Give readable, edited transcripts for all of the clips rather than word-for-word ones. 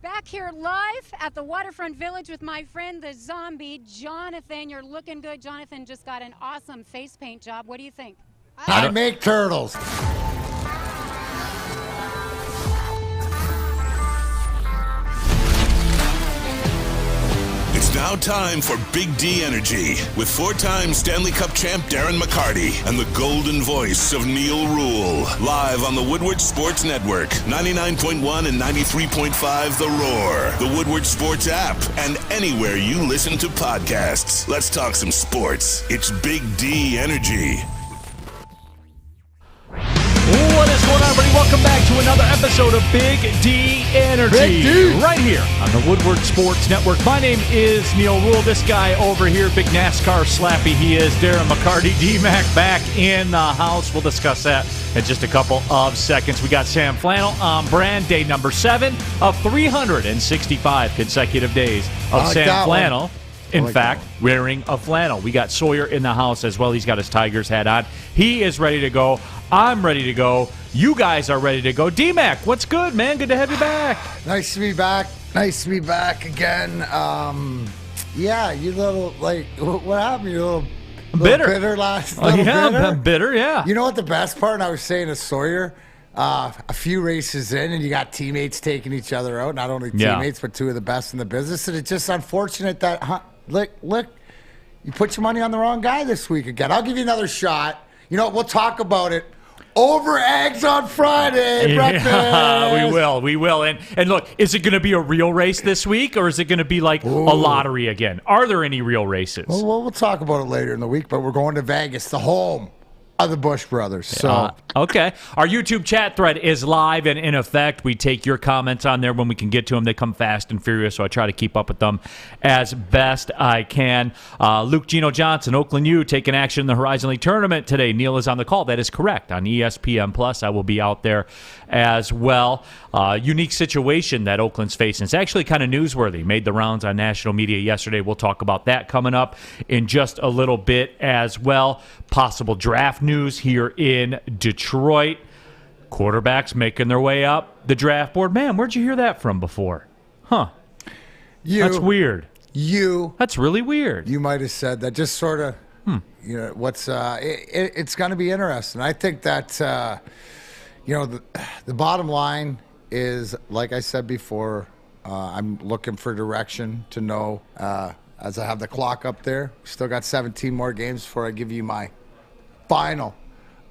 Back here live at the Waterfront Village with my friend, the zombie, Jonathan. You're looking good. Jonathan just got an awesome face paint job. What do you think? I make turtles. It's now time for Big D Energy with four-time Stanley Cup champ Darren McCarty and the golden voice of Neil Rule. Live on the Woodward Sports Network, 99.1 and 93.5 The Roar, the Woodward Sports app, and anywhere you listen to podcasts. Let's talk some sports. It's Big D Energy. What is going on, everybody? Welcome back to another episode of Big D Energy. Big D. Right here on the Woodward Sports Network. My name is Neil Rule. This guy over here, big NASCAR slappy he is, Darren McCarty. D-Mac back in the house. We'll discuss that in just a couple of seconds. We got Sam Flannel on brand, day number 7 of 365 consecutive days of Sam Flannel. In fact, wearing a flannel. We got Sawyer in the house as well. He's got his Tigers hat on. He is ready to go. I'm ready to go. You guys are ready to go. D-Mac, what's good, man? Good to have you back. Nice to be back. Nice to be back again. Yeah, you little, like, what happened? You little bitter last bitter? I'm bitter, yeah. You know what the best part? I was saying to Sawyer, a few races in, and you got teammates taking each other out. Not only teammates, but two of the best in the business. And it's just unfortunate that, look, you put your money on the wrong guy this week again. I'll give you another shot. You know what? We'll talk about it. Over eggs on Friday, breakfast. Yeah, we will. And look, is it going to be a real race this week, or is it going to be like a lottery again? Are there any real races? Well, we'll talk about it later in the week, but we're going to Vegas, the home of the Bush brothers. So okay. Our YouTube chat thread is live and in effect. We take your comments on there when we can get to them. They come fast and furious, so I try to keep up with them as best I can. Luke Gino Johnson, Oakland U, taking action in the Horizon League tournament today. Neil is on the call. That is correct. On ESPN Plus, I will be out there as well. Unique situation that Oakland's facing. It's actually kind of newsworthy. Made the rounds on national media yesterday. We'll talk about that coming up in just a little bit as well. Possible draft news here in Detroit. Quarterbacks making their way up the draft board. Man, where'd you hear that from before? Huh. That's weird. That's really weird. You might have said that. Just sort of, you know, it's going to be interesting. I think that, you know, the bottom line is, like I said before, I'm looking for direction to know, as I have the clock up there. Still got 17 more games before I give you my final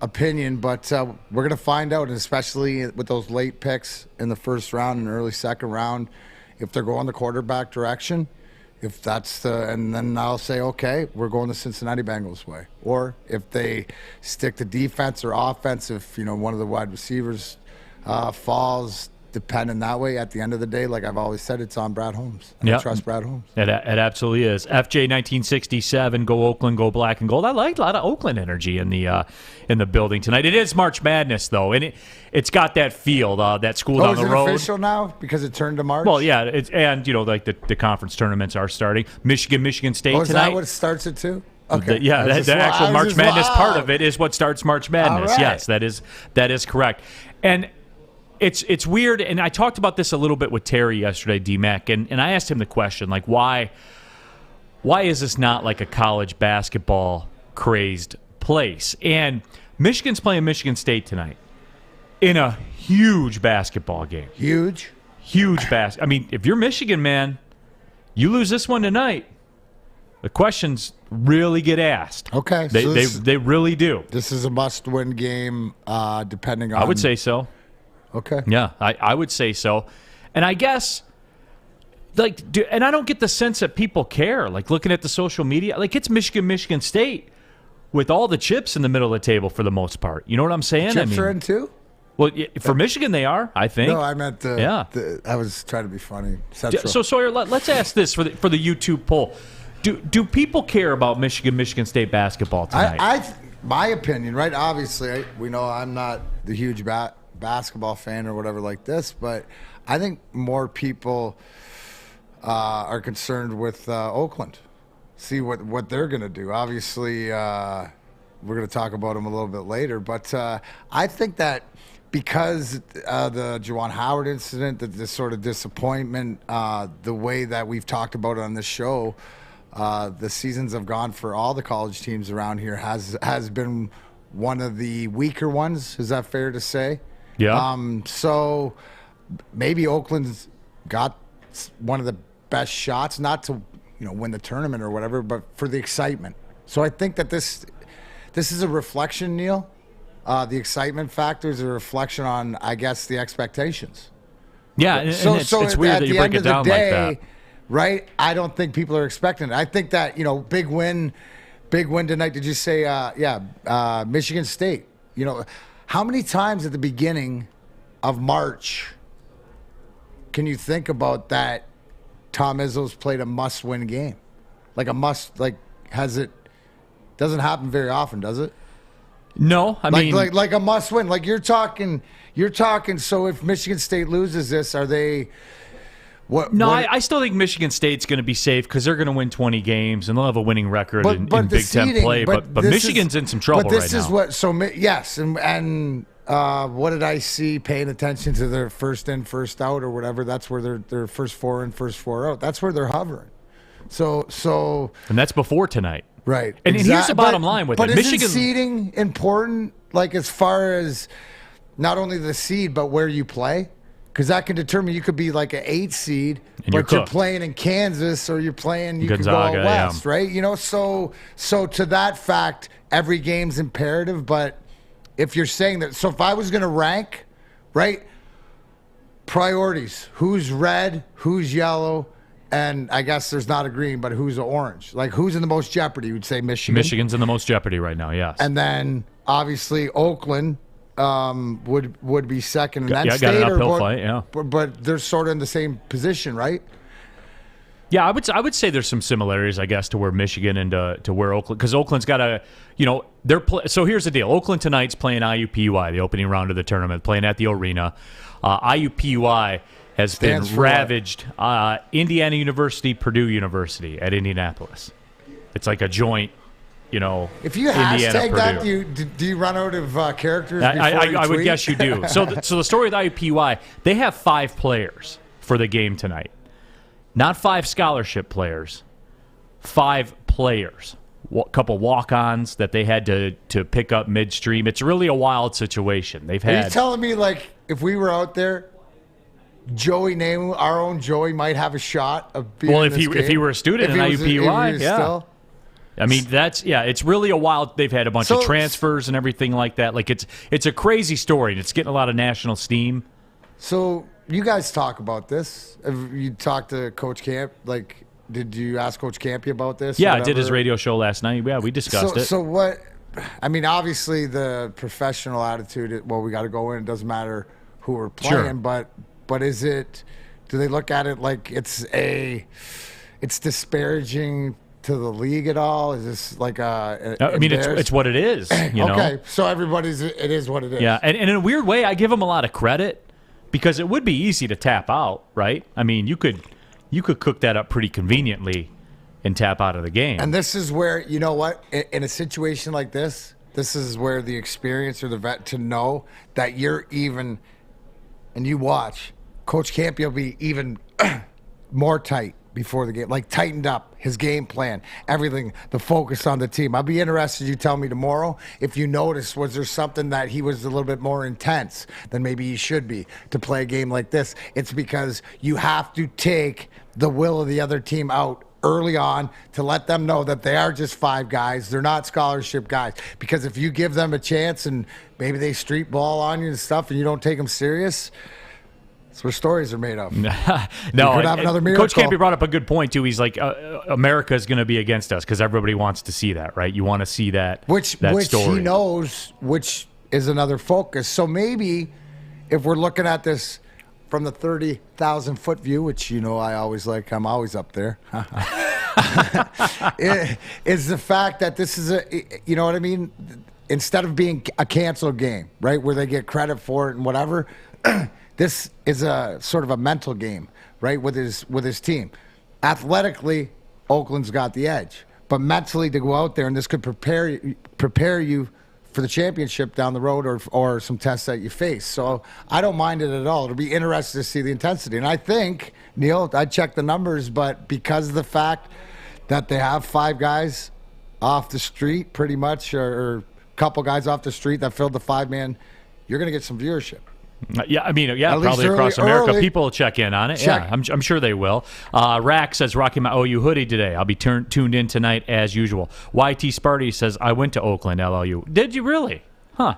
opinion, but we're going to find out, and especially with those late picks in the first round and early second round, if they're going the quarterback direction, if that's and then I'll say, okay, we're going the Cincinnati Bengals way. Or if they stick to defense or offense, if, you know, one of the wide receivers falls, depending that way, at the end of the day, like I've always said, it's on Brad Holmes. I trust Brad Holmes. It absolutely is. FJ 1967, go Oakland, go black and gold. I like a lot of Oakland energy in the building tonight. It is March Madness, though, and it's got that feel, that school down the road. Is it official now because it turned to March? Well, yeah, and, you know, like the conference tournaments are starting. Michigan State tonight. Is that what starts it too? Okay. The actual March Madness part of it is what starts March Madness. Right. Yes, that is correct. And It's weird, and I talked about this a little bit with Terry yesterday, D-Mac, and I asked him the question, like, why is this not like a college basketball crazed place? And Michigan's playing Michigan State tonight in a huge basketball game. Huge I mean, if you're Michigan, man, you lose this one tonight, the questions really get asked. Okay. They really do. This is a must-win game, depending on... I would say so. Okay. Yeah, I would say so. And I guess, like, and I don't get the sense that people care. Like, looking at the social media, like, it's Michigan State with all the chips in the middle of the table for the most part. You know what I'm saying? Chips are in too? Well, for Michigan they are, I think. No, I meant I was trying to be funny. Central. So, Sawyer, let's ask this for the YouTube poll. Do people care about Michigan State basketball tonight? My opinion, right? Obviously, we know I'm not the huge basketball fan or whatever like this, but I think more people are concerned with Oakland. See what they're going to do. Obviously, we're going to talk about them a little bit later, but I think that because the Juwan Howard incident, the sort of disappointment, the way that we've talked about it on this show, the seasons have gone for all the college teams around here has been one of the weaker ones. Is that fair to say? Yeah. So maybe Oakland's got one of the best shots, not to win the tournament or whatever, but for the excitement. So I think that this is a reflection, Neil. The excitement factor is a reflection on, I guess, the expectations. Yeah, and it's weird that you break it down like that. Right? I don't think people are expecting it. I think that, big win tonight. Did you say, Michigan State? How many times at the beginning of March can you think about that Tom Izzo's played a must-win game? Doesn't happen very often, does it? No, I mean, like a must-win. Like you're talking. So if Michigan State loses this, are they? I still think Michigan State's going to be safe because they're going to win 20 games and they'll have a winning record in Big Ten play. But Michigan's in some trouble right now. But this is what. So yes, and what did I see? Paying attention to their first in, first out, or whatever. That's where their first four in, first four out. That's where they're hovering. So. And that's before tonight. Right. And here's the bottom line with it. But Michigan isn't seeding important, like as far as not only the seed, but where you play? Because that can determine you could be like an 8 seed, but you're playing in Kansas or you're playing, Gonzaga, could go out west, right? So to that fact, every game's imperative. But if you're saying that, so if I was going to rank, right, priorities, who's red, who's yellow, and I guess there's not a green, but who's an orange? Like, who's in the most jeopardy? You would say Michigan. Michigan's in the most jeopardy right now, yes. And then, obviously, Oakland would be second. And then got an uphill fight, yeah. But they're sort of in the same position, right? Yeah, I would say there's some similarities, I guess, to where Michigan and to where Oakland, because Oakland's got a, so here's the deal. Oakland tonight's playing IUPUI, the opening round of the tournament, playing at the arena. IUPUI has been ravaged. Indiana University, Purdue University at Indianapolis. It's like a joint, If you hashtag that, do you run out of characters? I would guess you do. So the story with IUPUI, they have 5 players for the game tonight. Not 5 scholarship players, 5 players. A couple walk-ons that they had to pick up midstream. It's really a wild situation. Are you telling me, like, if we were out there, Joey Namath, our own Joey, might have a shot of being in this game? If he were a student in IUPUI, yeah. Still? I mean, it's really a wild. They've had a bunch of transfers and everything like that. Like it's a crazy story, and it's getting a lot of national steam. So you guys talk about this. Have you talked to Coach Camp? Like, did you ask Coach Campy about this? Yeah, I did his radio show last night. Yeah, we discussed it. So what? I mean, obviously the professional attitude. Well, we got to go in. It doesn't matter who we're playing, sure. But is it? Do they look at it like it's disparaging to the league at all? Is this like I mean, it's what it is. Okay, so it is what it is. Yeah, and in a weird way, I give them a lot of credit because it would be easy to tap out, right? I mean, you could cook that up pretty conveniently and tap out of the game. And this is where, you know what, in a situation like this is where the experience or the vet to know that you're even, and you watch, Coach Campy will be even more tight before the game, like tightened up his game plan, everything, the focus on the team. I'll be interested, you tell me tomorrow, if you notice, was there something that he was a little bit more intense than maybe he should be to play a game like this? It's because you have to take the will of the other team out early on to let them know that they are just 5 guys. They're not scholarship guys. Because if you give them a chance and maybe they street ball on you and stuff and you don't take them serious, that's where stories are made of. No, have another miracle. Coach Campy brought up a good point, too. He's like, America is going to be against us because everybody wants to see that, right? You want to see that Which story. He knows, which is another focus. So maybe if we're looking at this from the 30,000-foot view, which, I always like, I'm always up there, is the fact that this is you know what I mean? Instead of being a canceled game, right, where they get credit for it and whatever, this is a sort of a mental game, right, with his team. Athletically, Oakland's got the edge, but mentally to go out there and this could prepare you for the championship down the road, or some tests that you face. So I don't mind it at all. It'll be interesting to see the intensity. And I think, Neil, I checked the numbers, but because of the fact that they have 5 guys off the street pretty much, or a couple guys off the street that filled the 5-man, you're going to get some viewership. Yeah, I mean, yeah, probably across America. People will check in on it. Check. Yeah, I'm sure they will. Rack says, rocking my OU hoodie today. I'll be tuned in tonight as usual. YT Sparty says, I went to Oakland, LLU. Did you really? Huh.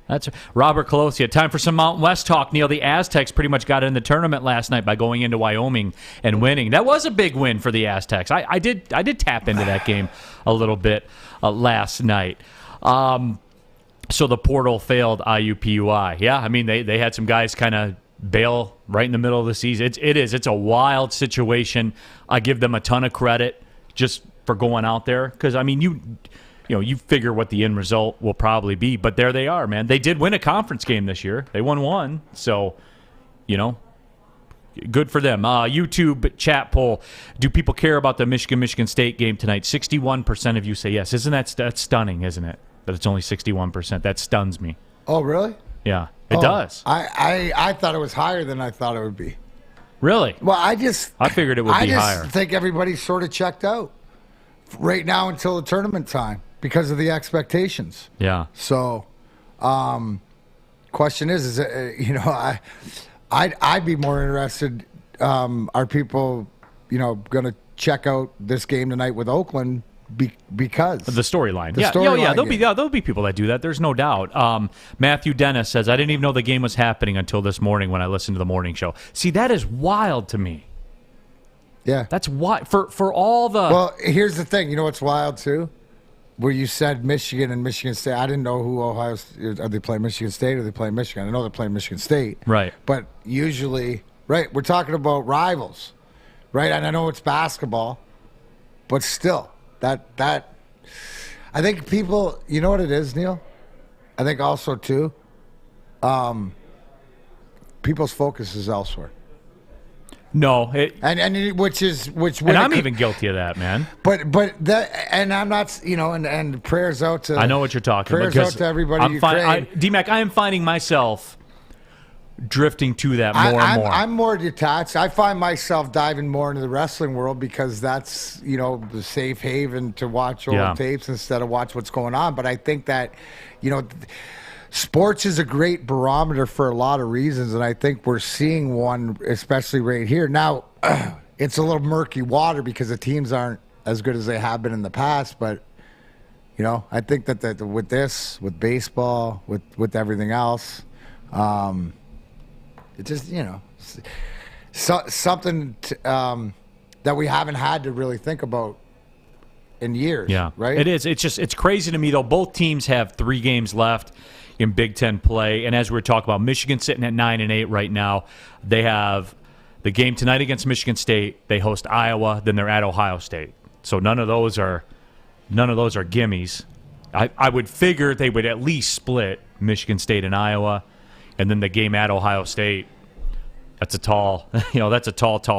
That's Robert Colosia. Time for some Mountain West talk, Neil. The Aztecs pretty much got in the tournament last night by going into Wyoming and winning. That was a big win for the Aztecs. I did tap into that game a little bit last night. So the portal failed IUPUI. Yeah, I mean, they had some guys kind of bail right in the middle of the season. It's a wild situation. I give them a ton of credit just for going out there because, I mean, you figure what the end result will probably be. But there they are, man. They did win a conference game this year. They won one. So, good for them. YouTube chat poll. Do people care about the Michigan State game tonight? 61% of you say yes. That's stunning, isn't it? That it's only 61%. That stuns me. Oh, really? Yeah, it does. I thought it was higher than I thought it would be. Really? Well, I figured it would be higher. I just think everybody's sort of checked out right now until the tournament time because of the expectations. Yeah. So, question is I'd be more interested. Are people, going to check out this game tonight with Oakland? Because the storyline. Yeah, there'll be people that do that. There's no doubt. Matthew Dennis says, I didn't even know the game was happening until this morning when I listened to the morning show. See, that is wild to me. Yeah. That's wild. For all the... Well, here's the thing. You know what's wild, too? Where you said Michigan and Michigan State. I didn't know who Ohio... Are they playing Michigan State or are they playing Michigan? I know they're playing Michigan State. Right. But usually... Right, we're talking about rivals. Right? And I know it's basketball. But still... That I think people, you know what it is, Neil? I think also too, people's focus is elsewhere. No, and which and I'm even guilty of that, man. But that, and I'm not, and prayers out to. I know what you're talking about. Prayers out to everybody in Ukraine. D-Mac, I am finding myself drifting to that more and more. I'm more detached. I find myself diving more into the wrestling world because that's, the safe haven to watch old tapes instead of watch what's going on. But I think that, sports is a great barometer for a lot of reasons, and I think we're seeing one, especially right here. Now, it's a little murky water because the teams aren't as good as they have been in the past, but, I think that with this, with baseball, with everything else, it's just, something that we haven't had to really think about in years. Yeah, right? It is. It's crazy to me, though. Both teams have 3 games left in Big Ten play. And as we were talking about, Michigan sitting at 9-8 right now. They have the game tonight against Michigan State. They host Iowa. Then they're at Ohio State. So none of those are gimmies. I would figure they would at least split Michigan State and Iowa. And then the game at Ohio State, that's a tall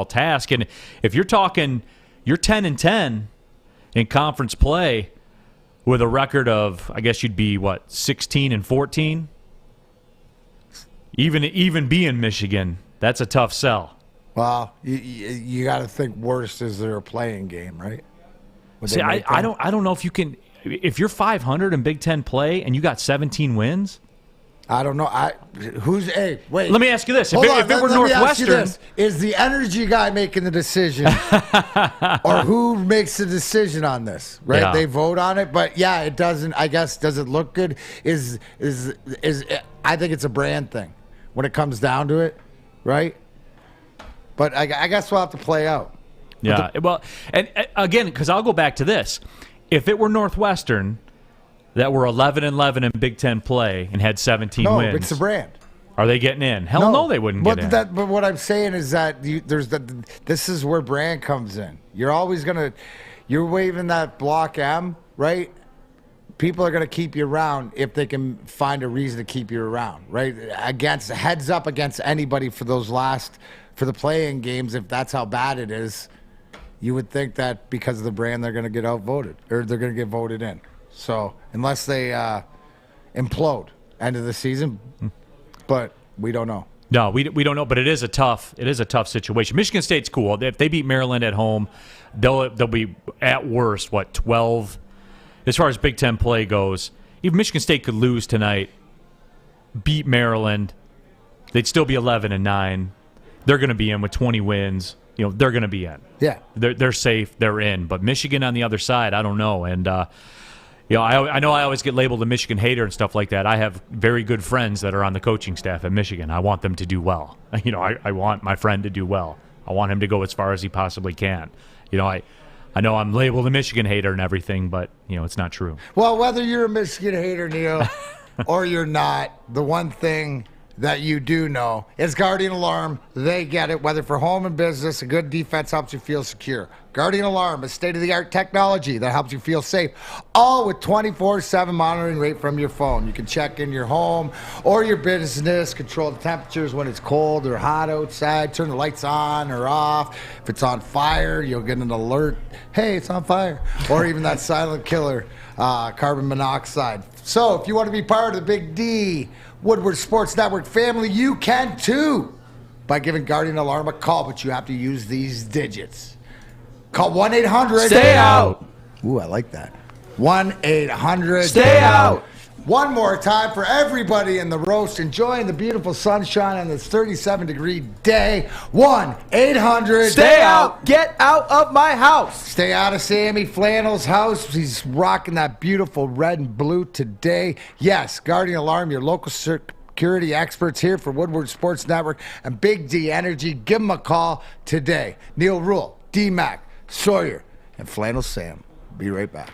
task. And if you're talking, you're 10-10 in conference play with a record of, I guess you'd be 16-14. Even being Michigan, that's a tough sell. Well, you got to think worst is their playing game, right? See, I don't know if you can. If you're 500 in Big Ten play and you got 17 wins. I don't know. Wait. Let me ask you this: If it were Northwestern, is the energy guy making the decision, or who makes the decision on this? Right? Yeah. They vote on it, but yeah, it doesn't. I guess does it look good? Is I think it's a brand thing when it comes down to it, right? But I guess we'll have to play out. Yeah. Well, and again, because I'll go back to this: if it were Northwestern that were 11-11 in Big Ten play and had 17 wins. No, it's the brand. Are they getting in? Hell no, they wouldn't get in. But what I'm saying is that this is where brand comes in. You're always you're waving that block M, right? People are going to keep you around if they can find a reason to keep you around, right? Heads up against anybody for the playing games, if that's how bad it is, you would think that because of the brand they're going to get outvoted or they're going to get voted in. So unless they implode end of the season, but we don't know. No, we don't know, but it is a tough situation. Michigan State's cool. If they beat Maryland at home, they'll be at worst 12 as far as Big Ten play goes. Even Michigan State could lose tonight, beat Maryland, they'd still be 11-9. They're going to be in with 20 wins. They're going to be in. Yeah, they're safe. They're in. But Michigan on the other side, I don't know. And I know I always get labeled a Michigan hater and stuff like that. I have very good friends that are on the coaching staff at Michigan. I want them to do well. I want my friend to do well. I want him to go as far as he possibly can. I know I'm labeled a Michigan hater and everything, but, it's not true. Well, whether you're a Michigan hater, Neil, or you're not, the one thing that you do know is Guardian Alarm. They get it. Whether for home and business, a good defense helps you feel secure. Guardian Alarm is state-of-the-art technology that helps you feel safe, all with 24/7 monitoring right from your phone. You can check in your home or your business, control the temperatures when it's cold or hot outside, turn the lights on or off. If it's on fire, you'll get an alert. Hey, it's on fire. Or even that silent killer, carbon monoxide. So if you want to be part of the Big D Woodward Sports Network family, you can too by giving Guardian Alarm a call, but you have to use these digits. Call 1-800 Stay out. Ooh, I like that. 1-800 Stay out. One more time for everybody in the roast enjoying the beautiful sunshine on this 37-degree day. 1-800 Stay out. Get out of my house. Stay out of Sammy Flannel's house. He's rocking that beautiful red and blue today. Yes, Guardian Alarm, your local security experts here for Woodward Sports Network and Big D Energy. Give them a call today. Neil Rule, D-Mac, Sawyer, and Flannel Sam. Be right back.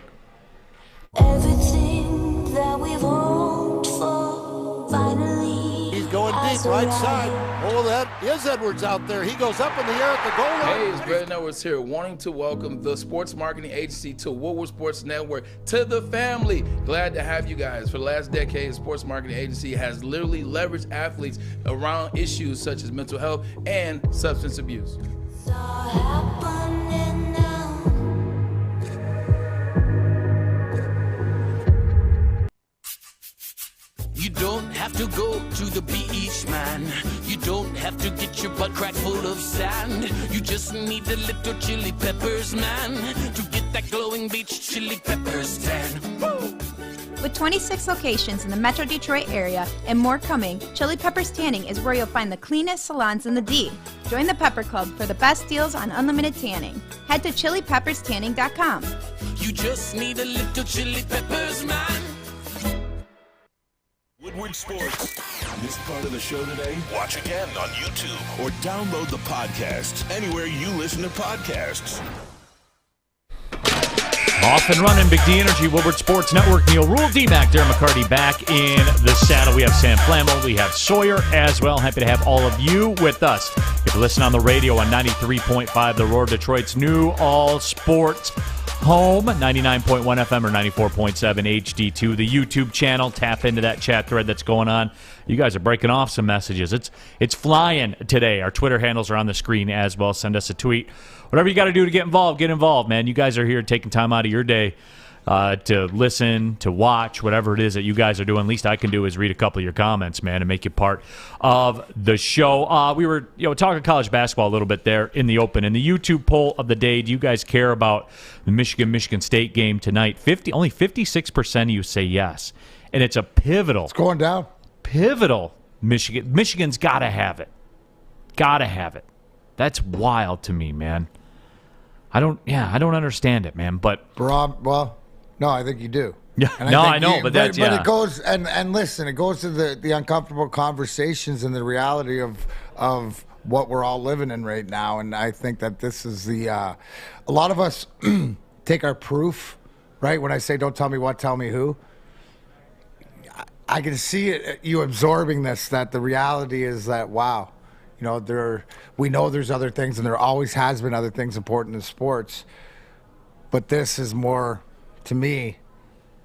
Everything that we've hoped for finally. He's going deep right side. Oh, that is Edwards out there. He goes up in the air at the goal line. Hey, it's Brandon Edwards here, wanting to welcome the sports marketing agency to Woodward Sports Network, to the family. Glad to have you guys. For the last decade, the sports marketing agency has literally leveraged athletes around issues such as mental health and substance abuse. It's all happening now. You don't have to go to the beach, man. You don't have to get your butt crack full of sand. You just need a little chili peppers, man, to get that glowing beach chili peppers tan. Woo! With 26 locations in the Metro Detroit area and more coming, Chili Peppers Tanning is where you'll find the cleanest salons in the D. Join the Pepper Club for the best deals on unlimited tanning. Head to chilipepperstanning.com. You just need a little chili peppers, man. Woodward Sports. Missed part of the show today? Watch again on YouTube or download the podcast anywhere you listen to podcasts. Off and running, Big D Energy, Woodward Sports Network, Neil Rule, D-Mac, Darren McCarty back in the saddle. We have Sam Flammel, we have Sawyer as well. Happy to have all of you with us. If you listen on the radio on 93.5, The Roar, Detroit's new all-sports home, 99.1 FM or 94.7 HD2, the YouTube channel. Tap into that chat thread that's going on. You guys are breaking off some messages. It's flying today. Our Twitter handles are on the screen as well. Send us a tweet. Whatever you got to do to get involved, man. You guys are here taking time out of your day to listen, to watch, whatever it is that you guys are doing. Least I can do is read a couple of your comments, man, and make you part of the show. We were talking college basketball a little bit there in the open. In the YouTube poll of the day, do you guys care about the Michigan State game tonight? Only 56% of you say yes. And it's a pivotal. It's going down. Pivotal Michigan. Michigan's got to have it. Got to have it. That's wild to me, man. I don't understand it, man. But well, no, I think you do. Yeah, and I know, but that's but it goes and listen, it goes to the uncomfortable conversations and the reality of what we're all living in right now. And I think that this is a lot of us take our proof, right? When I say don't tell me what, tell me who. I can see it, you absorbing this, that the reality is that, wow, we know there's other things, and there always has been other things important in sports. But this is more, to me,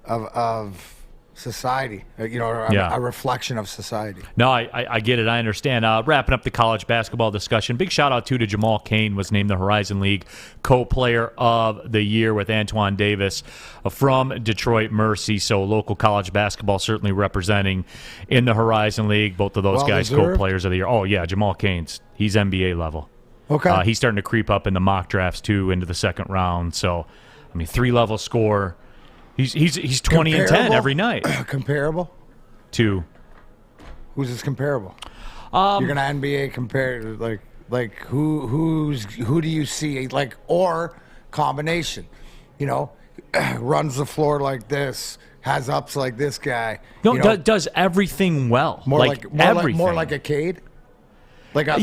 of society, or Yeah. a reflection of society. No, I get it. I understand. Wrapping up the college basketball discussion, big shout out to Jamal Cain, was named the Horizon League co-player of the year with Antoine Davis from Detroit Mercy. So local college basketball certainly representing in the Horizon League. Both of those Well guys deserved. co-players of the year. Oh, yeah, Jamal Cain's NBA level. Okay. He's starting to creep up in the mock drafts, too, into the second round. So, I mean, 3-level score. He's 20 and 10 every night. Comparable To who's this comparable? You're gonna NBA compare like who do you see or combination? Runs the floor like this, has ups like this guy. No, does everything well. More everything. more like a Cade. Like a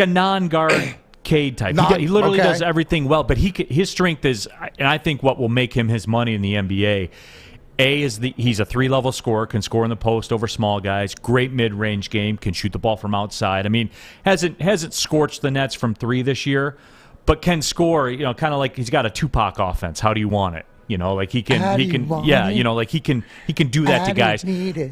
non-guard Cade type. He literally does everything well, but his strength is, and I think what will make him his money in the NBA, he's a 3-level scorer, can score in the post over small guys, great mid-range game, can shoot the ball from outside. I mean, hasn't scorched the nets from 3 this year, but can score, kind of like he's got a Tupac offense. How do you want it? He can do that to guys.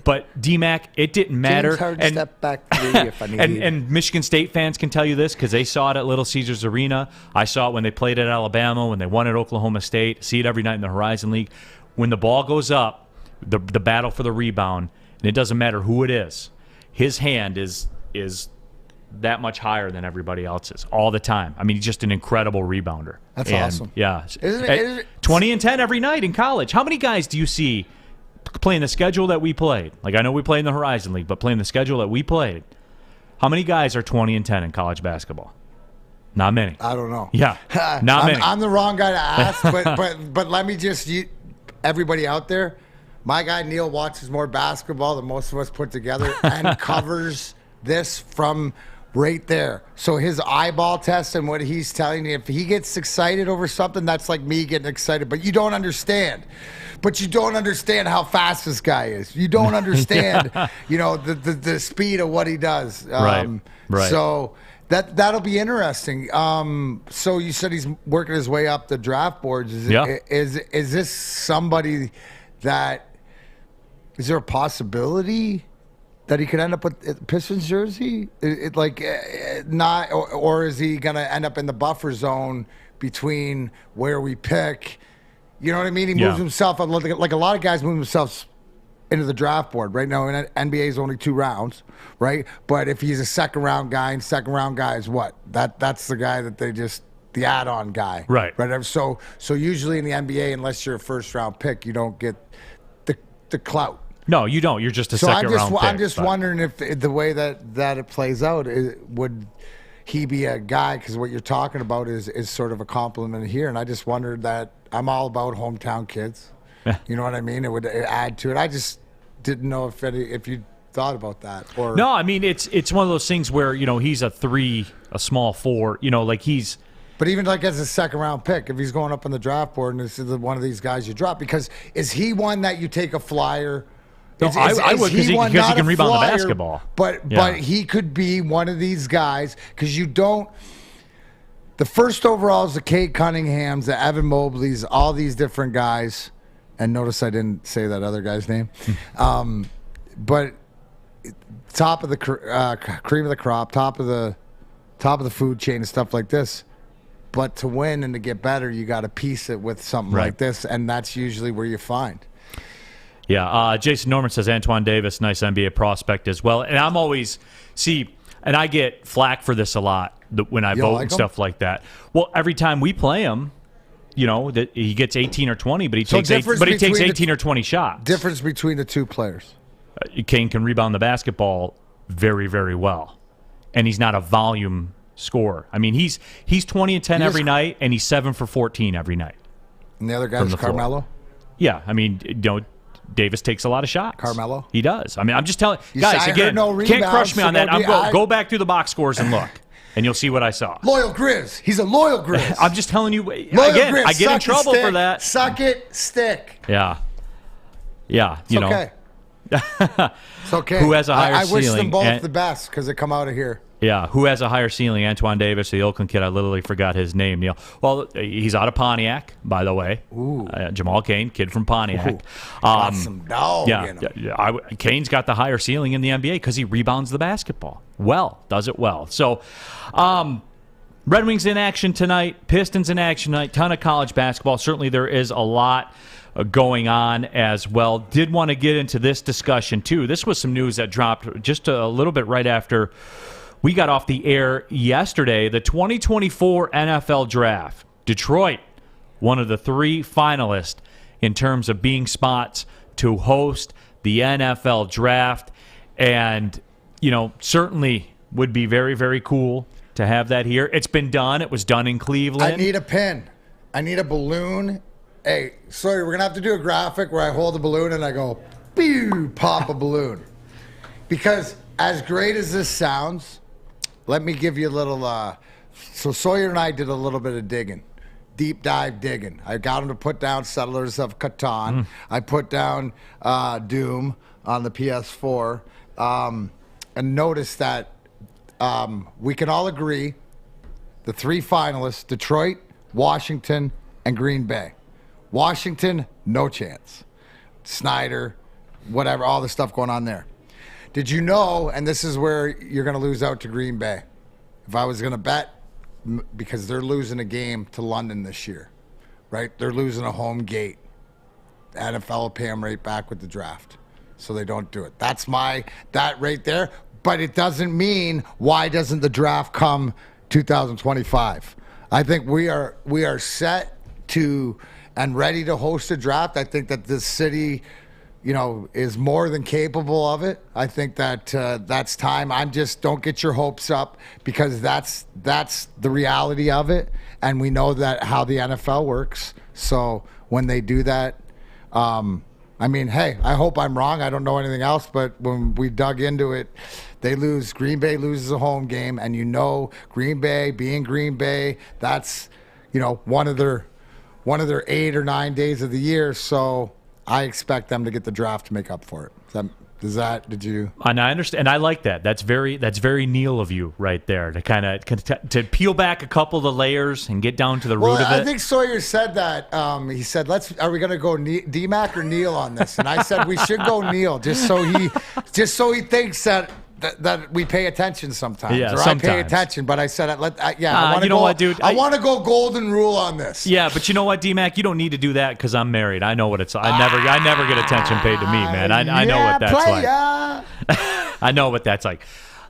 But D-Mac, it didn't matter. Step back 3 if I need it. And Michigan State fans can tell you this because they saw it at Little Caesars Arena. I saw it when they played at Alabama, when they won at Oklahoma State. See it every night in the Horizon League. When the ball goes up, the battle for the rebound, and it doesn't matter who it is, his hand is that much higher than everybody else's all the time. I mean, he's just an incredible rebounder. That's awesome. Yeah. Isn't it 20 and 10 every night in college. How many guys do you see playing the schedule that we played? Like, I know we played in the Horizon League, but playing the schedule that we played, how many guys are 20 and 10 in college basketball? Not many. I don't know. Yeah, not many. I'm the wrong guy to ask, but let me just everybody out there, my guy Neil watches more basketball than most of us put together and covers this from right there. So his eyeball test and what he's telling you, if he gets excited over something, that's like me getting excited. But you don't understand. But you don't understand how fast this guy is. You don't understand, the speed of what he does. Right. So that'll be interesting. So you said he's working his way up the draft boards. Is this somebody that is there a possibility that he could end up with Pistons jersey? Or is he going to end up in the buffer zone between where we pick? You know what I mean? He moves himself, like a lot of guys move themselves into the draft board. Right now, in NBA is only 2 rounds, right? But if he's a second round guy, and second round guy is what? That's the guy that the add-on guy. Right. So usually in the NBA, unless you're a first round pick, you don't get the clout. No, you don't. You're just a second round pick. I'm just wondering if the way that it plays out, would he be a guy? Because what you're talking about is sort of a compliment here, and I just wondered that I'm all about hometown kids. You know what I mean? It would add to it. I just didn't know if you thought about that. Or no, I mean it's one of those things where he's a 3, a small 4. He's. But even as a second round pick, if he's going up on the draft board and this is one of these guys you drop, because is he one that you take a flyer? No, I would because he can rebound the basketball. But he could be one of these guys because you don't. The first overall is the Kate Cunninghams, the Evan Mobleys, all these different guys. And notice I didn't say that other guy's name. But top of the cream of the crop, top of the food chain and stuff like this. But to win and to get better, you got to piece it with something like this, and that's usually where you find. Yeah, Jason Norman says Antoine Davis, nice NBA prospect as well. And I'm always, and I get flack for this a lot when I vote and stuff like that. Well, every time we play him, that he gets 18 or 20, but he takes 18 or 20 shots. Difference between the two players. Kane can rebound the basketball very, very well, and he's not a volume scorer. I mean, he's 20 and 10 every night, and he's 7 for 14 every night. And the other guy's Carmelo? Yeah, I mean, Davis takes a lot of shots. Carmelo? He does. I mean, I'm just telling guys, again, can't crush me on that. Go back through the box scores and look, and you'll see what I saw. Loyal Grizz. He's a loyal Grizz. I'm just telling you, Grizz. I get in trouble for that. Suck it, stick. Yeah. Yeah, okay. It's okay. Who has a higher I ceiling? wish them both the best because they come out of here. Yeah, who has a higher ceiling? Antoine Davis, the Oakland kid. I literally forgot his name, Neil. Well, he's out of Pontiac, by the way. Ooh. Jamal Cain, kid from Pontiac. Got some dog in him. Cain's got the higher ceiling in the NBA because he rebounds the basketball. Does it well. So, Red Wings in action tonight. Pistons in action tonight. Ton of college basketball. Certainly there is a lot going on as well. Did want to get into this discussion, too. This was some news that dropped just a little bit right after we got off the air yesterday. The 2024 NFL Draft. Detroit, one of the 3 finalists in terms of being spots to host the NFL Draft. And, certainly would be very, very cool to have that here. It's been done. It was done in Cleveland. I need a pin. I need a balloon. Hey, sorry, we're going to have to do a graphic where I hold a balloon and I go, pew, pop a balloon. Because as great as this sounds, let me give you a little, so Sawyer and I did a little bit of digging, deep dive digging. I got him to put down Settlers of Catan. I put down Doom on the PS4 and noticed that we can all agree the 3 finalists, Detroit, Washington, and Green Bay. Washington, no chance. Snyder, whatever, all the stuff going on there. Did you know, and this is where you're going to lose out to Green Bay, if I was going to bet, because they're losing a game to London this year, right? They're losing a home gate. The NFL will pay them right back with the draft, so they don't do it. That's that right there. But it doesn't mean why doesn't the draft come 2025? I think we are set to and ready to host a draft. I think that this city, is more than capable of it. I think that that's time. Don't get your hopes up because that's the reality of it, and we know that how the NFL works. So when they do that, hey, I hope I'm wrong. I don't know anything else, but when we dug into it, they lose. Green Bay loses a home game, and Green Bay being Green Bay, that's one of their 8 or 9 days of the year. So I expect them to get the draft to make up for it. Did you? And I understand. And I like that. That's very Neil of you right there to kind of to peel back a couple of the layers and get down to the root of it. I think Sawyer said that. He said, are we going to go D-Mac or Neil on this? And I said we should go Neil just so he thinks that we pay attention sometimes. Yeah, sometimes. I pay attention, but I said, I want to go. What, dude? I want to go golden rule on this. Yeah, but you know what, D-Mac? You don't need to do that because I'm married. I know what it's. I never get attention paid to me, man. I know what that's like. I know what that's like.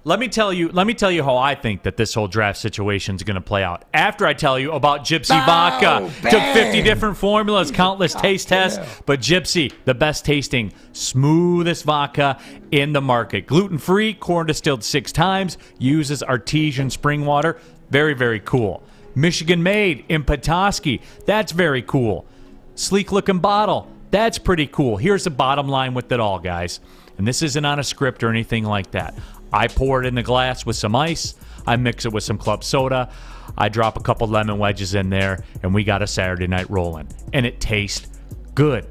Let me tell you how I think that this whole draft situation is going to play out. After I tell you about Gypsy Vodka. Took 50 different formulas, countless taste tests, but Gypsy, the best tasting, smoothest vodka in the market. Gluten-free, corn distilled 6 times, uses artesian spring water. Very, very cool. Michigan made in Petoskey. That's very cool. Sleek looking bottle. That's pretty cool. Here's the bottom line with it all, guys. And this isn't on a script or anything like that. I pour it in the glass with some ice. I mix it with some club soda. I drop a couple lemon wedges in there, and we got a Saturday night rolling. And it tastes good.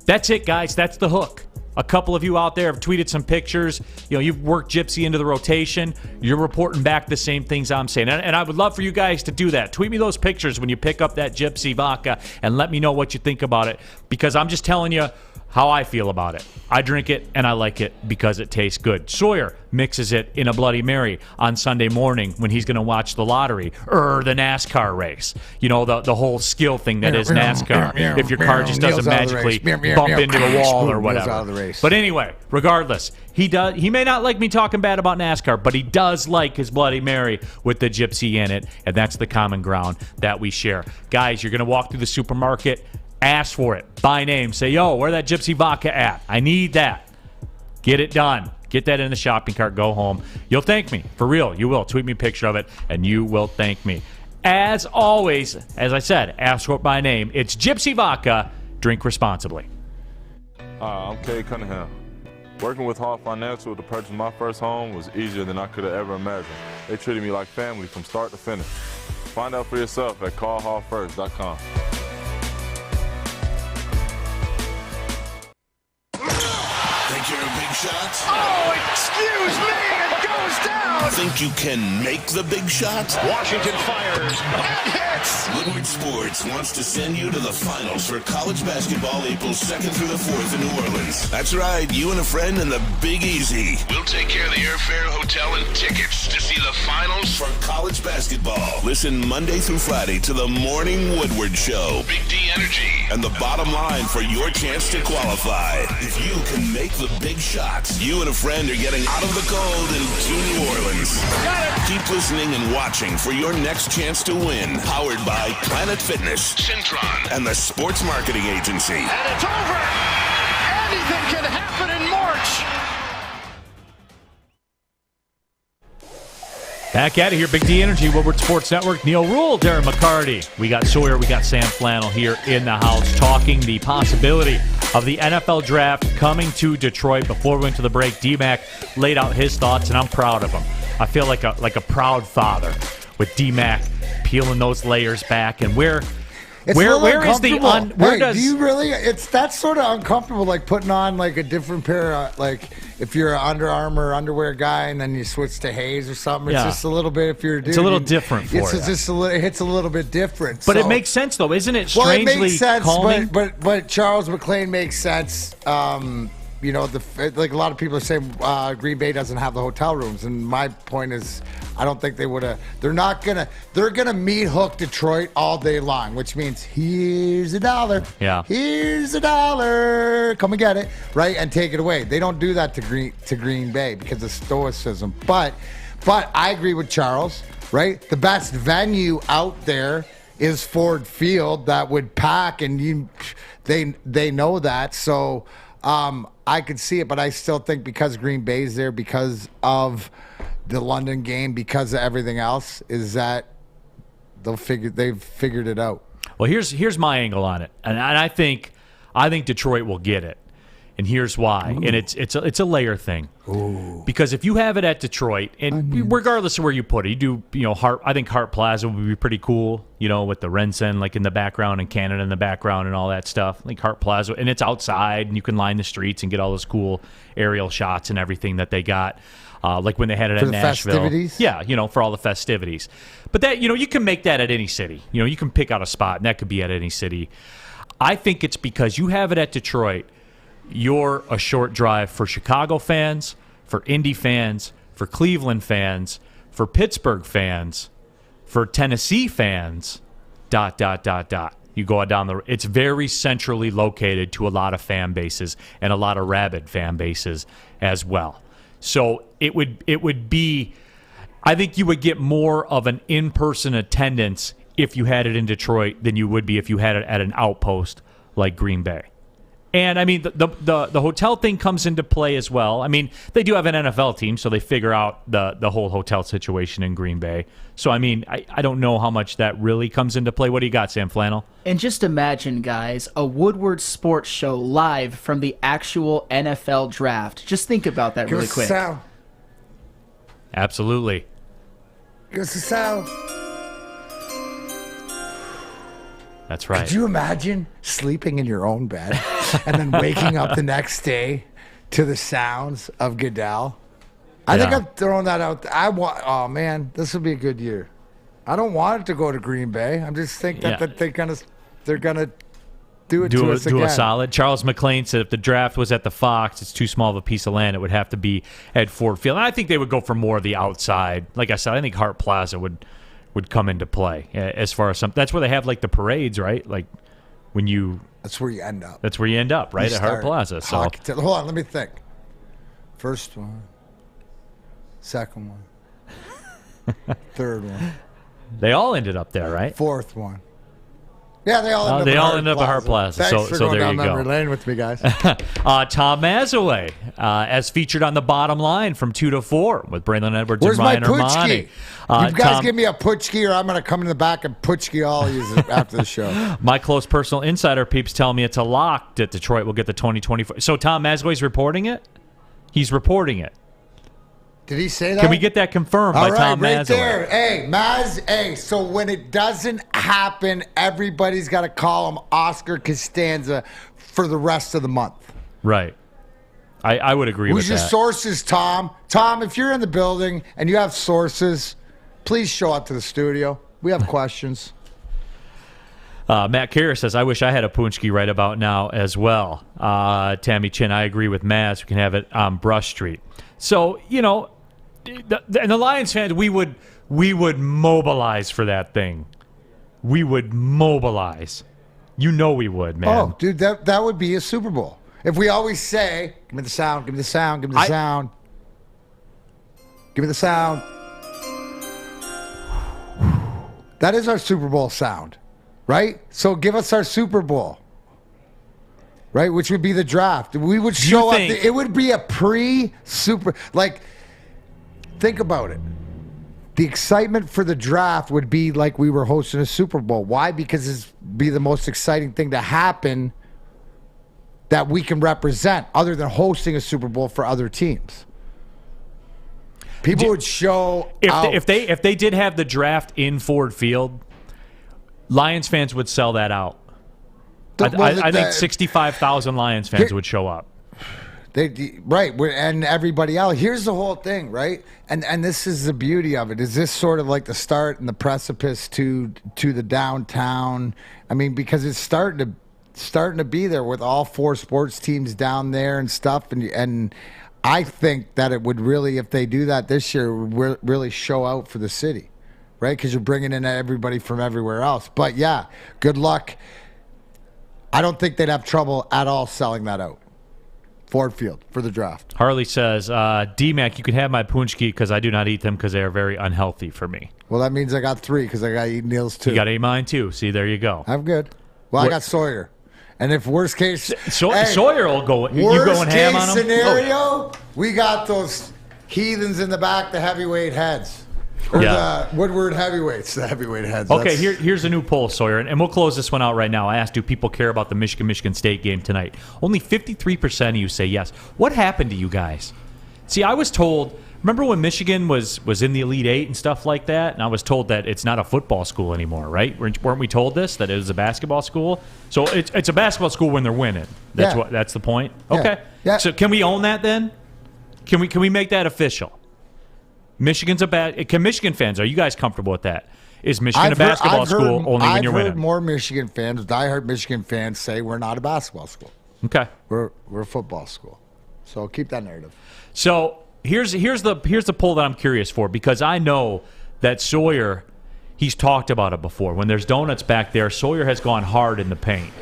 That's it, guys. That's the hook. A couple of you out there have tweeted some pictures. You've worked Gypsy into the rotation. You're reporting back the same things I'm saying. And I would love for you guys to do that. Tweet me those pictures when you pick up that Gypsy vodka and let me know what you think about it. Because I'm just telling you how I feel about it. I drink it and I like it because it tastes good. Sawyer mixes it in a Bloody Mary on Sunday morning when he's going to watch the lottery or the NASCAR race. The whole skill thing that is NASCAR. If your car just doesn't magically bump into the wall or whatever. But anyway, regardless, he may not like me talking bad about NASCAR, but he does like his Bloody Mary with the Gypsy in it, and that's the common ground that we share. Guys, you're going to walk through the supermarket. Ask for it by name. Say, yo, where that Gypsy vodka at? I need that. Get it done. Get that in the shopping cart. Go home. You'll thank me. For real. You will. Tweet me a picture of it, and you will thank me. As always, as I said, ask for it by name. It's Gypsy Vodka. Drink responsibly. I'm Kay Cunningham. Working with Hall Financial to purchase my first home was easier than I could have ever imagined. They treated me like family from start to finish. Find out for yourself at callhallfirst.com. Take care of shot? Oh, excuse me, it goes down. Think you can make the big shot? Washington fires and hits. Woodward Sports wants to send you to the finals for college basketball April 2nd through the 4th in New Orleans. That's right, you and a friend in the Big Easy. We'll take care of the airfare, hotel, and tickets to see the finals for college basketball. Listen Monday through Friday to the Morning Woodward Show. Big D Energy. And the bottom line for your chance to qualify. If you can make the big shots, you and a friend are getting out of the cold and to New Orleans. Got it. Keep listening and watching for your next chance to win. Powered by Planet Fitness, Syntron, and the Sports Marketing Agency. And it's over. Anything can happen in March. Back at it here, Big D Energy, Woodward Sports Network. Neil Rule, Darren McCarty. We got Sawyer, we got Sam Flannel here in the house talking the possibility of the NFL draft coming to Detroit. Before we went to the break, D-Mac laid out his thoughts, and I'm proud of him. I feel like a proud father with D-Mac peeling those layers back. And where is the do you really? That's sort of uncomfortable, like putting on like a different pair of, like if you're an Under Armour underwear guy and then you switch to Haze or something. It's just a little bit. If you're a dude, it's a little different for you. It's just it hits a little bit different. But it makes sense though, isn't it? Strangely well, it makes sense, calming. But Charles McClain makes sense. You know, like a lot of people are saying, Green Bay doesn't have the hotel rooms, and my point is, I don't think they would have. They're gonna meat hook Detroit all day long, which means here's $1. Yeah. Here's $1. Come and get it, right, and take it away. They don't do that to Green Bay because of stoicism. But I agree with Charles, right? The best venue out there is Ford Field that would pack, and they know that. So I could see it, but I still think because Green Bay's there, because of the London game, because of everything else, is that they've figured it out. Well, here's my angle on it, and I think Detroit will get it, and here's why. Ooh. And it's a layer thing. Ooh. Because if you have it at Detroit, and regardless of where you put it, you do I think Hart Plaza would be pretty cool, with the Rensen like in the background and Canada in the background and all that stuff. Like Hart Plaza, and it's outside, and you can line the streets and get all those cool aerial shots and everything that they got. Like when they had it at Nashville. Festivities? Yeah, for all the festivities. But that, you can make that at any city. You can pick out a spot, and that could be at any city. I think it's because you have it at Detroit, you're a short drive for Chicago fans, for Indy fans, for Cleveland fans, for Pittsburgh fans, for Tennessee fans, ... You go down it's very centrally located to a lot of fan bases and a lot of rabid fan bases as well. So it would be, I think you would get more of an in-person attendance if you had it in Detroit than you would be if you had it at an outpost like Green Bay. And I mean, the hotel thing comes into play as well. I mean, they do have an NFL team, so they figure out the whole hotel situation in Green Bay. So I mean, I don't know how much that really comes into play. What do you got, Sam Flannel? And just imagine, guys, a Woodward Sports Show live from the actual NFL draft. Just think about that really quick. Sal. Absolutely. Give us a Sal. That's right. Could you imagine sleeping in your own bed and then waking up the next day to the sounds of Goodell? I think I'm throwing that out. Oh man, this will be a good year. I don't want it to go to Green Bay. I'm just thinking that they're gonna do it to us again. Do a solid. Charles McClain said if the draft was at the Fox, it's too small of a piece of land. It would have to be at Ford Field. And I think they would go for more of the outside. Like I said, I think Hart Plaza would come into play as far as that's where they have like the parades, right? Like when that's where you end up. That's where you end up, right? At Hart Plaza. So hold on, let me think. First one, second one, third one. They all ended up there, right? Fourth one. Yeah, they all ended up at Hart Plaza. Thanks for going there down you memory go. lane with me, guys. Tom Mazaway, as featured on the bottom line from 2 to 4 with Braylon Edwards Where's and Ryan my Armani. You guys give me a putchki, or I'm going to come in the back and putchki all of you after the show. My close personal insider peeps tell me it's a lock that Detroit will get the 2024. So Tom Mazaway's reporting it? He's reporting it. Did he say that? Can we get that confirmed by Tom Mazaway? Right there. Hey, Maz. Hey, so when it doesn't happen, everybody's got to call him Oscar Costanza for the rest of the month. Right. I would agree with Who's your that. sources, Tom? Tom, if you're in the building and you have sources, please show up to the studio. We have questions. Matt Carey says, I wish I had a Punchki right about now as well. Tammy Chin, I agree with Maz. We can have it on Brush Street. So, you know, and the Lions fans, we would mobilize for that thing. We would mobilize. You know we would, man. Oh, dude, that would be a Super Bowl. If we always say, give me the sound, give me the sound, give me the sound. Give me the sound. That is our Super Bowl sound, right? So give us our Super Bowl, right? Which would be the draft. We would show up. It would be a pre-Super. Like, think about it. The excitement for the draft would be like we were hosting a Super Bowl. Why? Because it'd be the most exciting thing to happen that we can represent other than hosting a Super Bowl for other teams. People would show if they did have the draft in Ford Field, Lions fans would sell that out. I think 65,000 Lions fans would show up. Right, and everybody else. Here's the whole thing, right? And this is the beauty of it. Is this sort of like the start and the precipice to the downtown? I mean, because it's starting to be there with all 4 sports teams down there and stuff, and I think that it would really, if they do that this year, really show out for the city, right? Because you're bringing in everybody from everywhere else. But yeah, good luck. I don't think they'd have trouble at all selling that out. Ford Field for the draft. Harley says, D-Mac, you can have my Punchki because I do not eat them because they are very unhealthy for me. Well, that means I got 3 because I got to eat Neil's too. You got to eat mine too. See, there you go. I'm good. Well, I got Sawyer. And if worst case... Sawyer will go... You going ham on him? Worst case scenario, we got those heathens in the back, the heavyweight heads. Or the Woodward heavyweights, the heavyweight heads. Okay, here's a new poll, Sawyer, and we'll close this one out right now. I asked, do people care about the Michigan State game tonight? Only 53% of you say yes. What happened to you guys? See, I was told... Remember when Michigan was in the Elite Eight and stuff like that? And I was told that it's not a football school anymore, right? Weren't we told this, that it was a basketball school? So it's a basketball school when they're winning. That's the point? Okay. Yeah. So can we own that then? Can we make that official? Michigan's can Michigan fans, are you guys comfortable with that? Is Michigan a basketball school only when you're winning? I've heard more Michigan fans, diehard Michigan fans, say we're not a basketball school. Okay. We're a football school. So keep that narrative. So here's the poll that I'm curious for, because I know that Sawyer, he's talked about it before. When there's donuts back there, Sawyer has gone hard in the paint.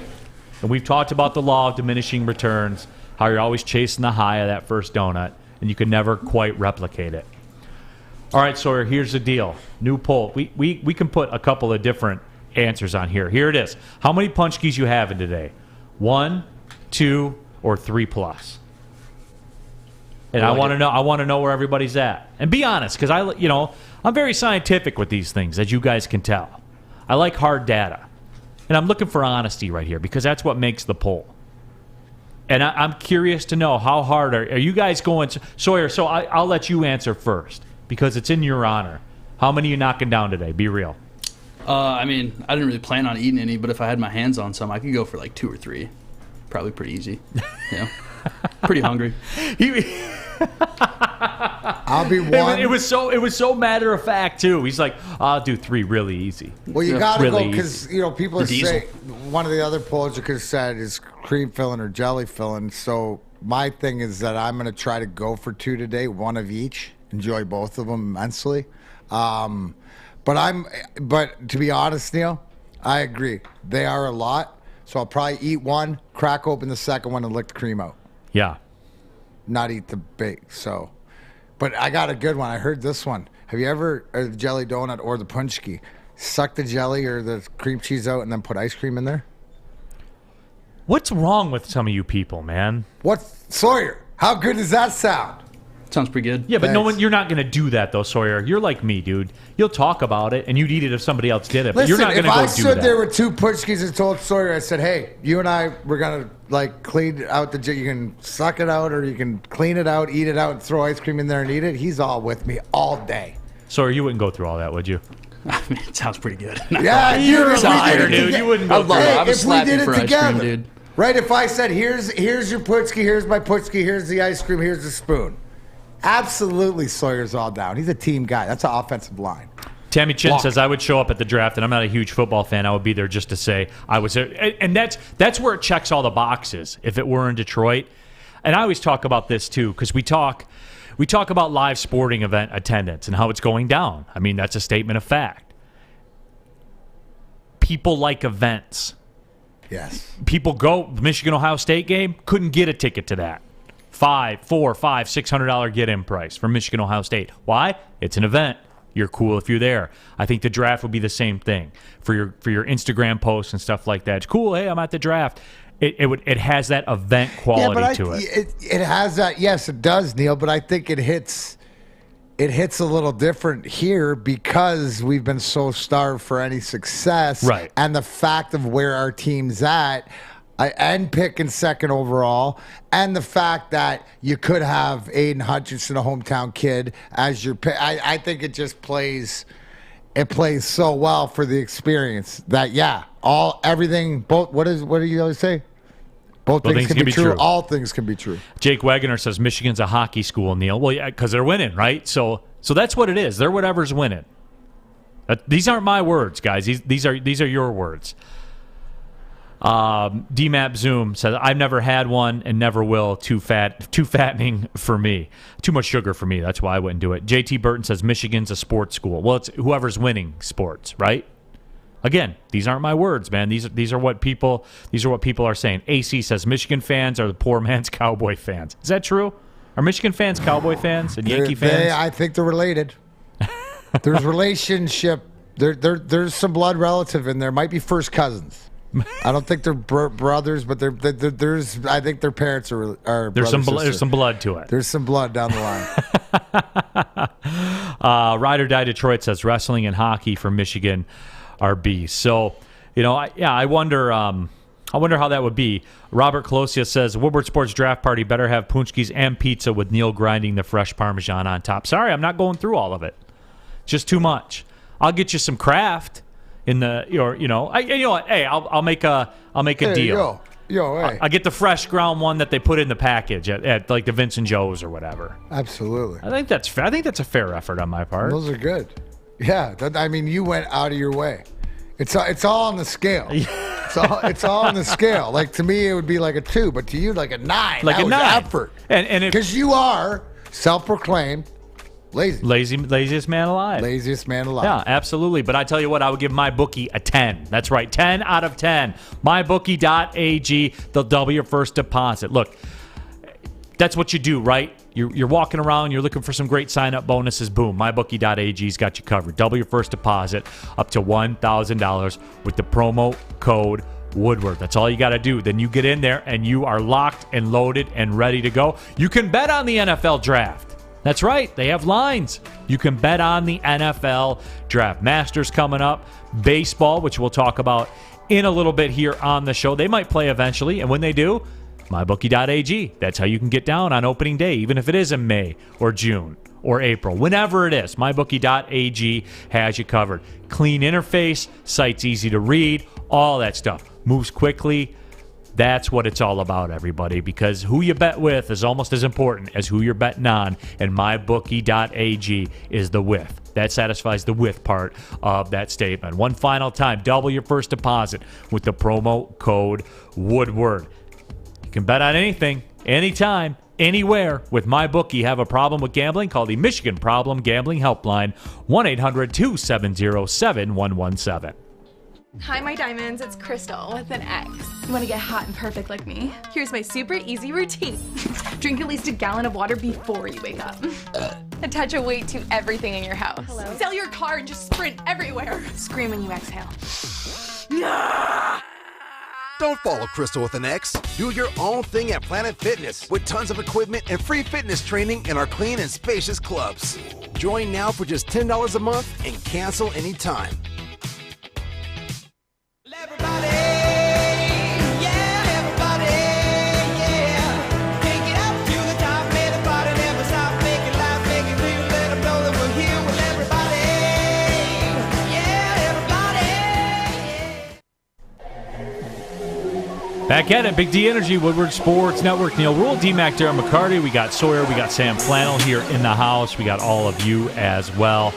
And we've talked about the law of diminishing returns, how you're always chasing the high of that first donut, and you can never quite replicate it. All right, Sawyer, here's the deal. New poll. We can put a couple of different answers on here. Here it is. How many Punchkis you having today? 1, 2, or 3 plus? And I want to know where everybody's at. And be honest, because I'm very scientific with these things, as you guys can tell. I like hard data. And I'm looking for honesty right here, because that's what makes the poll. And I'm curious to know, how hard are you guys going to... Sawyer, so I'll let you answer first, because it's in your honor. How many are you knocking down today? Be real. I mean, I didn't really plan on eating any, but if I had my hands on some, I could go for like 2 or 3. Probably pretty easy. Yeah. Pretty hungry. I'll be one. It was so matter of fact too. He's like, I'll do 3 really easy. Well, you got to really go, because people say one of the other polls you could have said is cream filling or jelly filling. So my thing is that I'm going to try to go for 2 today, 1 of each. Enjoy both of them immensely. But to be honest, Neil, I agree. They are a lot. So I'll probably eat 1, crack open the second one, and lick the cream out. Yeah. Not eat the bake. So, but I got a good one. I heard this one. Have you ever, the jelly donut or the Punchki, suck the jelly or the cream cheese out and then put ice cream in there? What's wrong with some of you people, man? Sawyer, how good does that sound? Sounds pretty good. Yeah, but you're not going to do that, though, Sawyer. You're like me, dude. You'll talk about it, and you'd eat it if somebody else did it, but you're not going to go do that. If I stood there with 2 Punchkis and told Sawyer, I said, hey, you and I, we're going to, clean out you can suck it out or you can clean it out, eat it out, and throw ice cream in there and eat it, he's all with me all day. Sawyer, you wouldn't go through all that, would you? I mean, it sounds pretty good. Yeah, you're a liar, dude. You wouldn't go through it. that. I would slap you for ice cream, dude. Right? If I said, here's your Putski, here's my Putski, here's the ice cream, here's the spoon. Absolutely Sawyer's all down. He's a team guy. That's an offensive line. Tammy Chin says, I would show up at the draft, and I'm not a huge football fan. I would be there just to say I was there. And that's where it checks all the boxes if it were in Detroit. And I always talk about this, too, because we talk about live sporting event attendance and how it's going down. I mean, that's a statement of fact. People like events. Yes. People go, the Michigan-Ohio State game, couldn't get a ticket to that. $600 get-in price for Michigan-Ohio State. Why? It's an event. You're cool if you're there. I think the draft would be the same thing for your Instagram posts and stuff like that. It's cool. Hey, I'm at the draft. It has that event quality to it. It has that. Yes, it does, Neil. But I think it hits a little different here because we've been so starved for any success, right? And the fact of where our team's at. And picking second overall, and the fact that you could have Aiden Hutchinson, a hometown kid, as your pick. I think it just plays. It plays so well for the experience that everything. Both. What do you always say? Both things can be true. All things can be true. Jake Wagoner says Michigan's a hockey school, Neil. Well, yeah, because they're winning, right? So that's what it is. They're whatever's winning. These aren't my words, guys. These are your words. DMAP Zoom says, I've never had one and never will. Too fattening for me. Too much sugar for me. That's why I wouldn't do it. JT Burton says Michigan's a sports school. Well, it's whoever's winning sports, right? Again, these aren't my words, man. These are what people are saying. AC says Michigan fans are the poor man's Cowboy fans. Is that true? Are Michigan fans Cowboy fans and Yankee fans? I think they're related. There's relationship. There's some blood relative in there. Might be first cousins. I don't think they're brothers, but there's. I think their parents are. There's some blood to it. There's some blood down the line. Ride or Die Detroit says wrestling and hockey for Michigan are beasts. So, I wonder. I wonder how that would be. Robert Colosia says Woodward Sports Draft Party better have punchkis and pizza with Neil grinding the fresh Parmesan on top. Sorry, I'm not going through all of it. Just too much. I'll get you some Kraft. In the what? Hey, I'll make a deal. Hey. I get the fresh ground one that they put in the package at like the Vincent Joe's or whatever. Absolutely. I think that's fair. I think that's a fair effort on my part. Those are good. Yeah, you went out of your way. It's all on the scale. It's all on the scale. Like to me, it would be like a 2, but to you, like a 9. Like that a 9. Effort. And because you are self-proclaimed. Laziest man alive. Laziest man alive. Yeah, absolutely. But I tell you what, I would give MyBookie a 10. That's right, 10 out of 10. MyBookie.ag, they'll double your first deposit. Look, that's what you do, right? You're walking around, you're looking for some great sign-up bonuses. Boom, MyBookie.ag's got you covered. Double your first deposit up to $1,000 with the promo code Woodward. That's all you got to do. Then you get in there and you are locked and loaded and ready to go. You can bet on the NFL draft. That's right. They have lines. You can bet on the NFL draft. Masters coming up. Baseball, which we'll talk about in a little bit here on the show. They might play eventually. And when they do, MyBookie.ag. That's how you can get down on opening day, even if it is in May or June or April. Whenever it is, MyBookie.ag has you covered. Clean interface. Site's easy to read. All that stuff. Moves quickly. That's what it's all about, everybody, because who you bet with is almost as important as who you're betting on, and MyBookie.ag is the with. That satisfies the with part of that statement. One final time, double your first deposit with the promo code Woodward. You can bet on anything, anytime, anywhere with MyBookie. Have a problem with gambling? Call the Michigan Problem Gambling Helpline, 1-800-270-7117. Hi, my diamonds. It's Crystal with an X. You want to get hot and perfect like me? Here's my super easy routine. Drink at least a gallon of water before you wake up. Attach a weight to everything in your house. Hello? Sell your car and just sprint everywhere. Scream when you exhale. Don't follow Crystal with an X. Do your own thing at Planet Fitness with tons of equipment and free fitness training in our clean and spacious clubs. Join now for just $10 a month and cancel anytime. Back at it, Big D Energy, Woodward Sports Network, Neil Rule, D-Mac, Darren McCarty. We got Sawyer, we got Sam Flannel here in the house. We got all of you as well.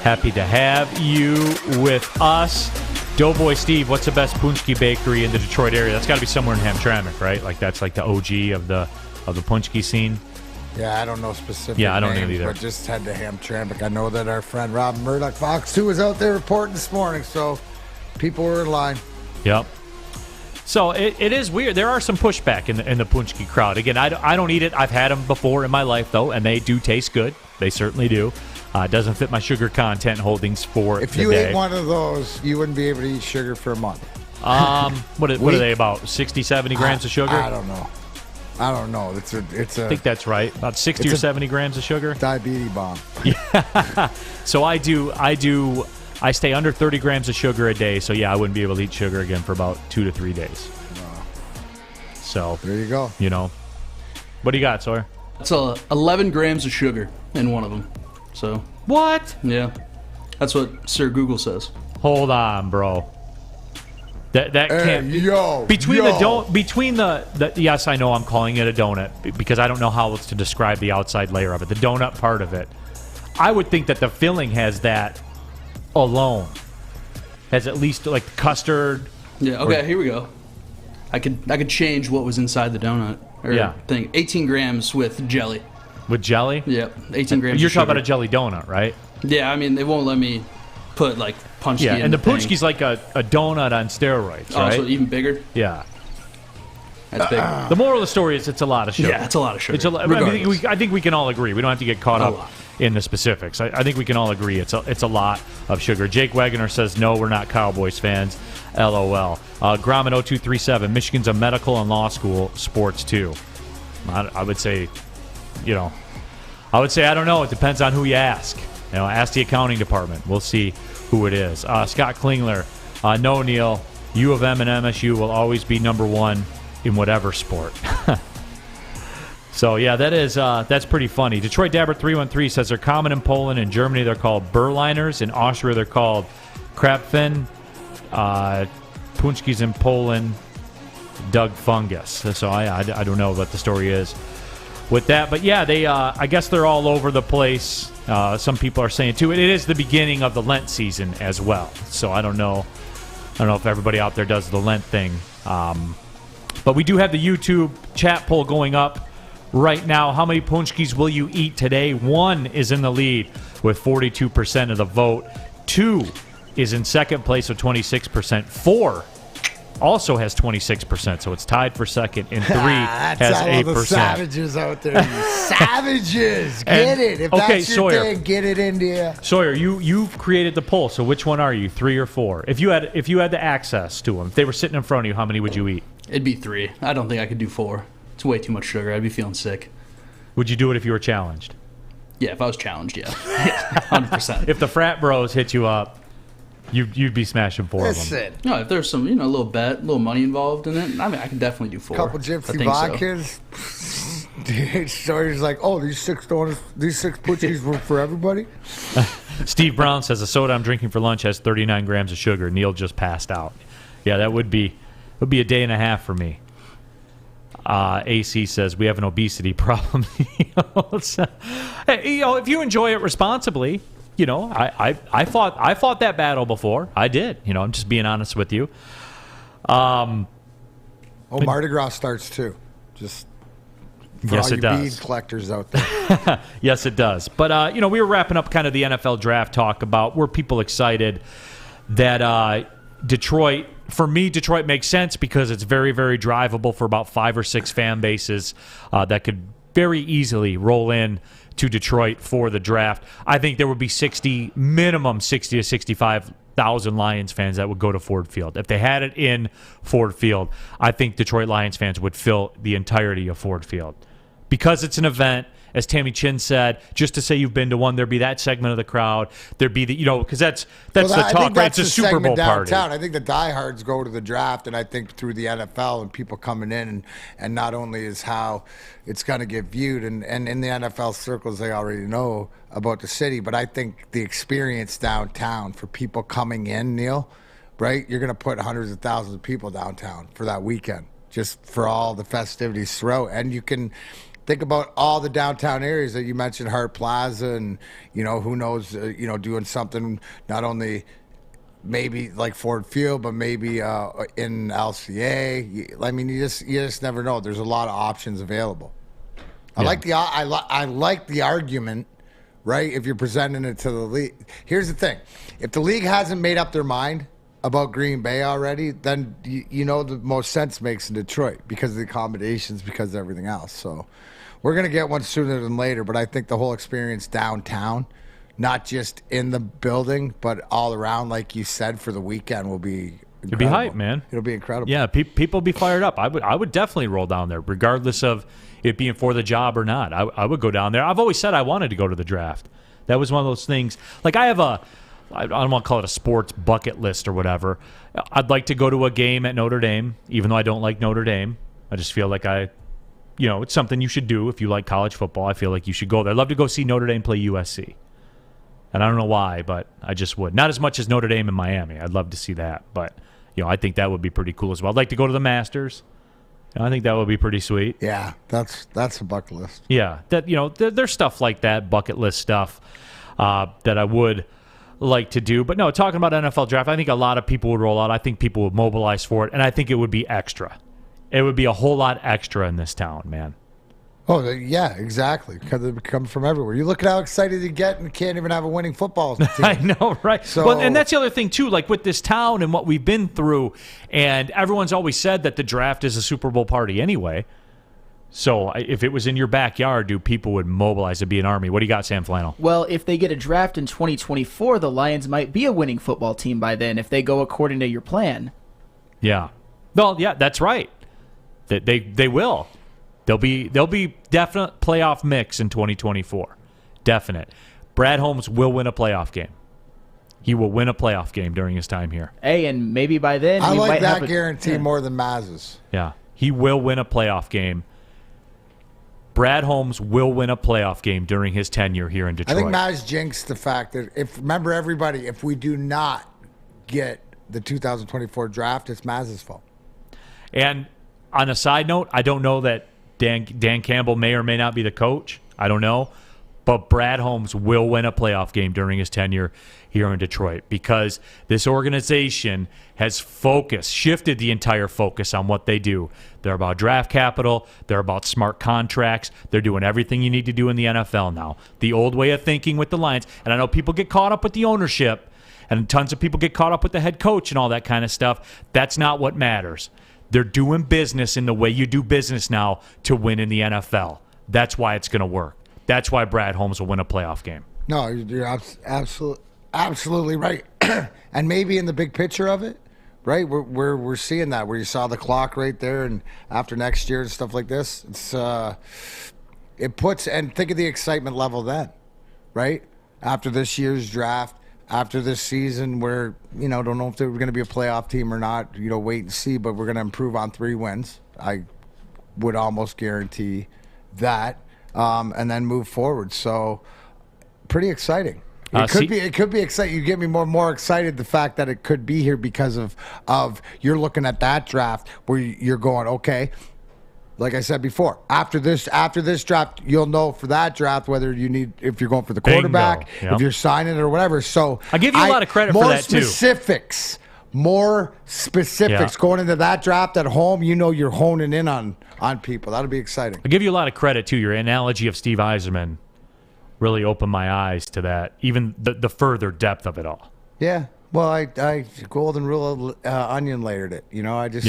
Happy to have you with us. Doughboy Steve, what's the best Punchki bakery in the Detroit area? That's got to be somewhere in Hamtramck, right? Like that's like the OG of the Punchki scene. Yeah, I don't know specific I don't names, know either. but just head to Hamtramck. I know that our friend Rob Murdoch Fox 2 was out there reporting this morning, so people were in line. Yep. So it is weird. There are some pushback in the Punchki crowd. Again, I don't eat it. I've had them before in my life, though, and they do taste good. They certainly do. It doesn't fit my sugar content holdings for If the you day. ate one of those, you wouldn't be able to eat sugar for a month. What are they, about 60, 70 grams of sugar? I don't know. It's a I think that's right. About 60 or 70 grams of sugar. Diabetes bomb. Yeah. So I stay under 30 grams of sugar a day, so yeah, I wouldn't be able to eat sugar again for about 2 to 3 days. So there you go. You know, what do you got, Sawyer? It's 11 grams of sugar in one of them. So what? Yeah, that's what Sir Google says. Hold on, bro. That can't be. Between the yes, I know I'm calling it a donut because I don't know how else to describe the outside layer of it. The donut part of it, I would think that the filling has that alone. Has at least like custard. Yeah. Okay. Here we go. I could change what was inside the donut. Thing. 18 grams with jelly. With jelly? Yep. 18 grams. You're of sugar. talking about a jelly donut, right? Yeah. I mean, they won't let me put like Punchki. Yeah, in and the thing. Punchki's like a donut on steroids, right? Oh, so even bigger? Yeah. That's big. The moral of the story is it's a lot of sugar. Yeah, it's a lot of sugar. I think we can all agree. We don't have to get caught up in the specifics. I think we can all agree it's a lot of sugar. Jake Wagoner says, no, we're not Cowboys fans. LOL. Gromit 0237, Michigan's a medical and law school, sports too. I would say, I don't know. It depends on who you ask. Ask the accounting department. We'll see who it is. Scott Klingler, no, Neil, U of M and MSU will always be number one in whatever sport. So, yeah, that's pretty funny. Detroit Dabber 313 says they're common in Poland. In Germany, they're called Berliners. In Austria, they're called Krapfen. Punchkis in Poland, Doug Fungus. So I don't know what the story is with that. But, yeah, they I guess they're all over the place. Some people are saying, too, it is the beginning of the Lent season as well. So I don't know if everybody out there does the Lent thing. But we do have the YouTube chat poll going up right now. How many Punchkis will you eat today? 1 is in the lead with 42% of the vote. 2 is in second place with 26%. 4 also has 26%, so it's tied for second. And 3 has 8%. All the savages out there. You savages! Get it. If that's your Sawyer, thing, get it into you. Sawyer, you've created the poll, so which one are you, 3 or 4? If you had the access to them, if they were sitting in front of you, how many would you eat? It'd be 3. I don't think I could do 4. It's way too much sugar. I'd be feeling sick. Would you do it if you were challenged? Yeah, if I was challenged, yeah. 100%. If the frat bros hit you up, you'd be smashing 4 of them. No, if there's some, little bet, little money involved in it, I mean, I could definitely do 4. Couple gypsy vodkas. Dude, Sawyer's like, oh, these 6 Punchkis were for everybody? Steve Brown says the soda I'm drinking for lunch has 39 grams of sugar. Neil just passed out. Yeah, that would be a day and a half for me. AC says we have an obesity problem. If you enjoy it responsibly, I fought that battle before. I did. I'm just being honest with you. Mardi Gras starts too. Just for yes, all it you does. bead collectors out there. Yes, it does. But we were wrapping up kind of the NFL draft talk about were people excited that Detroit. For me, Detroit makes sense because it's very, very drivable for about 5 or 6 fan bases that could very easily roll in to Detroit for the draft. I think there would be minimum 60 to 65,000 Lions fans that would go to Ford Field. If they had it in Ford Field, I think Detroit Lions fans would fill the entirety of Ford Field. Because it's an event, as Tammy Chin said, just to say you've been to one, there'd be that segment of the crowd. There'd be because that's the talk, right? It's a Super Bowl party. I think the diehards go to the draft, and I think through the NFL and people coming in, and not only is how it's going to get viewed, and in the NFL circles they already know about the city, but I think the experience downtown for people coming in, Neil, right? You're going to put hundreds of thousands of people downtown for that weekend. just for all the festivities throughout. And you can think about all the downtown areas that you mentioned, Hart Plaza, and, who knows, doing something not only maybe like Ford Field, but maybe in LCA. I mean, you just never know. There's a lot of options available. I like the argument, right? If you're presenting it to the league. Here's the thing. If the league hasn't made up their mind about Green Bay already, then the most sense makes in Detroit because of the accommodations, because of everything else. So we're going to get one sooner than later, but I think the whole experience downtown, not just in the building, but all around, like you said, for the weekend will be incredible. It'll be hype, man. It'll be incredible. Yeah, people will be fired up. I would definitely roll down there, regardless of it being for the job or not. I would go down there. I've always said I wanted to go to the draft. That was one of those things. Like, I don't want to call it a sports bucket list or whatever. I'd like to go to a game at Notre Dame, even though I don't like Notre Dame. I just feel like it's something you should do if you like college football. I feel like you should go there. I'd love to go see Notre Dame play USC. And I don't know why, but I just would. Not as much as Notre Dame in Miami. I'd love to see that. But, I think that would be pretty cool as well. I'd like to go to the Masters. I think that would be pretty sweet. Yeah, that's a bucket list. Yeah, there's stuff like that, bucket list stuff, that I would like to do. But no, talking about NFL draft, I think a lot of people would roll out. I think people would mobilize for it, and I think it would be extra. It would be a whole lot extra in this town, man. Oh, yeah, exactly. Because they come from everywhere. You look at how excited you get and can't even have a winning football team. I know, right? So, well, and that's the other thing, too, like with this town and what we've been through, and everyone's always said that the draft is a Super Bowl party anyway. So if it was in your backyard, people would mobilize to be an army. What do you got, Sam Flannel? Well, if they get a draft in 2024, the Lions might be a winning football team by then if they go according to your plan. Yeah. Well, yeah, that's right. They will. They'll be definite playoff mix in 2024. Definite. Brad Holmes will win a playoff game. He will win a playoff game during his time here. Hey, and maybe by then I we like might that have guarantee more than Maz's. Yeah. He will win a playoff game. Brad Holmes will win a playoff game during his tenure here in Detroit. I think Maz jinxed the fact that remember everybody, if we do not get the 2024 draft, it's Maz's fault. And on a side note, I don't know that Dan Campbell may or may not be the coach. I don't know. But Brad Holmes will win a playoff game during his tenure here in Detroit because this organization has shifted the entire focus on what they do. They're about draft capital. They're about smart contracts. They're doing everything you need to do in the NFL now. The old way of thinking with the Lions, and I know people get caught up with the ownership, and tons of people get caught up with the head coach and all that kind of stuff. That's not what matters. They're doing business in the way you do business now to win in the NFL. That's why it's going to work. That's why Brad Holmes will win a playoff game. No, you're absolutely right. And maybe in the big picture of it, right? We're seeing that where you saw the clock right there, and after next year and stuff like this, it puts, and think of the excitement level then, right? After this year's draft, after this season, where don't know if they're going to be a playoff team or not. Wait and see. But we're going to improve on 3 wins. I would almost guarantee that. And then move forward. So pretty exciting. It could be exciting. You get me more excited the fact that it could be here because of you're looking at that draft where you're going, okay, like I said before, after this draft, you'll know for that draft whether if you're going for the quarterback, Yep. if you're signing it or whatever. So I give you a lot of credit for that too. More specifics Yeah. going into that draft at home. You're honing in on people. That'll be exciting. I give you a lot of credit too. Your analogy of Steve Yzerman really opened my eyes to that, even the further depth of it all. Yeah. Well, I golden rule of onion layered it. I just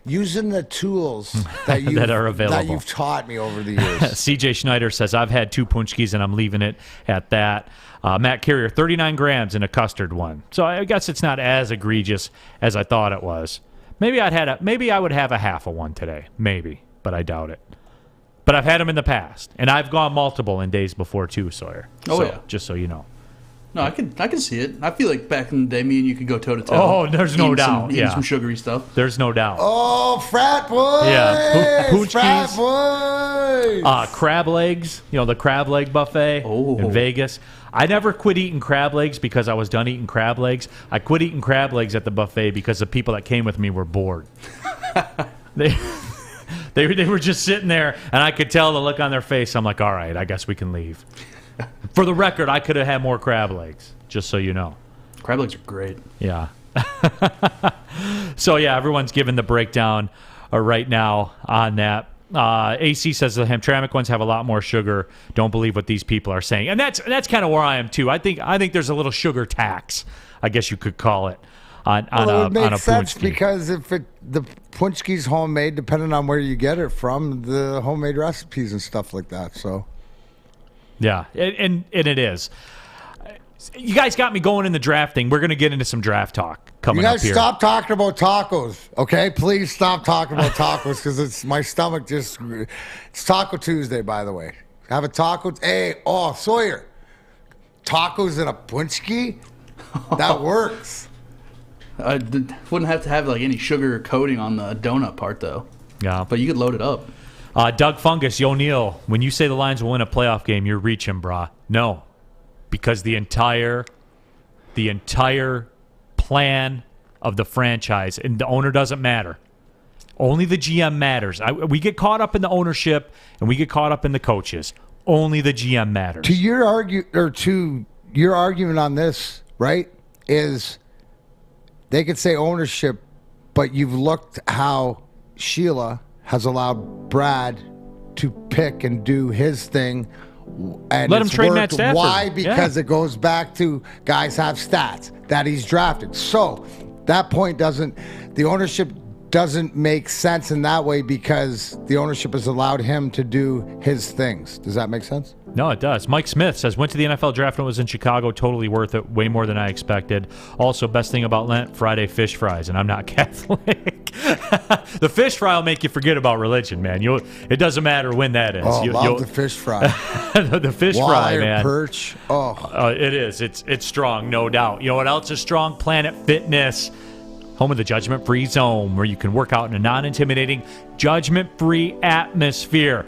using the tools that that are available that you've taught me over the years. CJ Schneider says, I've had 2 punchkis and I'm leaving it at that. Matt Carrier, 39 grams in a custard one. So I guess it's not as egregious as I thought it was. Maybe I would have a half of one today. Maybe, but I doubt it. But I've had them in the past, and I've gone multiple in days before too, Sawyer. Yeah. Just so you know. No, I can see it. I feel like back in the day, me and you could go toe to toe. Oh, there's no doubt. Eating some sugary stuff. There's no doubt. Oh, frat boys! Yeah, frat boys! Crab legs. The crab leg buffet in Vegas. I never quit eating crab legs because I was done eating crab legs. I quit eating crab legs at the buffet because the people that came with me were bored. They were just sitting there, and I could tell the look on their face. I'm like, all right, I guess we can leave. For the record, I could have had more crab legs, just so you know. Crab legs are great. Yeah. So, yeah, everyone's giving the breakdown right now on that. AC says the Hamtramck ones have a lot more sugar. Don't believe what these people are saying. And that's kind of where I am, too. I think there's a little sugar tax, I guess you could call it. It would make sense punchki. Because if the punchki's homemade, depending on where you get it from, the homemade recipes and stuff like that. So, yeah, and it is. You guys got me going in the draft thing. We're going to get into some draft talk coming up here. You guys stop talking about tacos, okay? Please stop talking about tacos because it's my stomach just. It's Taco Tuesday, by the way. Have a taco. Hey, Sawyer, tacos and a punchki, that works. Wouldn't have to have like any sugar coating on the donut part though. Yeah, but you could load it up. Doug Fungus, Yo Neal, when you say the Lions will win a playoff game, you're reaching, brah. No, because the entire plan of the franchise and the owner doesn't matter. Only the GM matters. We get caught up in the ownership and we get caught up in the coaches. Only the GM matters. To your argument on this, right, is. They could say ownership, but you've looked how Sheila has allowed Brad to pick and do his thing. And let him trade Matt Stafford. Why? Because it goes back to guys have stats that he's drafted. So that point the ownership doesn't make sense in that way because the ownership has allowed him to do his things. Does that make sense? No, it does. Mike Smith says, went to the NFL draft when it was in Chicago. Totally worth it. Way more than I expected. Also, best thing about Lent, Friday fish fries, and I'm not Catholic. The fish fry will make you forget about religion, man. It doesn't matter when that is. Love the fish fry. The fish fry, man. Perch. It is. It's strong, no doubt. You know what else is strong? Planet Fitness. Home of the judgment-free zone, where you can work out in a non-intimidating, judgment-free atmosphere.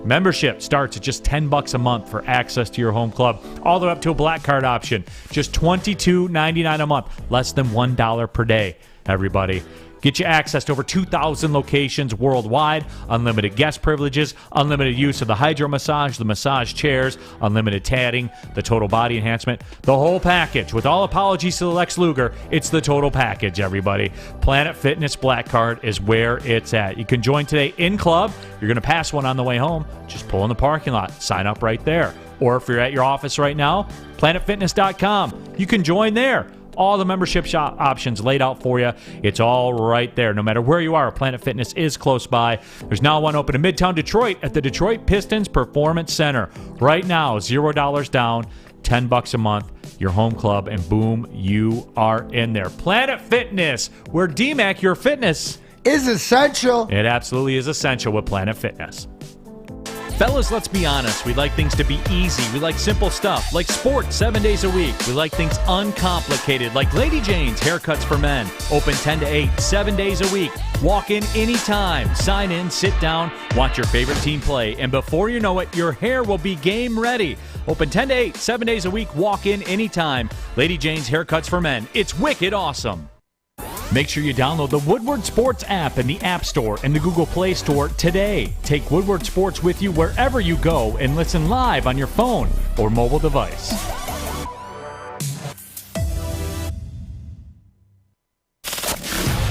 Membership starts at just $10 a month for access to your home club, all the way up to a black card option. Just $22.99 a month, less than $1 per day, everybody. Get you access to over 2,000 locations worldwide, unlimited guest privileges, unlimited use of the hydro massage, the massage chairs, unlimited tatting, the total body enhancement, the whole package. With all apologies to the Lex Luger, it's the total package, everybody. Planet Fitness Black Card is where it's at. You can join today in club. You're going to pass one on the way home. Just pull in the parking lot. Sign up right there. Or if you're at your office right now, planetfitness.com. You can join there. All the membership shop options laid out for you. It's all right there. No matter where you are, Planet Fitness is close by. There's now one open in Midtown Detroit at the Detroit Pistons Performance Center. Right now, $0 down, $10 a month, your home club, and boom, you are in there. Planet Fitness, where DMAC, your fitness is essential. It absolutely is essential with Planet Fitness. Fellas, let's be honest. We like things to be easy. We like simple stuff, like sports 7 days a week. We like things uncomplicated, like Lady Jane's Haircuts for Men. Open 10 to 8, 7 days a week. Walk in anytime. Sign in, sit down, watch your favorite team play, and before you know it, your hair will be game ready. Open 10 to 8, 7 days a week. Walk in anytime. Lady Jane's Haircuts for Men. It's wicked awesome. Make sure you download the Woodward Sports app in the App Store and the Google Play Store today. Take Woodward Sports with you wherever you go and listen live on your phone or mobile device.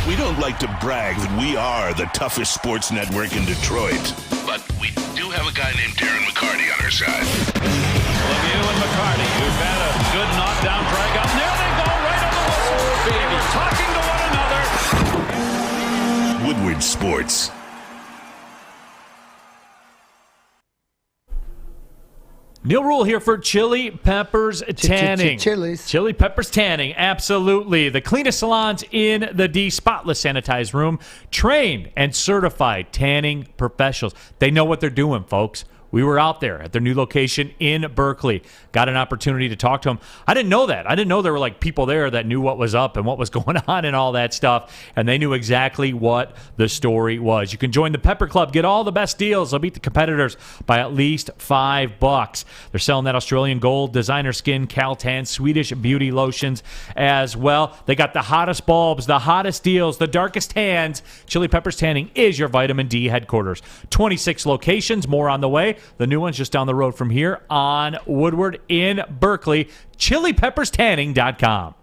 We don't like to brag that we are the toughest sports network in Detroit, but we do have a guy named Darren McCarty on our side. Lemieux and McCarty, who've had a good knockdown drag up. There they go, right on the whistle. They were talking to one another. Woodward Sports. Neil Rule here for Chili Peppers Tanning. Chili Peppers Tanning, absolutely. The cleanest salons in the D, spotless sanitized room, trained and certified tanning professionals. They know what they're doing, folks. We were out there at their new location in Berkeley. Got an opportunity to talk to them. I didn't know that. I didn't know there were like people there that knew what was up and what was going on and all that stuff. And they knew exactly what the story was. You can join the Pepper Club. Get all the best deals. They'll beat the competitors by at least $5. They're selling that Australian gold, designer skin, Caltan, Swedish beauty lotions as well. They got the hottest bulbs, the hottest deals, the darkest tans. Chili Peppers Tanning is your vitamin D headquarters. 26 locations, more on the way. The new one's just down the road from here on Woodward in Berkeley. ChiliPeppersTanning.com.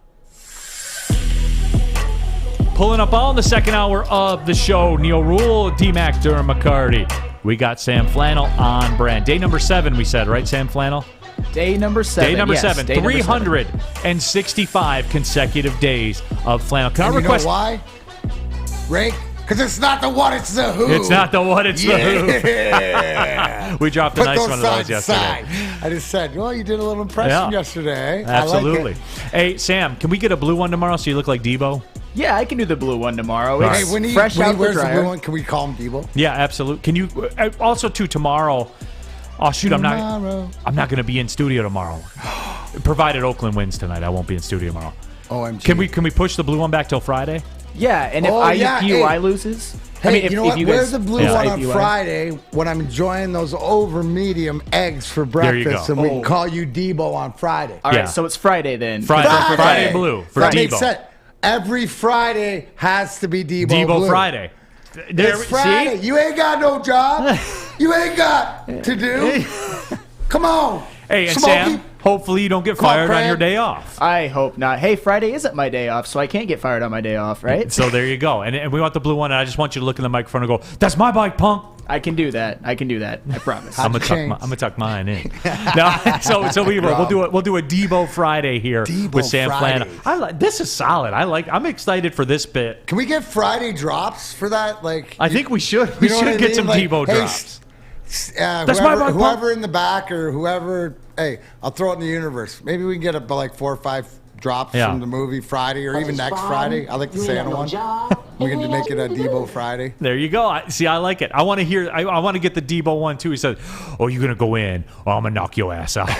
Pulling up all in the second hour of the show. Neil Rule, D-Mac, Durham McCarty. We got Sam Flannel on brand. Day number 7, we said, right, Sam Flannel? Day number 7. Day number yes, 7. Day 365 consecutive days of flannel. Can I request? You know why? Rick? Because it's not the what, it's the who. It's not the what, it's the who. We dropped a nice one of those yesterday. I just said, well, you did a little impression yesterday. Absolutely. I like it. Hey, Sam, can we get a blue one tomorrow so you look like Debo? Yeah, I can do the blue one tomorrow. It's hey, when he fresh out wears the the dryer. blue one, can we call him Debo? Yeah, absolutely. Can you also too tomorrow? Oh shoot, I'm not going to be in studio tomorrow. Provided Oakland wins tonight, I won't be in studio tomorrow. OMG. Can we push the blue one back till Friday? Yeah, and if IUPUI loses, hey, I mean, you know what? Where's the blue one on IUPUI? Friday when I'm enjoying those over medium eggs for breakfast, and we can call you Debo on Friday? All right, so it's Friday then. Friday blue for that Debo. Makes sense. Every Friday has to be Debo. Debo blue. Friday. It's Friday. See? You ain't got no job. You ain't got to do. Come on. Hey, and Smokey. Sam, hopefully you don't get fired on your day off. I hope not. Hey, Friday isn't my day off, so I can't get fired on my day off, right? So there you go. And we want the blue one, and I just want you to look in the microphone and go, "That's my bike, punk." I can do that. I promise. I'm gonna tuck mine in. No, so we'll do a Debo Friday here with Sam Flannel. This is solid. I'm excited for this bit. Can we get Friday drops for that? Like, I think we should. We should get some Debo drops. That's whoever in the back or whoever. Hey, I'll throw it in the universe. Maybe we can get like 4 or 5 drops from the movie Friday or even next Friday. I like the Santa one. We can make it a Debo Friday. There you go. See, I like it. I want to hear. I want to get the Debo one too. He says, "Oh, you're gonna go in? Oh, I'm gonna knock your ass out."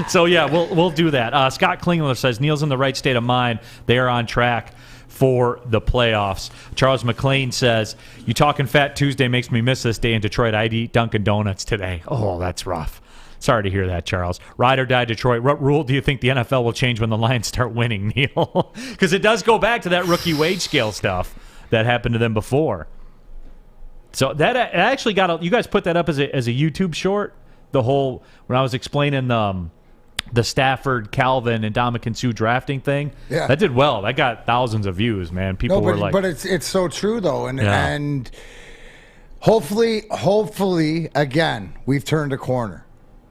So yeah, we'll do that. Scott Klingler says Neil's in the right state of mind. They are on track for the playoffs. Charles McLean says, "You talking Fat Tuesday makes me miss this day in Detroit. I'd eat Dunkin' Donuts today." Oh, that's rough. Sorry to hear that, Charles. Ride or die Detroit. What rule do you think the NFL will change when the Lions start winning, Neil? Because it does go back to that rookie wage scale stuff that happened to them before. So that actually you guys put that up as a YouTube short. The whole when I was explaining the Stafford, Calvin, and Ndamukong Suh drafting thing. Yeah, that did well. That got thousands of views, man. People were like, but it's so true though, and hopefully again we've turned a corner.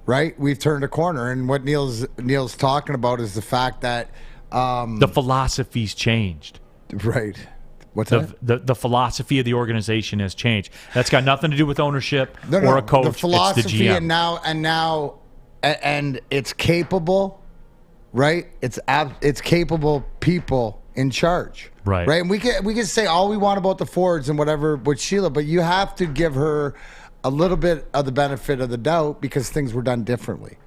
Right, we've turned a corner, and what Neil's talking about is the fact that the philosophy's changed. Right, what's that? The philosophy of the organization has changed. That's got nothing to do with ownership or a coach. The philosophy, it's the GM. and it's capable, right? It's capable people in charge, right? And we can say all we want about the Fords and whatever with Sheila, but you have to give her a little bit of the benefit of the doubt because things were done differently,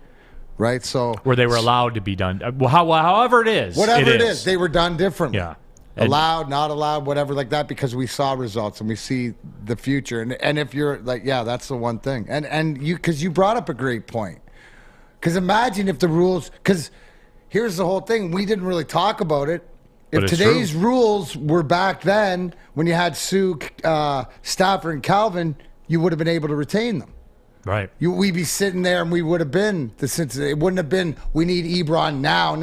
right? So where they were allowed to be done, however it is, whatever it is, they were done differently. Yeah, allowed, not allowed, whatever like that, because we saw results and we see the future. And if you're like, yeah, that's the one thing. And because you brought up a great point. Because imagine if the rules. Because here's the whole thing. We didn't really talk about it. If today's rules were back then, when you had Sue, Stafford, and Calvin, you would have been able to retain them. Right. We'd be sitting there and we would have been the Cincinnati. It wouldn't have been, we need Ebron now.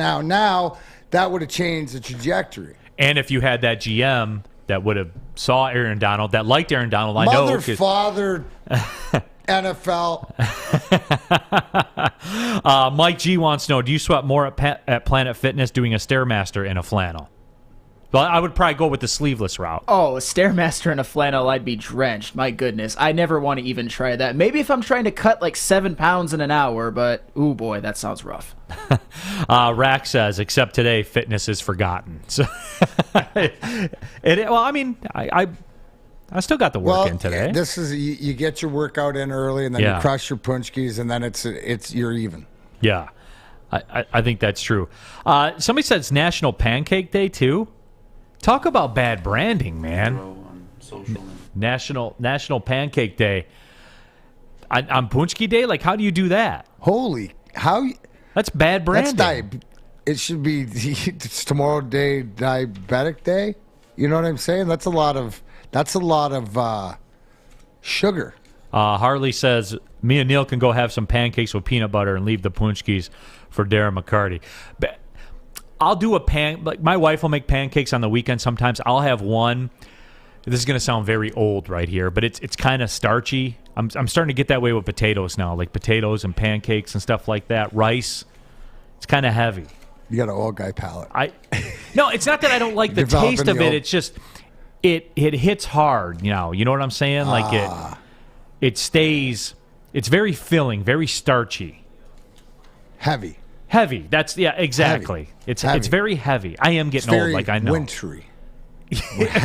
That would have changed the trajectory. And if you had that GM that would have saw Aaron Donald, that liked Aaron Donald, I know. Mother, father, NFL. Mike G wants to know, do you sweat more at Planet Fitness doing a Stairmaster in a flannel? Well, I would probably go with the sleeveless route. Oh, a Stairmaster in a flannel, I'd be drenched. My goodness. I never want to even try that. Maybe if I'm trying to cut like 7 pounds in an hour, but, ooh boy, that sounds rough. Rack says, except today, fitness is forgotten. So, I still got the work in today. This is you get your workout in early, and then you crush your punchkis, and then it's you're even. Yeah, I think that's true. Somebody said it's National Pancake Day too. Talk about bad branding, man. National Pancake Day on Punchki Day. Like, how do you do that? That's bad branding. It should be it's tomorrow day diabetic day. You know what I'm saying? That's a lot of sugar. Harley says me and Neil can go have some pancakes with peanut butter and leave the punchkis for Darren McCarty. I'll do like my wife will make pancakes on the weekend sometimes. I'll have one. This is going to sound very old right here, but it's kind of starchy. I'm starting to get that way with potatoes now, like potatoes and pancakes and stuff like that. Rice, it's kind of heavy. You got an old guy palate. No, it's not that I don't like the taste of it. It's just it hits hard. You know what I'm saying? Like it stays. It's very filling, very starchy, heavy. That's exactly. Heavy. It's very heavy. I am getting old. Like I know. Wintry.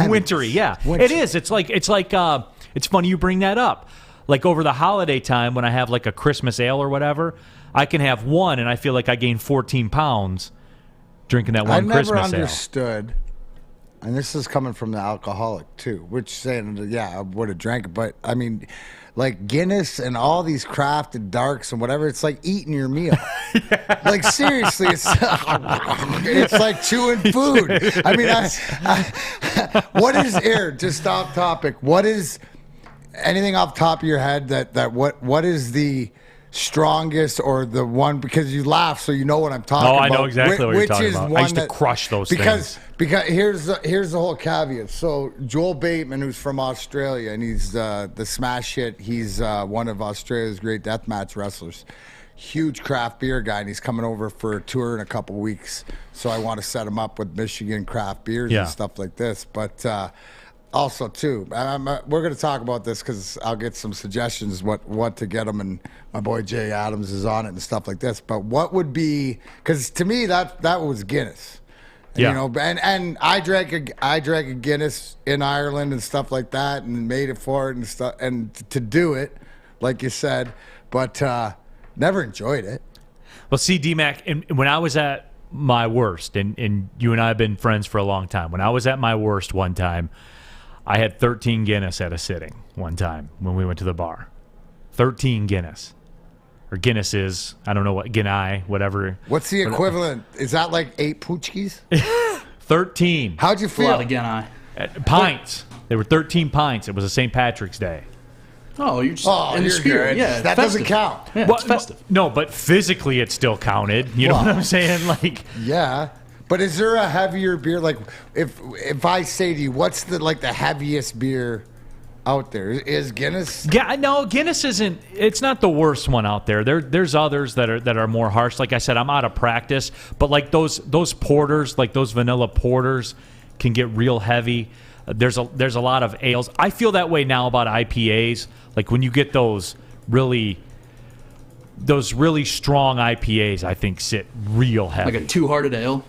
Wintry. Yeah. It is. It's like it's funny you bring that up. Like over the holiday time when I have like a Christmas ale or whatever, I can have one and I feel like I gained 14 pounds drinking that one Christmas ale. I never understood, and this is coming from the alcoholic too, which saying, I would have drank it, but I mean, like Guinness and all these crafted darks and whatever, it's like eating your meal. Like seriously, it's like chewing food. I mean, what is just off topic? What is anything off the top of your head what is the strongest or the one, because you laugh so you know what I'm talking about. I know exactly what you're talking about. I used to crush those things. Because here's the whole caveat. So Joel Bateman, who's from Australia, and he's the smash hit. He's one of Australia's great deathmatch wrestlers. Huge craft beer guy, and he's coming over for a tour in a couple weeks. So I want to set him up with Michigan craft beers and stuff like this. But also, too, we're going to talk about this because I'll get some suggestions what to get them, and my boy Jay Adams is on it and stuff like this. But what would be, because to me that was Guinness. Yeah. You know, and I drank a Guinness in Ireland and stuff like that, and made it for it and stuff, and to do it, like you said, but never enjoyed it. Well, see, D-Mac, when I was at my worst, and you and I have been friends for a long time. When I was at my worst one time, I had 13 Guinness at a sitting one time when we went to the bar. 13 Guinness. Or Guinness is, I don't know what, Guinness, whatever. What's the equivalent? Is that like 8 Poochkies? 13. How'd you feel? A lot of Guinness. Pints. There were 13 pints. It was a St. Patrick's Day. Oh, you're just in the spirit. Good. Yeah, that doesn't count. Yeah, it's festive. No, but physically it still counted. You know what I'm saying? Like, yeah. But is there a heavier beer? Like, if I say to you, what's the heaviest beer out there? Is Guinness? Yeah, no, Guinness isn't. It's not the worst one out there. There's others that are more harsh. Like I said, I'm out of practice. But like those porters, like those vanilla porters, can get real heavy. There's a lot of ales. I feel that way now about IPAs. Like when you get those really strong IPAs, I think sit real heavy. Like a Two-Hearted Ale.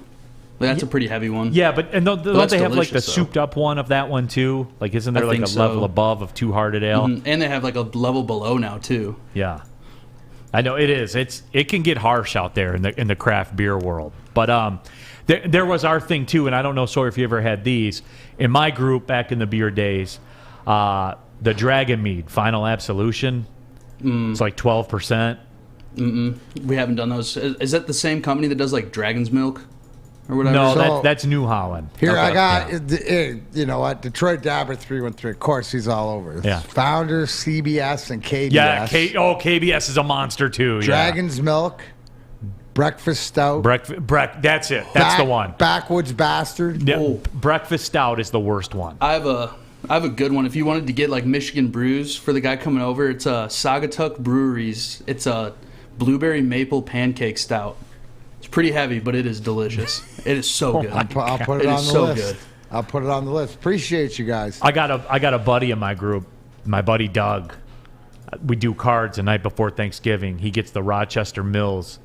That's a pretty heavy one. Yeah, but don't they have like the souped up one of that one too? Like, isn't there like a level above of Two-Hearted Ale? Mm-hmm. And they have like a level below now too. Yeah, I know it is. It can get harsh out there in the craft beer world. But there was our thing too, and I don't know, Sawyer, if you ever had these in my group back in the beer days. The Dragon Mead Final Absolution. It's like 12%. We haven't done those. Is that the same company that does like Dragon's Milk? Or whatever. No, that's New Holland. Here okay. I got, you know what, Detroit Dabber 313. Of course, he's all over. Yeah. Founders, CBS, and KBS. Yeah, KBS is a monster too. Dragon's Milk, Breakfast Stout. That's it. That's the one. Backwoods Bastard. Yeah, Breakfast Stout is the worst one. I have a good one. If you wanted to get like Michigan brews for the guy coming over, it's Saugatuck Breweries. It's a blueberry maple pancake stout. It's pretty heavy, but it is delicious. It is so good. I'll put it on the list. I'll put it on the list. Appreciate you guys. I got a buddy in my group, my buddy Doug. We do cards the night before Thanksgiving. He gets the Rochester Mills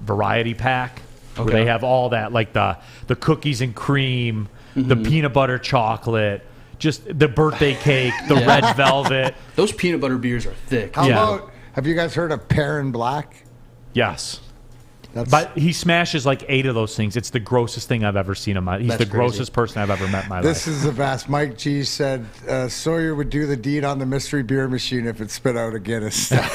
variety pack where they have all that, like the cookies and cream, the peanut butter chocolate, just the birthday cake, the red velvet. Those peanut butter beers are thick. How about, have you guys heard of Perrin Black? Yes. But he smashes like 8 of those things. It's the grossest thing I've ever seen in my. He's the grossest person I've ever met in my life. This is the best. Mike G said Sawyer would do the deed on the mystery beer machine if it spit out a Guinness stout.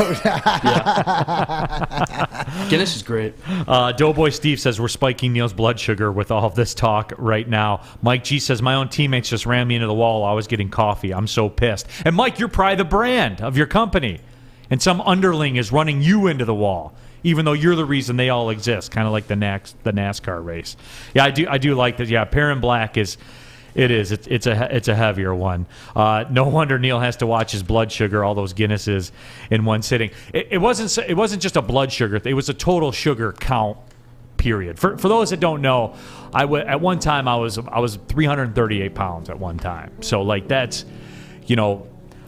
Guinness is great. Doughboy Steve says we're spiking Neil's blood sugar with all of this talk right now. Mike G says my own teammates just ran me into the wall while I was getting coffee. I'm so pissed. And Mike, you're probably the brand of your company, and some underling is running you into the wall, even though you're the reason they all exist, kind of like the NASCAR race. Yeah, I do like that. Yeah, Perrin Black it's a heavier one. No wonder Neil has to watch his blood sugar, all those Guinnesses in one sitting. It wasn't just a blood sugar; it was a total sugar count. Period. For those that don't know, at one time I was 338 pounds at one time. So like that's,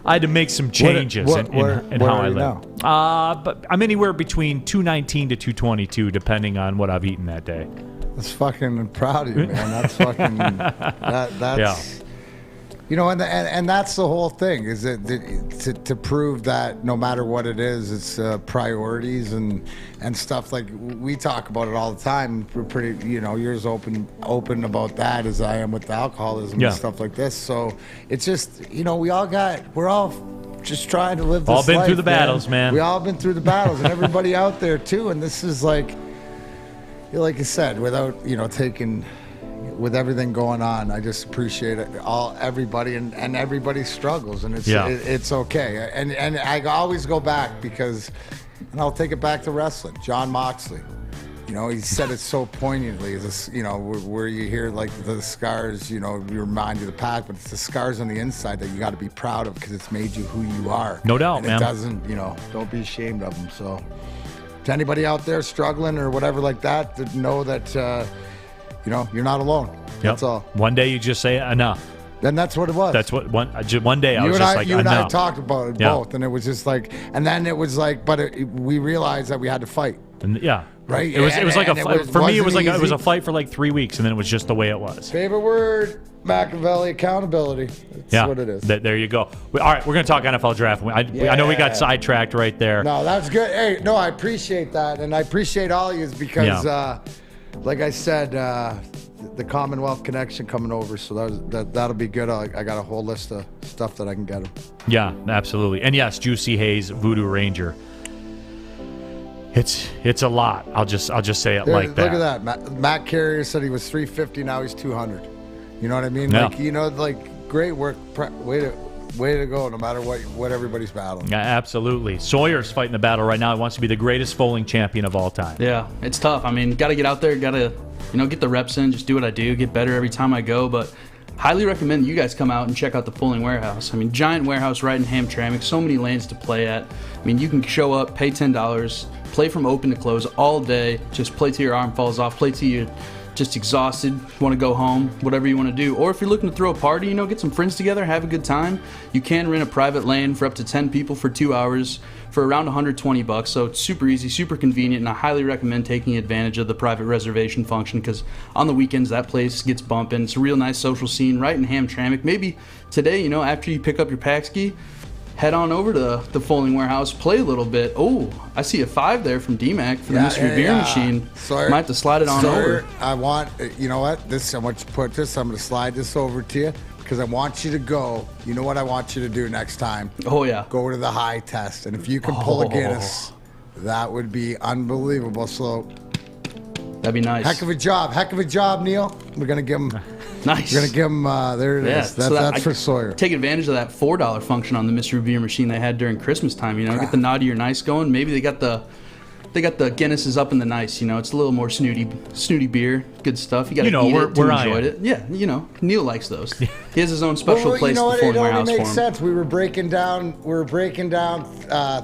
I had to make some changes in how I live. But I'm anywhere between 219 to 222, depending on what I've eaten that day. That's fucking proud of you, man. That's fucking. That's. And that's the whole thing, is that to prove that no matter what it is, it's priorities and stuff. Like we talk about it all the time. We're pretty, you're as open about that as I am with the alcoholism and stuff like this. So it's just, we're all just trying to live this all been life, through the battles, man. We all been through the battles, and everybody out there too. And this is like I said, without taking. With everything going on, I just appreciate everybody and everybody's struggles, and it's okay. And I always go back because, and I'll take it back to wrestling. John Moxley, he said it so poignantly. This, where you hear like the scars, you remind you of the past, but it's the scars on the inside that you got to be proud of because it's made you who you are. No doubt, and man. It doesn't, don't be ashamed of them. So, to anybody out there struggling or whatever like that, to know that. You're not alone. That's all. One day you just say enough. Then that's what it was. That's what one day I was just like, you and enough. I talked about it both, and it was just like, and then it was like, but we realized that we had to fight. And right. It was like for me. It was like easy. it was a fight for like 3 weeks, and then it was just the way it was. Favorite word, Machiavelli, accountability. That's what it is. There you go. All right, we're gonna talk NFL draft. I know we got sidetracked right there. No, that's good. Hey, no, I appreciate that, and I appreciate all of you because. Like I said, the Commonwealth connection coming over, so that'll be good. I got a whole list of stuff that I can get them. Yeah, absolutely. And yes, Juicy Hayes, Voodoo Ranger. It's a lot. I'll just say it like that. Look at that. Matt Carrier said he was 350. Now he's 200. You know what I mean? Yeah. Great work. Way to go, no matter what everybody's battling. Yeah, absolutely. Sawyer's fighting the battle right now. He wants to be the greatest foaling champion of all time. Yeah, it's tough. I mean, got to get out there, got to, get the reps in, just do what I do, get better every time I go. But highly recommend you guys come out and check out the Foaling Warehouse. I mean, giant warehouse right in Hamtramck, so many lanes to play at. I mean, you can show up, pay $10, play from open to close all day, just play till your arm falls off, play till you just exhausted, want to go home, whatever you want to do. Or if you're looking to throw a party, get some friends together, have a good time, you can rent a private lane for up to 10 people for 2 hours for around $120. So it's super easy, super convenient, and I highly recommend taking advantage of the private reservation function because on the weekends that place gets bumping. It's a real nice social scene right in Hamtramck. Maybe today, after you pick up your pack ski, head on over to the Foaling Warehouse, play a little bit. Oh, I see a 5 there from DMAC for the mystery beer machine. Sorry. Might have to slide it on over. I want, you know what? I want you to put this. I'm going to slide this over to you because I want you to go. You know what I want you to do next time? Oh, yeah. Go to the high test. And if you can pull a Guinness, that would be unbelievable. So that'd be nice. Heck of a job, Neil. We're going to give him. Nice. We're going to give him, there it is. That's for Sawyer. Take advantage of that $4 function on the mystery beer machine they had during Christmas time. Get the naughty or nice going. Maybe they got the Guinnesses up in the nice. It's a little more snooty beer. Good stuff. You got to eat it to enjoy it. Yeah, Neil likes those. He has his own special place at the Foaling Warehouse for him. It makes sense. We were breaking down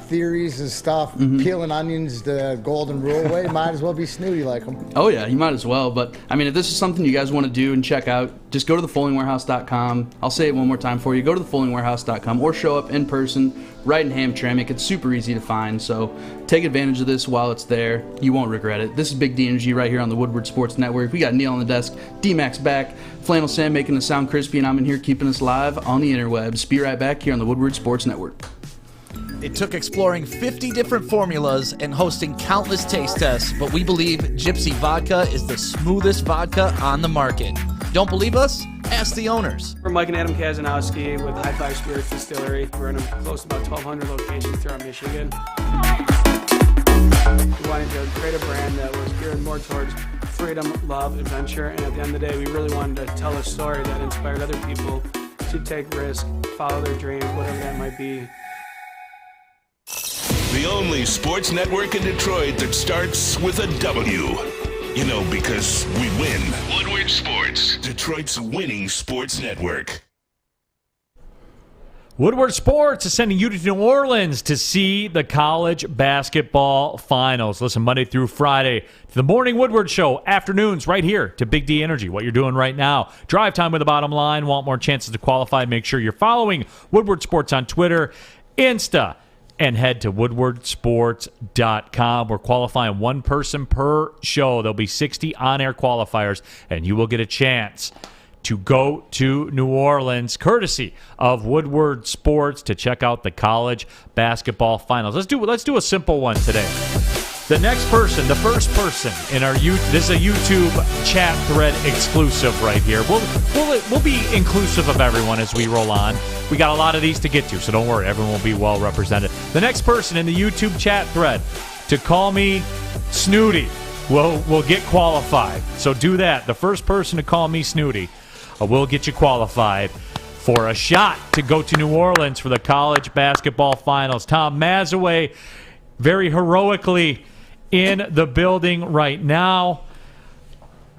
theories and stuff, peeling onions the golden rule way. Might as well be snooty like them. Oh yeah, you might as well. But I mean, if this is something you guys want to do and check out, just go to thefoalingwarehouse.com. I'll say it one more time for you. Go to thefoalingwarehouse.com or show up in person right in Hamtramck. It's super easy to find, so take advantage of this while it's there. You won't regret it. This is Big D Energy right here on the Woodward Sports Network. We got Neil on the desk, D-Max back, Flannel Sam making the sound crispy, and I'm in here keeping us live on the interwebs. Be right back here on the Woodward Sports Network. It took exploring 50 different formulas and hosting countless taste tests, but we believe Gypsy Vodka is the smoothest vodka on the market. Don't believe us? Ask the owners. We're Mike and Adam Kazanowski with High Five Spirits Distillery. We're in close to about 1,200 locations throughout Michigan. We wanted to create a brand that was geared more towards freedom, love, adventure, and at the end of the day, we really wanted to tell a story that inspired other people to take risks, follow their dreams, whatever that might be. The only sports network in Detroit that starts with a W. You know, because we win. Woodward Sports, Detroit's winning sports network. Woodward Sports is sending you to New Orleans to see the college basketball finals. Listen Monday through Friday to the Morning Woodward Show, afternoons right here to Big D Energy. What you're doing right now. Drive time with the bottom line. Want more chances to qualify? Make sure you're following Woodward Sports on Twitter, Insta, and head to woodwardsports.com. We're qualifying one person per show. There'll be 60 on-air qualifiers, and you will get a chance to go to New Orleans, courtesy of Woodward Sports, to check out the college basketball finals. Let's do a simple one today. The next person, the first person in our this is a YouTube chat thread exclusive right here. We'll be inclusive of everyone as we roll on. We got a lot of these to get to, so don't worry. Everyone will be well represented. The next person in the YouTube chat thread to call me Snooty will get qualified. So do that. The first person to call me Snooty will get you qualified for a shot to go to New Orleans for the college basketball finals. Tom Mazaway very heroically in the building right now.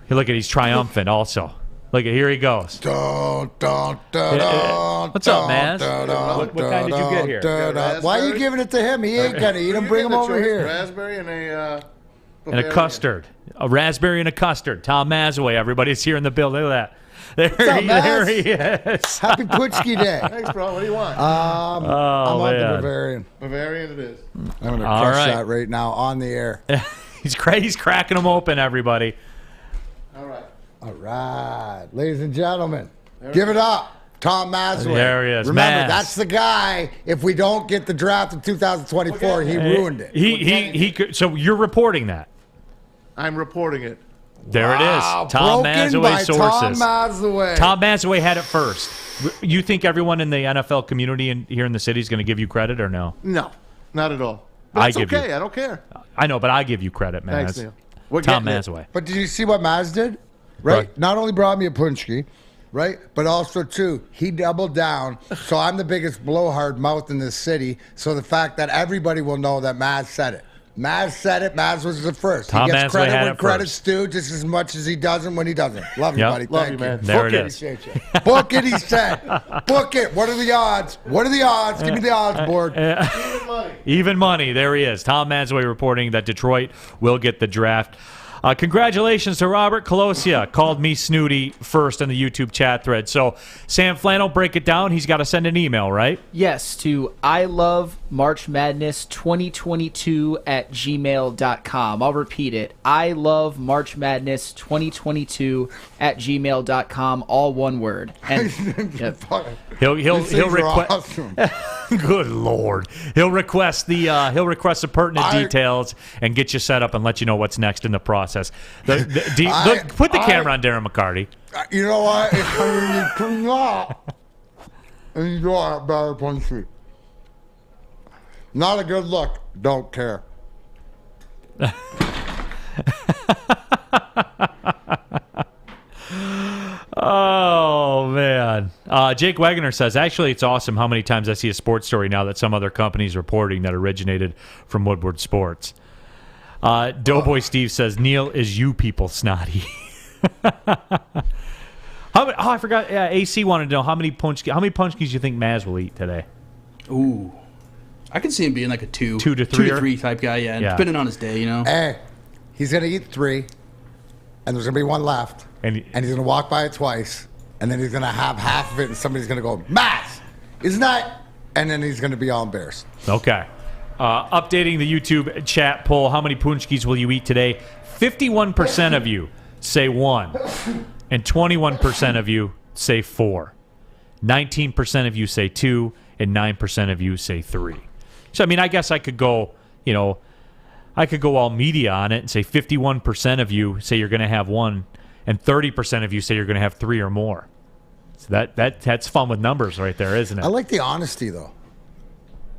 Hey, look at, he's triumphant also. Look at, here he goes. What's up, Maz? What kind did you get here? Why are you giving it to him? He ain't gonna eat him. Bring him over here. Raspberry and a custard. A raspberry and a custard. Tom Mazaway, everybody's here in the building. Look at that. There he is. Happy Putschke Day. Thanks, bro. What do you want? I'm on the Bavarian. Bavarian it is. I'm going to crush that right now on the air. He's cracking them open, everybody. All right. All right. Ladies and gentlemen, give it up. Tom Mazaway. There he is. Remember, that's the guy. If we don't get the draft in 2024, he ruined it. He so you're reporting that? I'm reporting it. There it is. Tom Mazaway sources. Tom Mazaway had it first. You think everyone in the NFL community here in the city is going to give you credit or no? No, not at all. That's okay. I don't care. I know, but I give you credit, man. Thanks, Neil. Tom Mazaway. But did you see what Maz did? Right? Not only brought me a Punchki, right? But also, too, he doubled down. So I'm the biggest blowhard mouth in this city. So the fact that everybody will know that Maz said it. Maz said it. Maz was the first. Tom he gets Mazaway credit had when it credit's first. due just as much as he doesn't when he doesn't. Love you, buddy. Love Thank you, man. There Book it is. Book it, he said. Book it. What are the odds? What are the odds? Give me the odds board. Even money. Even money. There he is. Tom Mazaway reporting that Detroit will get the draft. Congratulations to Robert Colosia. Called me Snooty first in the YouTube chat thread. So, Sam Flannel, break it down. He's got to send an email, right? Yes, to ilovemarchmadness2022@gmail.com. I'll repeat it. ilovemarchmadness2022@gmail.com. All one word. And he'll request. Awesome. Good Lord. He'll request the pertinent details and get you set up and let you know what's next in the process. Put the camera on Darren McCarty. You know what? And you are better Punchki. Not a good look. Don't care. Oh, man. Jake Wegener says, actually, it's awesome how many times I see a sports story now that some other company's reporting that originated from Woodward Sports. Doughboy Steve says, Neil is you people snotty. I forgot. Yeah, AC wanted to know how many punchkis you think Maz will eat today. Ooh. I can see him being like a 2 to 3 type guy, yeah. Depending on his day, you know. Hey, he's going to eat 3, and there's going to be 1 left. And he's going to walk by it twice, and then he's going to have half of it, and somebody's going to go, Maz, isn't that and then he's going to be all embarrassed. Okay. Updating the YouTube chat poll, how many punchkis will you eat today? 51% of you say 1, and 21% of you say 4. 19% of you say 2, and 9% of you say 3. So, I mean, I guess I could go, I could go all media on it and say 51% of you say you're going to have 1, and 30% of you say you're going to have 3 or more. So that's fun with numbers right there, isn't it? I like the honesty, though.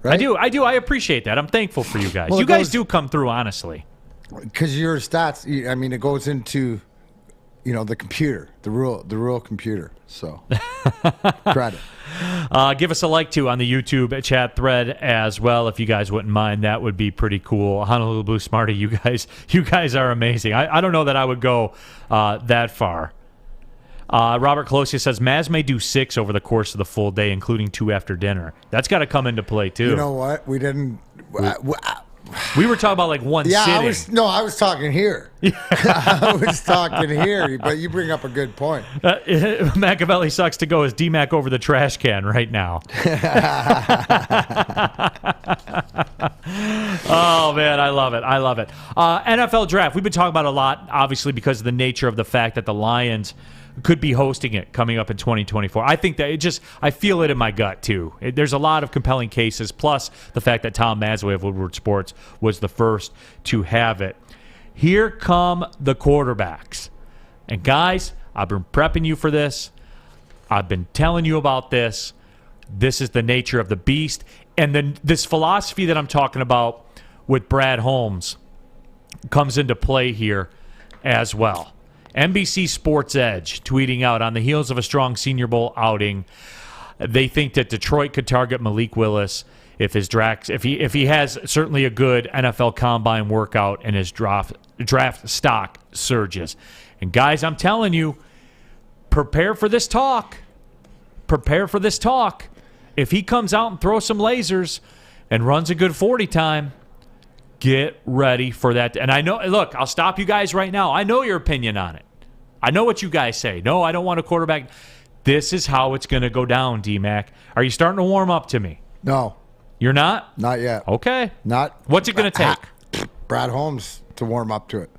Right? I do. I appreciate that. I'm thankful for you guys. Well, you guys do come through honestly. Because your stats, I mean, it goes into, the computer, the real computer. So, credit. Give us a like, too, on the YouTube chat thread as well, if you guys wouldn't mind. That would be pretty cool. Honolulu Blue Smarty, you guys are amazing. I don't know that I would go that far. Robert Colosia says, Maz may do 6 over the course of the full day, including 2 after dinner. That's got to come into play, too. You know what? We didn't... We were talking about like one sitting. I was talking here. I was talking here, but you bring up a good point. Machiavelli sucks to go as D-Mac over the trash can right now. Oh, man, I love it. NFL draft. We've been talking about it a lot, obviously, because of the nature of the fact that the Lions could be hosting it coming up in 2024. I think that I feel it in my gut, too. There's a lot of compelling cases, plus the fact that Tom Mazawey of Woodward Sports was the first to have it. Here come the quarterbacks. And, guys, I've been prepping you for this. I've been telling you about this. This is the nature of the beast. And then this philosophy that I'm talking about with Brad Holmes comes into play here as well. NBC Sports Edge tweeting out, on the heels of a strong Senior Bowl outing, they think that Detroit could target Malik Willis if he has certainly a good NFL Combine workout and his draft stock surges. And guys, I'm telling you, prepare for this talk. Prepare for this talk. If he comes out and throws some lasers and runs a good 40 time, get ready for that. And I know, look, I'll stop you guys right now. I know your opinion on it. I know what you guys say. No, I don't want a quarterback. This is how it's going to go down, D-Mac. Are you starting to warm up to me? No. You're not? Not yet. Okay. Not. What's it going to take? Brad Holmes to warm up to it.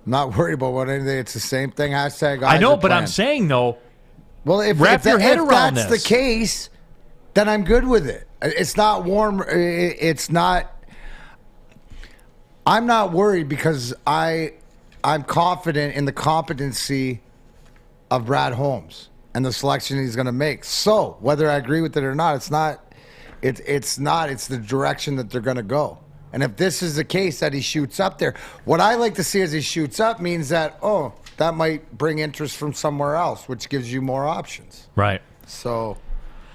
I'm not worried about what anything. It's the same thing. Hashtag I know, but I'm saying, though, well, if wrap your head around that's this. The case, then I'm good with it. It's not warm. It's not. I'm not worried because I'm confident in the competency of Brad Holmes and the selection he's going to make. So whether I agree with it or not, it's not. It's the direction that they're going to go. And if this is the case that he shoots up there, what I like to see as he shoots up means that, that might bring interest from somewhere else, which gives you more options. Right. So,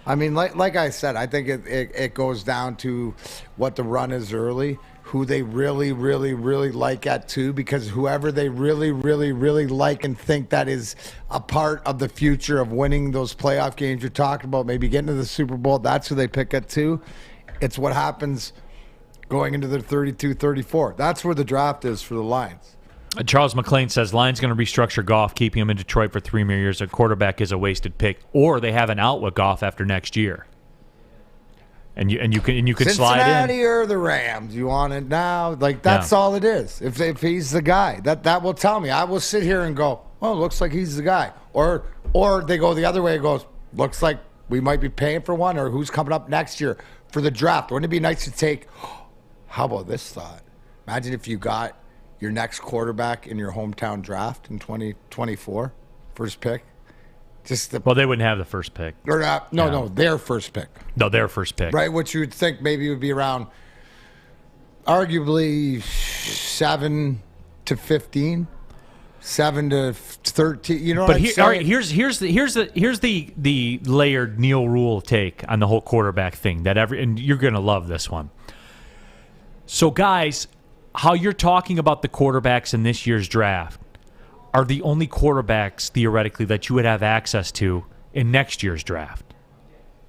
I mean, like I said, I think it goes down to what the run is early, who they really, really, really like at 2, because whoever they really, really, really like and think that is a part of the future of winning those playoff games you're talking about, maybe getting to the Super Bowl, that's who they pick at 2. It's what happens going into the 32-34. That's where the draft is for the Lions. Charles McLean says Lions going to restructure Goff, keeping him in Detroit for 3 more years. A quarterback is a wasted pick, or they have an out with Goff after next year. And you could slide in. Cincinnati or the Rams, you want it now? Like that's all it is. If he's the guy, that will tell me. I will sit here and go, oh, looks like he's the guy. Or they go the other way and goes, looks like we might be paying for one, or who's coming up next year for the draft. Wouldn't it be nice to take? How about this thought? Imagine if you got your next quarterback in your hometown draft in 2024, first pick. Well, they wouldn't have the first pick. Or no, their first pick. No, their first pick. Right, which you would think maybe would be around arguably 7 to 15, 7 to 13. You know what I'm saying? All right, here's the layered Neil Rule take on the whole quarterback thing and you're gonna love this one. So, guys, how you're talking about the quarterbacks in this year's draft are the only quarterbacks, theoretically, that you would have access to in next year's draft.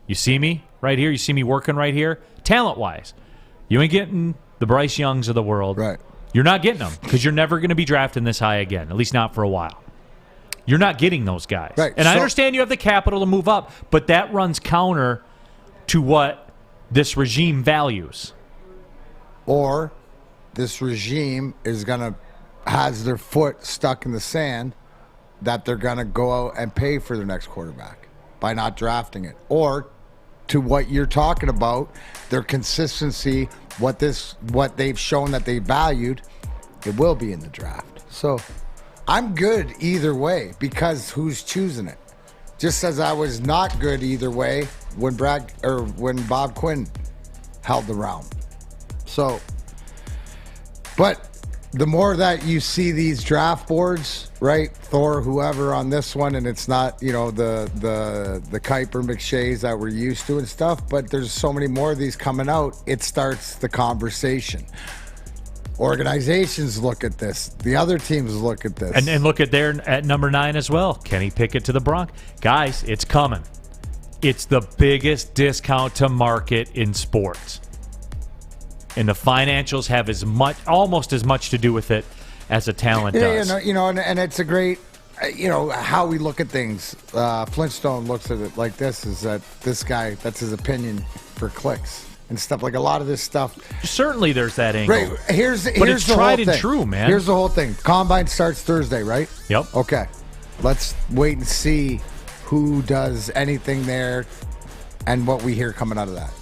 You see me right here? You see me working right here? Talent-wise, you ain't getting the Bryce Youngs of the world. Right. You're not getting them because you're never going to be drafting this high again, at least not for a while. You're not getting those guys. Right. And I understand you have the capital to move up, but that runs counter to what this regime values. Or this regime has their foot stuck in the sand that they're going to go out and pay for their next quarterback by not drafting it. Or to what you're talking about, their consistency, what they've shown that they valued, it will be in the draft. So I'm good either way because who's choosing it? Just as I was not good either way when Bob Quinn held the realm. So, but the more that you see these draft boards, right, Thor, whoever on this one, and it's not, the Kuiper McShays that we're used to and stuff, but there's so many more of these coming out, it starts the conversation. Organizations look at this. The other teams look at this. And look at number 9 as well. Kenny Pickett to the Broncos. Guys, it's coming. It's the biggest discount to market in sports. And the financials have almost as much to do with it as a talent does. And it's a great, how we look at things. Flintstone looks at it like this, is that this guy, that's his opinion for clicks and stuff. Like a lot of this stuff. Certainly there's that angle. Right. Here's it's the tried whole and thing. True, man. Here's the whole thing. Combine starts Thursday, right? Yep. Okay. Let's wait and see who does anything there and what we hear coming out of that.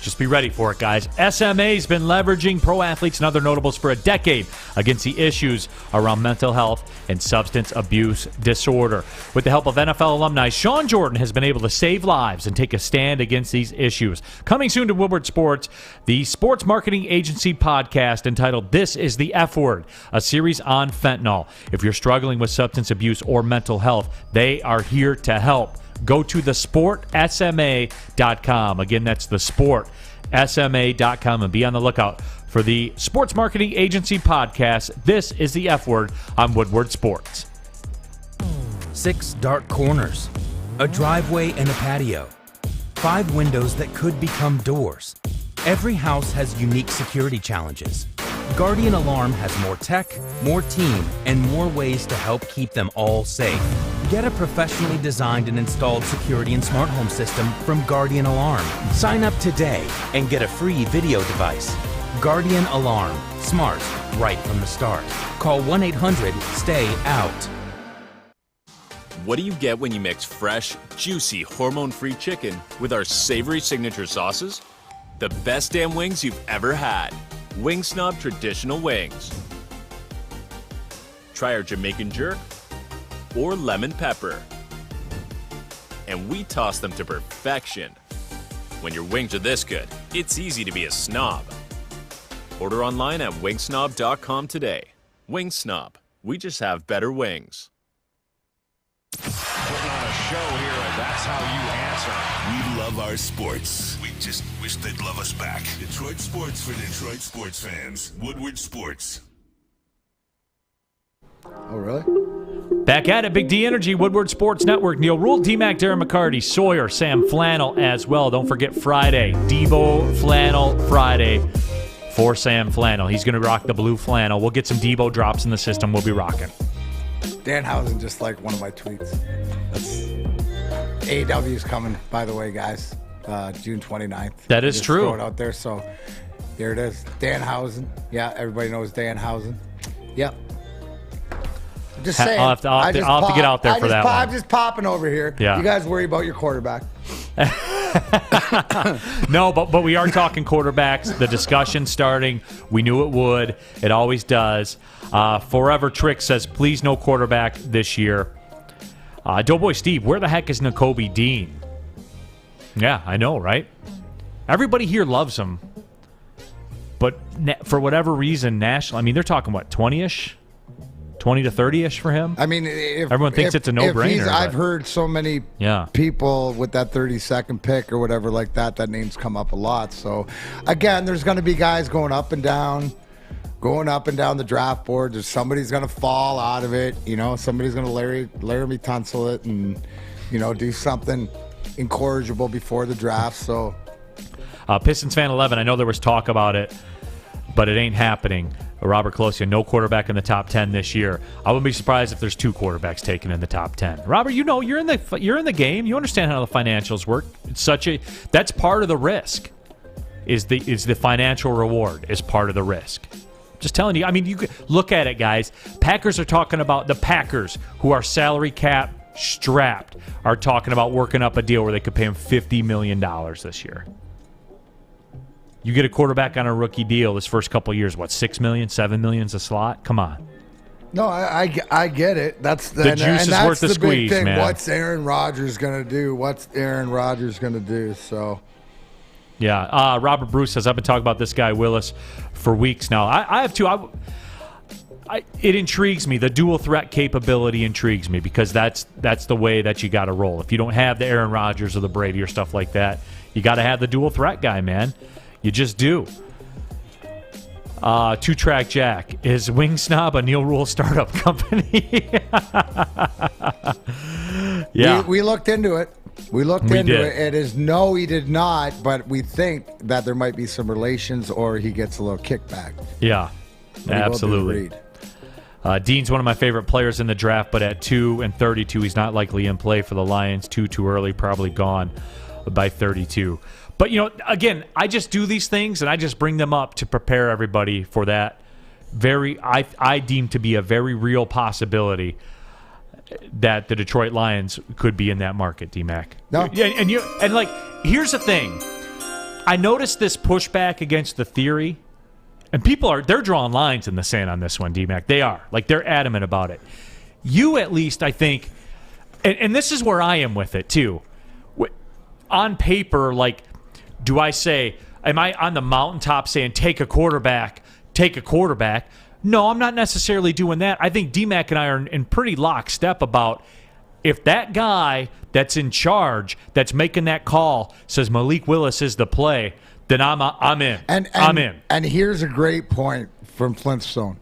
Just be ready for it, guys. SMA's been leveraging pro athletes and other notables for a decade against the issues around mental health and substance abuse disorder. With the help of NFL alumni, Sean Jordan has been able to save lives and take a stand against these issues. Coming soon to Woodward Sports, the sports marketing agency podcast entitled This is the F Word, a series on fentanyl. If you're struggling with substance abuse or mental health, they are here to help. Go to thesportsma.com. Again, that's thesportsma.com, and be on the lookout for the Sports Marketing Agency podcast. This is the F Word on Woodward Sports. 6 dark corners, a driveway and a patio, 5 windows that could become doors. Every house has unique security challenges. Guardian Alarm has more tech, more team, and more ways to help keep them all safe. Get a professionally designed and installed security and smart home system from Guardian Alarm. Sign up today and get a free video device. Guardian Alarm. Smart, right from the start. Call 1-800-STAY-OUT. What do you get when you mix fresh, juicy, hormone-free chicken with our savory signature sauces? The best damn wings you've ever had. Wing Snob Traditional Wings. Try our Jamaican Jerk or Lemon Pepper. And we toss them to perfection. When your wings are this good, it's easy to be a snob. Order online at wingsnob.com today. Wing Snob. We just have better wings. Putting on a show here, and that's how you answer. We love our sports. We just wish they'd love us back. Detroit sports for Detroit sports fans. Woodward Sports. Oh, really? Back at it, Big D Energy, Woodward Sports Network. Neil Rule, D-Mac, Darren McCarty, Sawyer, Sam Flannel as well. Don't forget Friday, Debo Flannel Friday for Sam Flannel. He's going to rock the blue flannel. We'll get some Debo drops in the system. We'll be rocking. Danhausen just like one of my tweets. That's AEW's coming, by the way, guys. June 29th. That is true. Throw it out there. So here it is. Danhausen. Yeah, everybody knows Danhausen. Yep. Just saying. I'll have to get out there for that one. I'm just popping over here. Yeah. You guys worry about your quarterback. No, but we are talking quarterbacks. The discussion starting. We knew it would. It always does. Forever Trick says, please no quarterback this year. Doughboy Steve, where the heck is Nakobe Dean? Yeah, I know, right? Everybody here loves him. But for whatever reason, national, I mean, they're talking, what, 20-ish? 20 to 30-ish for him? I mean, everyone thinks it's a no-brainer. I've heard so many people with that 32nd pick or whatever like that, that name's come up a lot. So, again, there's going to be guys going up and down the draft board. Somebody's going to fall out of it. Somebody's going to Laramie Tunsil it and, do something incorrigible before the draft. So, Pistons fan 11, I know there was talk about it, but it ain't happening. Robert Colosio, no quarterback in the top 10 this year. I wouldn't be surprised if there's 2 quarterbacks taken in the top 10. Robert, you're in the game. You understand how the financials work. That's part of the risk. Is the financial reward is part of the risk. Just telling you. I mean, you could look at it, guys. Packers are talking about the Packers, who are salary cap strapped, are talking about working up a deal where they could pay him $50 million this year. You get a quarterback on a rookie deal this first couple of years, what, $6 million, $7 million a slot? Come on. No, I get it. That's the juice is worth the squeeze, big thing. man. What's Aaron Rodgers going to do? So, yeah. Robert Bruce says, I've been talking about this guy, Willis, for weeks now. I have too. It intrigues me. The dual threat capability intrigues me because that's the way that you got to roll. If you don't have the Aaron Rodgers or the Brady or stuff like that, you got to have the dual threat guy, man. You just do. Two-Track Jack. Is Wing Snob a Neil Rule startup company? Yeah. We looked into it. It is no, he did not, but we think that there might be some relations or he gets a little kickback. Yeah, absolutely. Dean's one of my favorite players in the draft, but at 2 and 32, he's not likely in play for the Lions. Too early, probably gone by 32. But, again, I just do these things, and I just bring them up to prepare everybody for that I deem to be a very real possibility that the Detroit Lions could be in that market, D-Mac. No. And here's the thing. I noticed this pushback against the theory, and they're drawing lines in the sand on this one, D-Mac. They are. They're adamant about it. You, at least, I think, and this is where I am with it, too. On paper, do I say, am I on the mountaintop saying take a quarterback? No, I'm not necessarily doing that. I think D-Mac and I are in pretty lockstep about if that guy that's in charge, that's making that call, says Malik Willis is the play, then I'm in. I'm in. And here's a great point from Flintstone.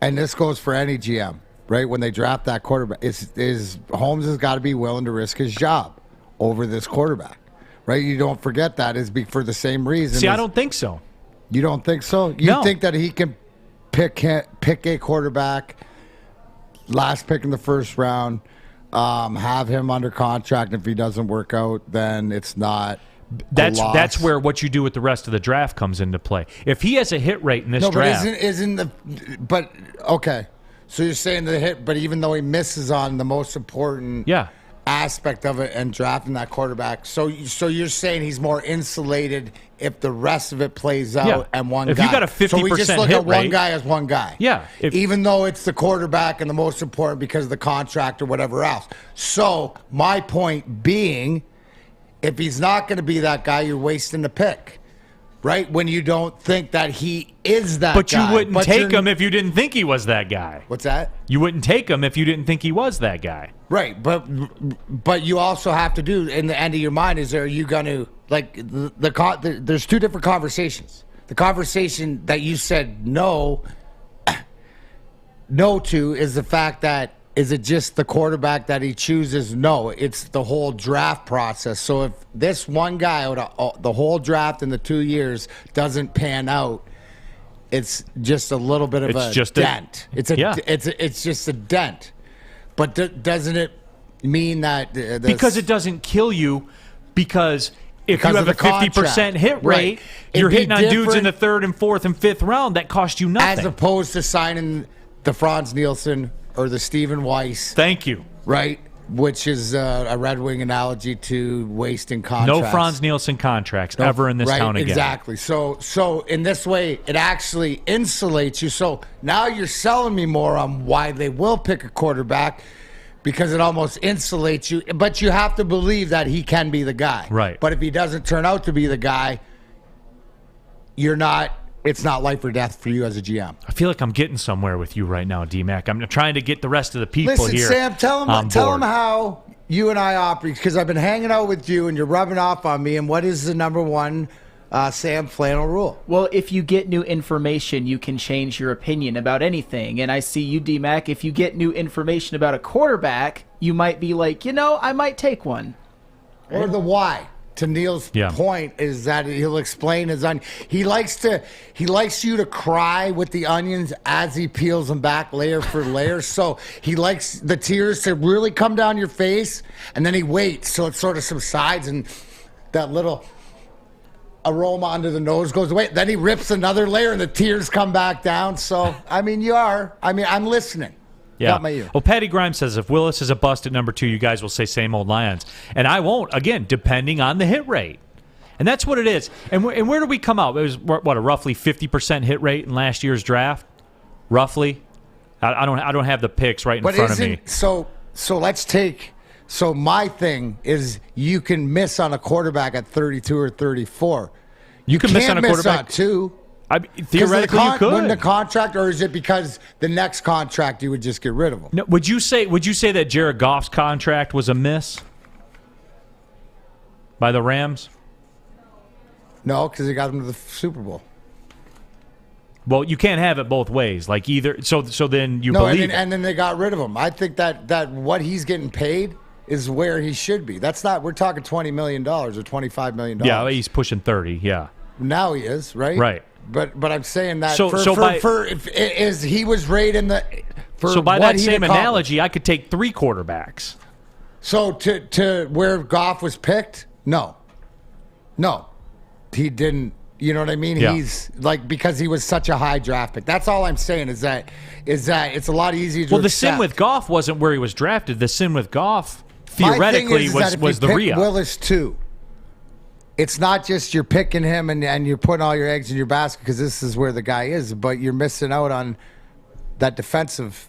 And this goes for any GM, right? When they draft that quarterback, Holmes has got to be willing to risk his job over this quarterback. Right, you don't forget that is for the same reason. See, I don't think so. You don't think so? You think that he can pick a quarterback, last pick in the first round, have him under contract. If he doesn't work out, then it's not. That's where what you do with the rest of the draft comes into play. If he has a hit rate in this draft, but okay. So you're saying the hit, but even though he misses on the most important aspect of it and drafting that quarterback. So you're saying he's more insulated if the rest of it plays out and one guy. If you got a 50% so we just look hit at one rate, guy as one guy. Yeah. Even though it's the quarterback and the most important because of the contract or whatever else. So my point being, if he's not going to be that guy, you're wasting the pick. Right? When you don't think that he is that guy. But you wouldn't take him if you didn't think he was that guy. What's that? You wouldn't take him if you didn't think he was that guy. Right, but you also have to do, in the end of your mind, are you going to, there's 2 different conversations. The conversation that you said no to is the fact that, is it just the quarterback that he chooses? No, it's the whole draft process. So if this one guy, the whole draft in the 2 years doesn't pan out, it's just a little bit of a dent. It's just a dent. But doesn't it mean that... because it doesn't kill you, because if you have a 50% hit rate, you're hitting on dudes in the 3rd and 4th and 5th round that cost you nothing. As opposed to signing the Franz Nielsen or the Stephen Weiss. Thank you. Right? Which is a Red Wing analogy to wasting contracts. No Franz Nielsen contracts ever in this town again. Exactly. So in this way, it actually insulates you. So now you're selling me more on why they will pick a quarterback, because it almost insulates you. But you have to believe that he can be the guy. Right. But if he doesn't turn out to be the guy, it's not life or death for you as a GM. I feel like I'm getting somewhere with you right now, D-Mac. I'm trying to get the rest of the people here. Listen, Sam, tell them how you and I operate, because I've been hanging out with you and you're rubbing off on me. And what is the number one Sam Flannel rule? Well, if you get new information, you can change your opinion about anything. And I see you, D-Mac, if you get new information about a quarterback, you might be like, I might take one. Or the why. to Neil's Yeah. point is that he'll explain his onion. He likes you to cry with the onions as he peels them back layer for layer. So he likes the tears to really come down your face, and then he waits so it sort of subsides and that little aroma under the nose goes away. Then he rips another layer and the tears come back down. So, I mean, I'm listening. Yeah. Got my ear. Well, Patty Grimes says if Willis is a bust at number 2, you guys will say same old Lions. And I won't, again, depending on the hit rate. And that's what it is. And where do we come out? It was, what, a roughly 50% hit rate in last year's draft? Roughly? I don't have the picks right in front of me. So let's take... So my thing is you can miss on a quarterback at 32 or 34. You can miss on a quarterback? Miss on 2. Theoretically, you could. Wouldn't the contract, or is it because the next contract you would just get rid of him? No, would you say that Jared Goff's contract was a miss by the Rams? No, because he got him to the Super Bowl. Well, you can't have it both ways. Like either, so then you believe it. And then they got rid of him. I think that what he's getting paid is where he should be. That's not. We're talking $20 million or $25 million. Yeah, he's pushing 30. Yeah. Now he is, right? Right. But I'm saying that if he was right in the. So by that same analogy, I could take 3 quarterbacks. So to where Goff was picked, no, he didn't. You know what I mean? Yeah. He's like, because he was such a high draft pick. That's all I'm saying is that it's a lot easier to Well, the accept. sin with Goff wasn't where he was drafted. The sin with Goff theoretically was the re-up. Willis too. It's not just you're picking him and you're putting all your eggs in your basket because this is where the guy is, but you're missing out on that defensive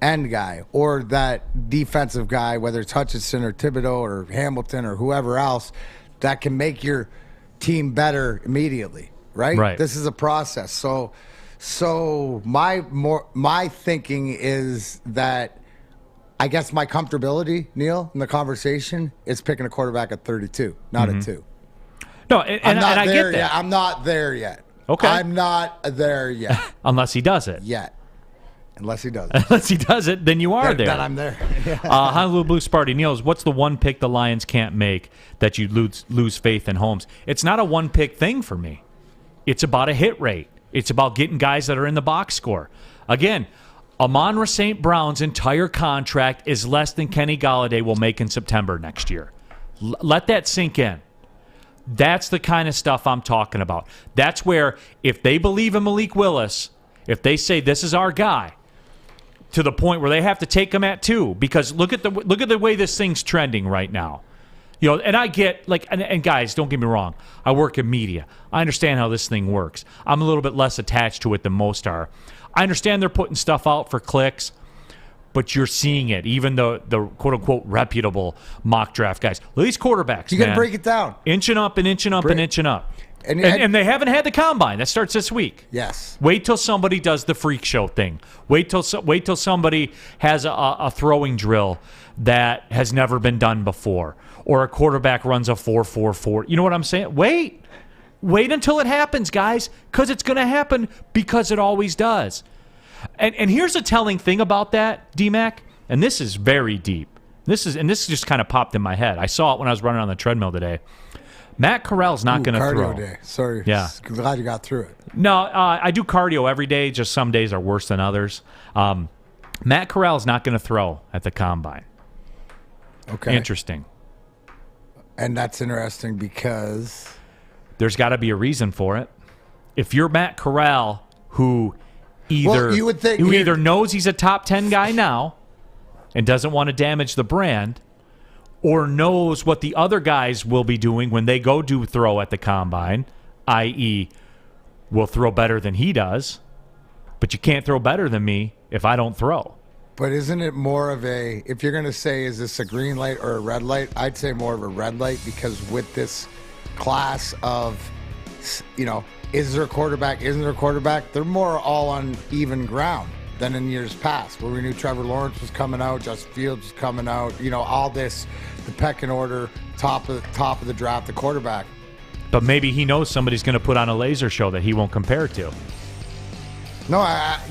end guy or that defensive guy, whether it's Hutchinson or Thibodeau or Hamilton or whoever else, that can make your team better immediately, right? Right. This is a process. So my thinking is that I guess my comfortability, Neil, in the conversation is picking a quarterback at 32, not at 2. No, and I get that. I'm not there yet. Okay. I'm not there yet. Unless he does it. Yet. Unless he does it. Unless he does it, then you are there. Then I'm there. Honolulu Blue Sparty Niels, what's the one pick the Lions can't make that you lose faith in Holmes? It's not a one-pick thing for me. It's about a hit rate. It's about getting guys that are in the box score. Again, Amon-Ra St. Brown's entire contract is less than Kenny Golladay will make in September next year. Let that sink in. That's the kind of stuff I'm talking about. That's where if they believe in Malik Willis, if they say this is our guy, to the point where they have to take him at 2, because look at the way this thing's trending right now. You know, and I get and guys, don't get me wrong. I work in media. I understand how this thing works. I'm a little bit less attached to it than most are. I understand they're putting stuff out for clicks, but you're seeing it. Even the quote unquote reputable mock draft guys. These quarterbacks, you got to break it down, inching up and inching up and inching up. And they haven't had the combine. That starts this week. Yes. Wait till somebody does the freak show thing. Wait till somebody has a throwing drill that has never been done before, or a quarterback runs a 4.44. You know what I'm saying? Wait until it happens, guys, because it's going to happen because it always does. And here's a telling thing about that, D-Mac, and this is very deep. This just kind of popped in my head. I saw it when I was running on the treadmill today. Matt Corral's not going to throw. Cardio day. Sorry. Yeah. Glad you got through it. No, I do cardio every day. Just some days are worse than others. Matt Corral's not going to throw at the combine. Okay. Interesting. And that's interesting because there's got to be a reason for it. If you're Matt Corral, who either knows he's a top 10 guy now and doesn't want to damage the brand, or knows what the other guys will be doing when they go do throw at the combine, i.e., will throw better than he does, but you can't throw better than me if I don't throw. But isn't it more of a, if you're going to say, is this a green light or a red light? I'd say more of a red light, because with this class of, is there a quarterback, isn't there a quarterback, they're more all on even ground than in years past, where we knew Trevor Lawrence was coming out, Justin Fields was coming out, all this, the pecking order, top of the draft, the quarterback. But maybe he knows somebody's going to put on a laser show that he won't compare to. No,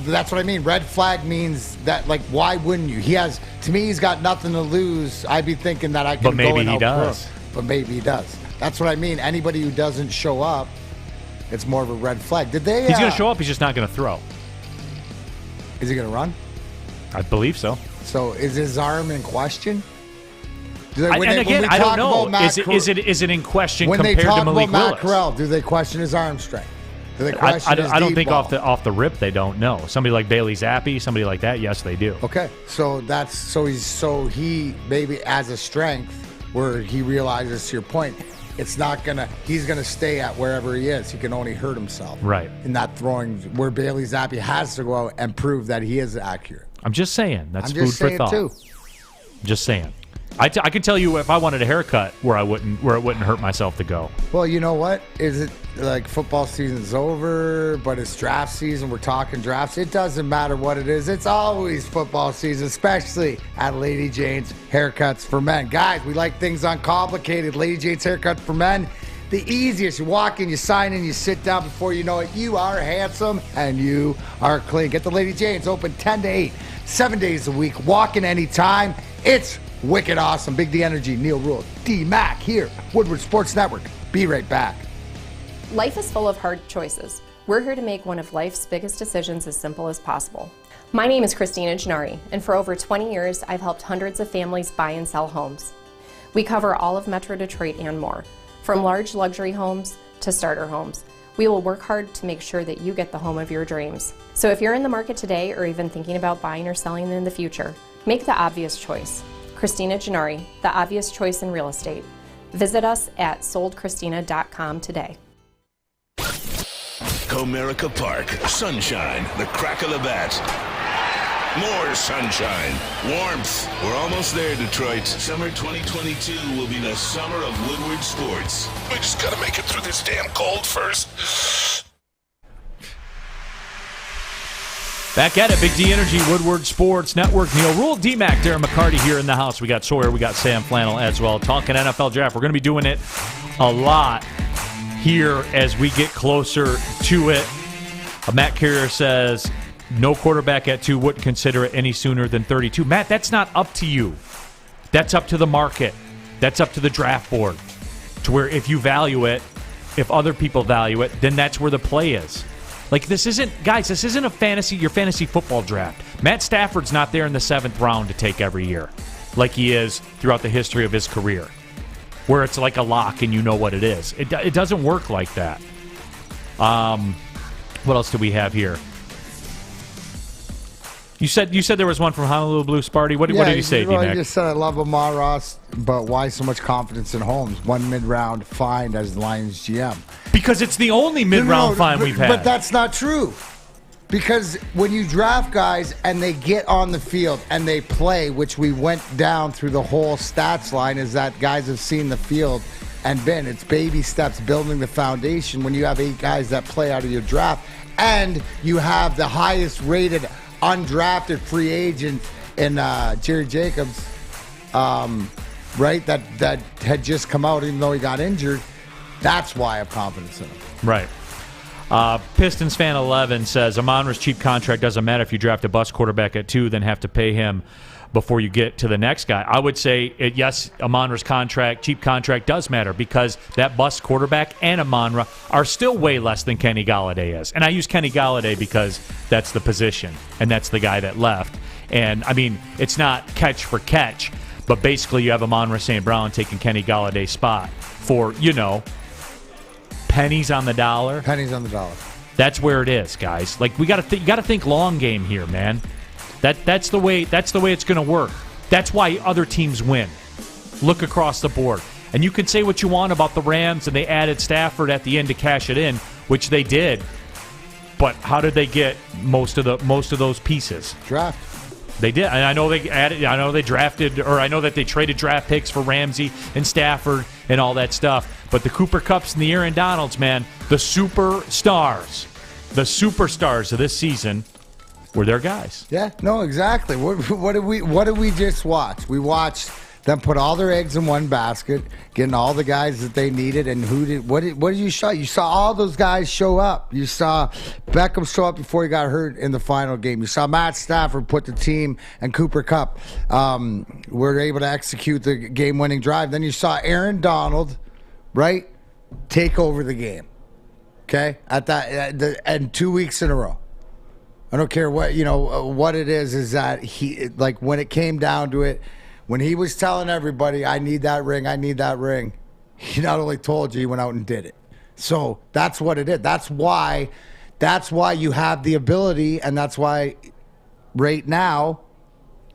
that's what I mean. Red flag means that, why wouldn't you? He's got nothing to lose. I'd be thinking that I can go and help. But maybe he does. But maybe he does. That's what I mean. Anybody who doesn't show up, it's more of a red flag. Did they? He's going to show up. He's just not going to throw. Is he going to run? I believe so. So is his arm in question? I don't know. Is it in question compared to Malik Willis? When they talk about Matt Corral, do they question his arm strength? Do they question his I don't deep think ball? off the rip they don't know. Somebody like Bailey Zappi, somebody like that, yes, they do. Okay, so he maybe as a strength where he realizes, to your point, he's gonna stay at wherever he is. He can only hurt himself. Right. In that throwing where Bailey Zappi has to go out and prove that he is accurate. I'm just saying. That's food for thought. Too. Just saying. I can tell you if I wanted a haircut where it wouldn't hurt myself to go. Well, you know what? Is it like football season's over, but it's draft season? We're talking drafts. It doesn't matter what it is. It's always football season, especially at Lady Jane's Haircuts for Men. Guys, we like things uncomplicated. Lady Jane's Haircuts for Men. The easiest. You walk in, you sign in, you sit down. Before you know it, you are handsome and you are clean. Get the Lady Jane's open 10 to 8, 7 days a week. Walk in anytime. It's wicked awesome. Big D Energy, Neil Rule, D-Mac here, Woodward Sports Network. Be right back. Life is full of hard choices. We're here to make one of life's biggest decisions as simple as possible. My name is Christina Gennari, and for over 20 years, I've helped hundreds of families buy and sell homes. We cover all of Metro Detroit and more, from large luxury homes to starter homes. We will work hard to make sure that you get the home of your dreams. So if you're in the market today or even thinking about buying or selling in the future, make the obvious choice. Christina Gennari, the obvious choice in real estate. Visit us at soldchristina.com today. Comerica Park, sunshine, the crack of the bat. More sunshine, warmth. We're almost there, Detroit. Summer 2022 will be the summer of Woodward sports. We just gotta make it through this damn cold first. Back at it, Big D Energy, Woodward Sports Network. Neil Rule, D-Mac, Darren McCarty here in the house. We got Sawyer, we got Sam Flannel as well. Talking NFL draft. We're going to be doing it a lot here as we get closer to it. Matt Carrier says, no quarterback at 2, wouldn't consider it any sooner than 32. Matt, that's not up to you. That's up to the market. That's up to the draft board. To where if you value it, if other people value it, then that's where the play is. Like, this isn't your fantasy football draft. Matt Stafford's not there in the 7th round to take every year like he is throughout the history of his career, where it's like a lock and you know what it is. It doesn't work like that. What else do we have here? You said there was one from Honolulu Blue Sparty. What did you say, D-Mac? I just said I love Amon Ross, but why so much confidence in Holmes? One mid-round find as the Lions GM. Because it's the only mid-round find we've had. But that's not true. Because when you draft guys and they get on the field and they play, which we went down through the whole stats line, is that guys have seen the field and been. It's baby steps building the foundation when you have 8 guys that play out of your draft and you have the highest rated undrafted free agent in Jerry Jacobs, right? That had just come out even though he got injured. That's why I have confidence in him. Right. Pistons fan 11 says Amon-Ra's cheap contract doesn't matter if you draft a bust quarterback at 2, then have to pay him before you get to the next guy. I would say, yes, Amon-Ra's cheap contract does matter because that bust quarterback and Amon-Ra are still way less than Kenny Golladay is. And I use Kenny Golladay because that's the position, and that's the guy that left. And, I mean, it's not catch for catch, but basically you have Amon-Ra St. Brown taking Kenny Galladay's spot for, pennies on the dollar. Pennies on the dollar. That's where it is, guys. Like, you got to think long game here, man. That's the way it's going to work. That's why other teams win. Look across the board. And you can say what you want about the Rams and they added Stafford at the end to cash it in, which they did. But how did they get most of those pieces? Draft. They did. And I know they added. I know they drafted, or I know that they traded draft picks for Ramsey and Stafford and all that stuff. But the Cooper Kupps and the Aaron Donalds, man, the superstars of this season were their guys. Yeah, no, exactly. What did we just watch? We watched them put all their eggs in one basket, getting all the guys that they needed. And what did you show? You saw all those guys show up. You saw Beckham show up before he got hurt in the final game. You saw Matt Stafford put the team and Cooper Kupp were able to execute the game-winning drive. Then you saw Aaron Donald right? Take over the game. Okay? And 2 weeks in a row. I don't care what, what it is that he, like, when it came down to it, when he was telling everybody, I need that ring, he not only told you, he went out and did it. So that's what it is. That's why you have the ability, and that's why right now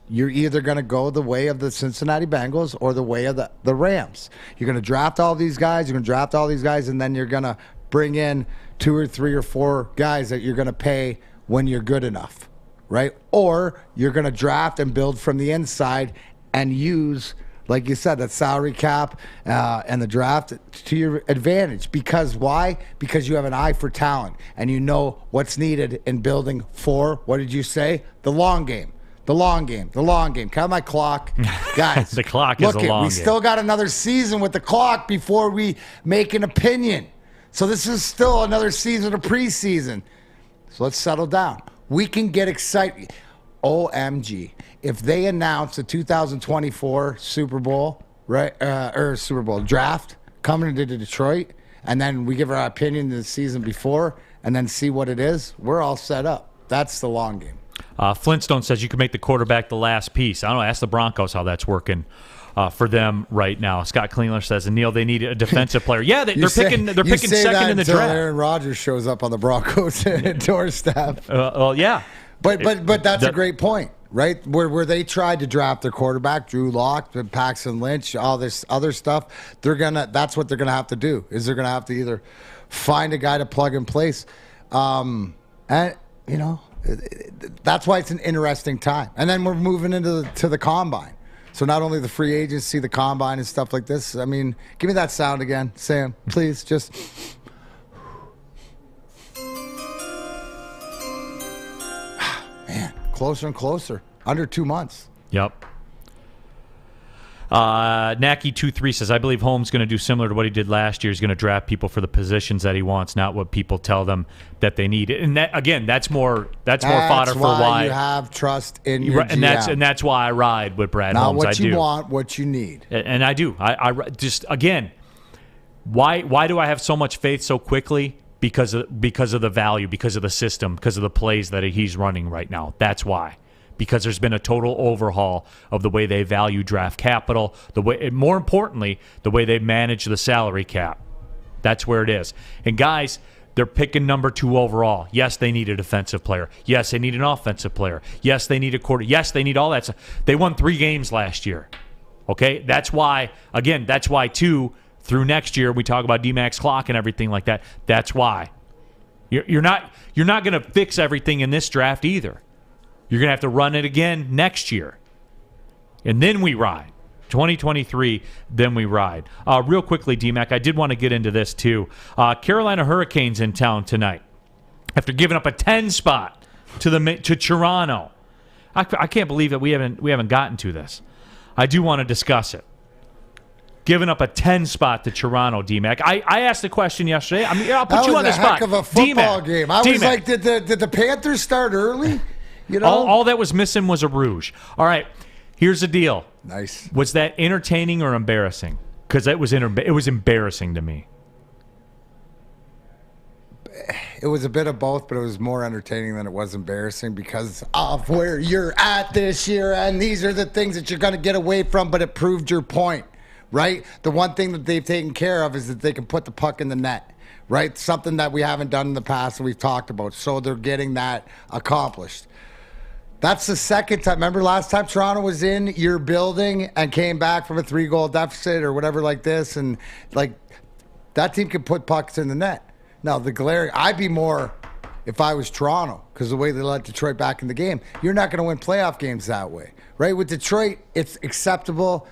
you're either going to go the way of the Cincinnati Bengals or the way of the Rams. You're going to draft all these guys, and then you're going to bring in 2 or 3 or 4 guys that you're going to pay when you're good enough, right? Or you're going to draft and build from the inside and use, like you said, that salary cap and the draft to your advantage. Because why? Because you have an eye for talent and you know what's needed in building for, what did you say? The long game. The long game. Count my clock. Guys, the clock is a long game. We still got another season with the clock before we make an opinion. So this is still another season of preseason. So let's settle down. We can get excited. OMG. If they announce the 2024 Super Bowl, right, or Super Bowl draft coming into Detroit, and then we give our opinion the season before, and then see what it is, we're all set up. That's the long game. Flintstone says you can make the quarterback the last piece. I don't know. Ask the Broncos how that's working for them right now. Scott Klingler says, and Neil, they need a defensive player. Yeah, they're picking second in the draft. Aaron Rodgers shows up on the Broncos doorstep. Well, yeah, but that's a great point, right? Where they tried to draft their quarterback, Drew Lock, Paxton Lynch, all this other stuff. That's what they're gonna have to do. Is they're gonna have to either find a guy to plug in place, and that's why it's an interesting time. And then we're moving into the combine. So not only the free agency, the combine and stuff like this. I mean, give me that sound again, Sam, please. Just man, closer and closer. Under 2 months. Yep. Naki23 says, I believe Holmes going to do similar to what he did last year. He's going to draft people for the positions that he wants, not what people tell them that they need. And that, again, that's more fodder for why you have trust in your GM. And that's why I ride with Brad Holmes. Not what you want, what you need. And I do. I just, again, why do I have so much faith so quickly? Because of the value, because of the system, because of the plays that he's running right now. That's why. Because there's been a total overhaul of the way they value draft capital, more importantly, the way they manage the salary cap. That's where it is. And guys, they're picking number 2 overall. Yes, they need a defensive player. Yes, they need an offensive player. Yes, they need a quarter. Yes, they need all that stuff. They won 3 games last year. Okay? That's why, too, through next year, we talk about D-Max clock and everything like that. That's why. You're not going to fix everything in this draft either. You're going to have to run it again next year. And then we ride. 2023, then we ride. Real quickly, D-Mac, I did want to get into this too. Carolina Hurricanes in town tonight. After giving up a 10 spot to Toronto. I can't believe that we haven't gotten to this. I do want to discuss it. Giving up a 10 spot to Toronto, D-Mac. I asked the question yesterday. I mean, I'll put you on the spot. That was a heck of a football game. I was like, did the Panthers start early? You know? All that was missing was a rouge. All right, here's the deal. Nice. Was that entertaining or embarrassing? Because it was embarrassing to me. It was a bit of both, but it was more entertaining than it was embarrassing because of where you're at this year, and these are the things that you're going to get away from, but it proved your point, right? The one thing that they've taken care of is that they can put the puck in the net, right? Something that we haven't done in the past that we've talked about, so they're getting that accomplished. That's the second time. Remember last time Toronto was in your building and came back from a 3-goal deficit or whatever like this, and like that team can put pucks in the net. Now, the glaring, I'd be more if I was Toronto because the way they let Detroit back in the game. You're not going to win playoff games that way, right? With Detroit, it's acceptable.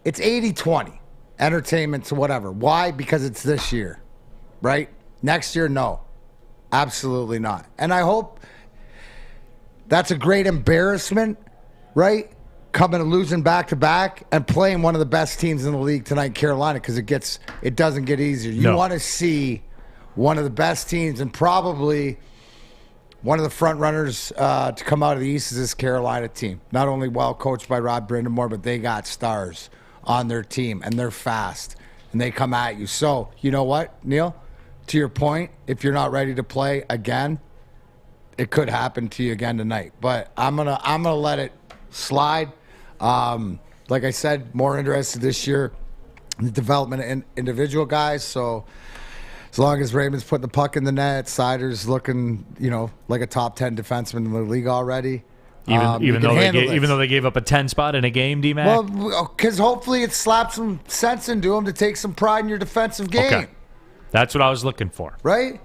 It's 80-20, entertainment to whatever. Why? Because it's this year, right? Next year, no. Absolutely not. And I hope that's a great embarrassment, right? Coming and losing back-to-back and playing one of the best teams in the league tonight, Carolina, because it doesn't get easier. You want to see one of the best teams and probably one of the front runners to come out of the East is this Carolina team. Not only well coached by Rod Brindamore, but they got stars on their team, and they're fast. and they come at you. So, you know what, Neil? To your point, if you're not ready to play again, it could happen to you again tonight. But I'm gonna let it slide. Like I said, more interested this year in the development of individual guys. So as long as Raymond's putting the puck in the net, Sider's looking, like a top 10 defenseman in the league already. Even though they gave up a 10 spot in a game, D-Mac? Well, because hopefully it slaps some sense into them to take some pride in your defensive game. Okay. That's what I was looking for. Right?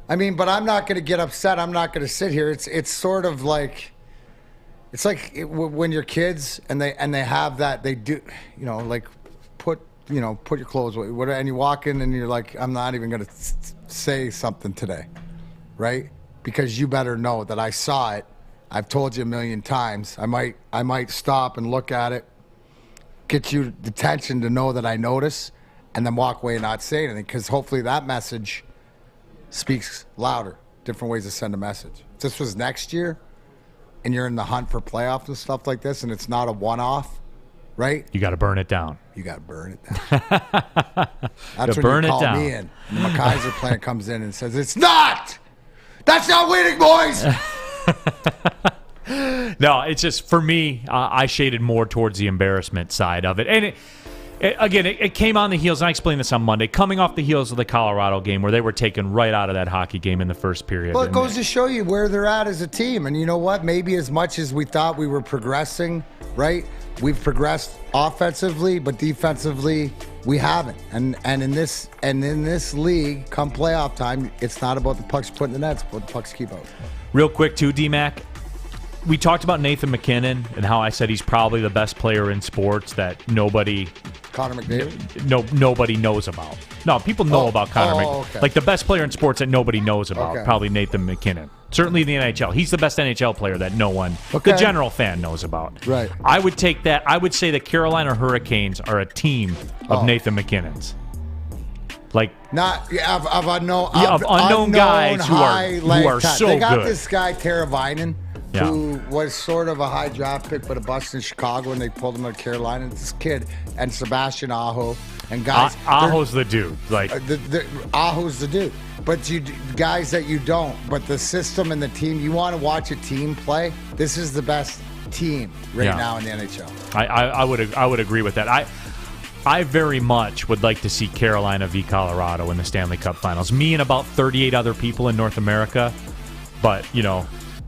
I mean, but I'm not going to get upset. I'm not going to sit here. It's sort of like, it's like when you're kids and they have that, they do, like put your clothes away, and you walk in and you're like, I'm not even going to say something today, right? Because you better know that I saw it. I've told you a million times. I might stop and look at it, get you the attention to know that I notice, and then walk away and not say anything, because hopefully that message speaks louder. Different ways to send a message. If this was next year, and you're in the hunt for playoffs and stuff like this, and it's not a one-off, right? You got to burn it down. You got to burn it down. That's when you call me in. And the McKaiser plant comes in and says, "It's not! That's not winning, boys!" No, it's just, for me, I shaded more towards the embarrassment side of it. And it came on the heels, and I explained this on Monday, coming off the heels of the Colorado game where they were taken right out of that hockey game in the first period. Well, it goes to show you where they're at as a team. And you know what? Maybe as much as we thought we were progressing, right? We've progressed offensively, but defensively we haven't. And in this league, come playoff time, it's not about the pucks put in the net, it's about the pucks keep out. Real quick, too, D-Mac, we talked about Nathan McKinnon and how I said he's probably the best player in sports that nobody knows about. No, people know about Connor McDavid. Okay. Like the best player in sports that nobody knows about, Okay. probably Nathan McKinnon. Certainly in the NHL. He's the best NHL player that no one, Okay. the general fan, knows about. Right. I would take that. I would say the Carolina Hurricanes are a team of Nathan McKinnons. Like not of unknown guys who are so They got good. this guy Teravainen, Yeah. who was sort of a high draft pick, but a bust in Chicago, and they pulled him out of Carolina. This kid and Sebastian Aho and guys. Aho's the dude. Like Aho's the dude. But you guys that you don't. But the system and the team. You want to watch a team play. This is the best team now in the NHL. I would agree with that. I very much would like to see Carolina v. Colorado in the Stanley Cup Finals. Me and about 38 other people in North America, but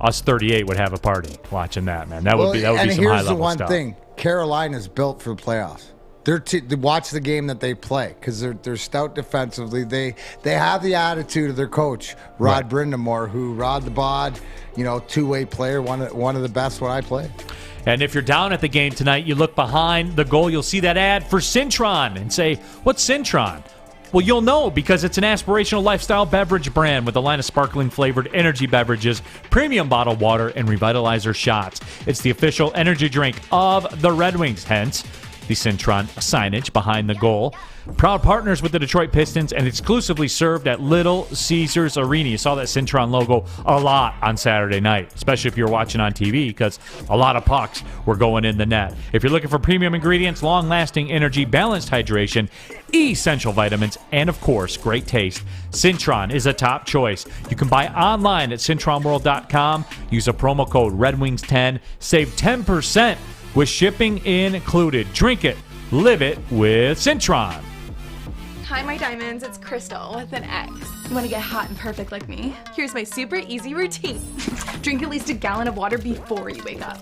us 38 would have a party watching that, man. That would be some high level stuff. And here's the one thing: Carolina's built for the playoffs. They watch the game that they play because they're stout defensively. They have the attitude of their coach Rod Brindamore, who Rod the Bod, two-way player, one of the best when I play. And if you're down at the game tonight, you look behind the goal, you'll see that ad for Cintron and say, "What's Cintron?" Well, you'll know because it's an aspirational lifestyle beverage brand with a line of sparkling flavored energy beverages, premium bottled water, and revitalizer shots. It's the official energy drink of the Red Wings, hence the Cintron signage behind the goal. Proud partners with the Detroit Pistons and exclusively served at Little Caesars Arena. You saw that Cintron logo a lot on Saturday night, especially if you were watching on TV, because a lot of pucks were going in the net. If you're looking for premium ingredients, long-lasting energy, balanced hydration, essential vitamins, and of course, great taste, Cintron is a top choice. You can buy online at CintronWorld.com. Use a promo code RedWings10. Save 10% with shipping included. Drink it, live it with Cintron. Hi, my diamonds. It's Crystal with an X. You want to get hot and perfect like me? Here's my super easy routine. Drink at least a gallon of water before you wake up.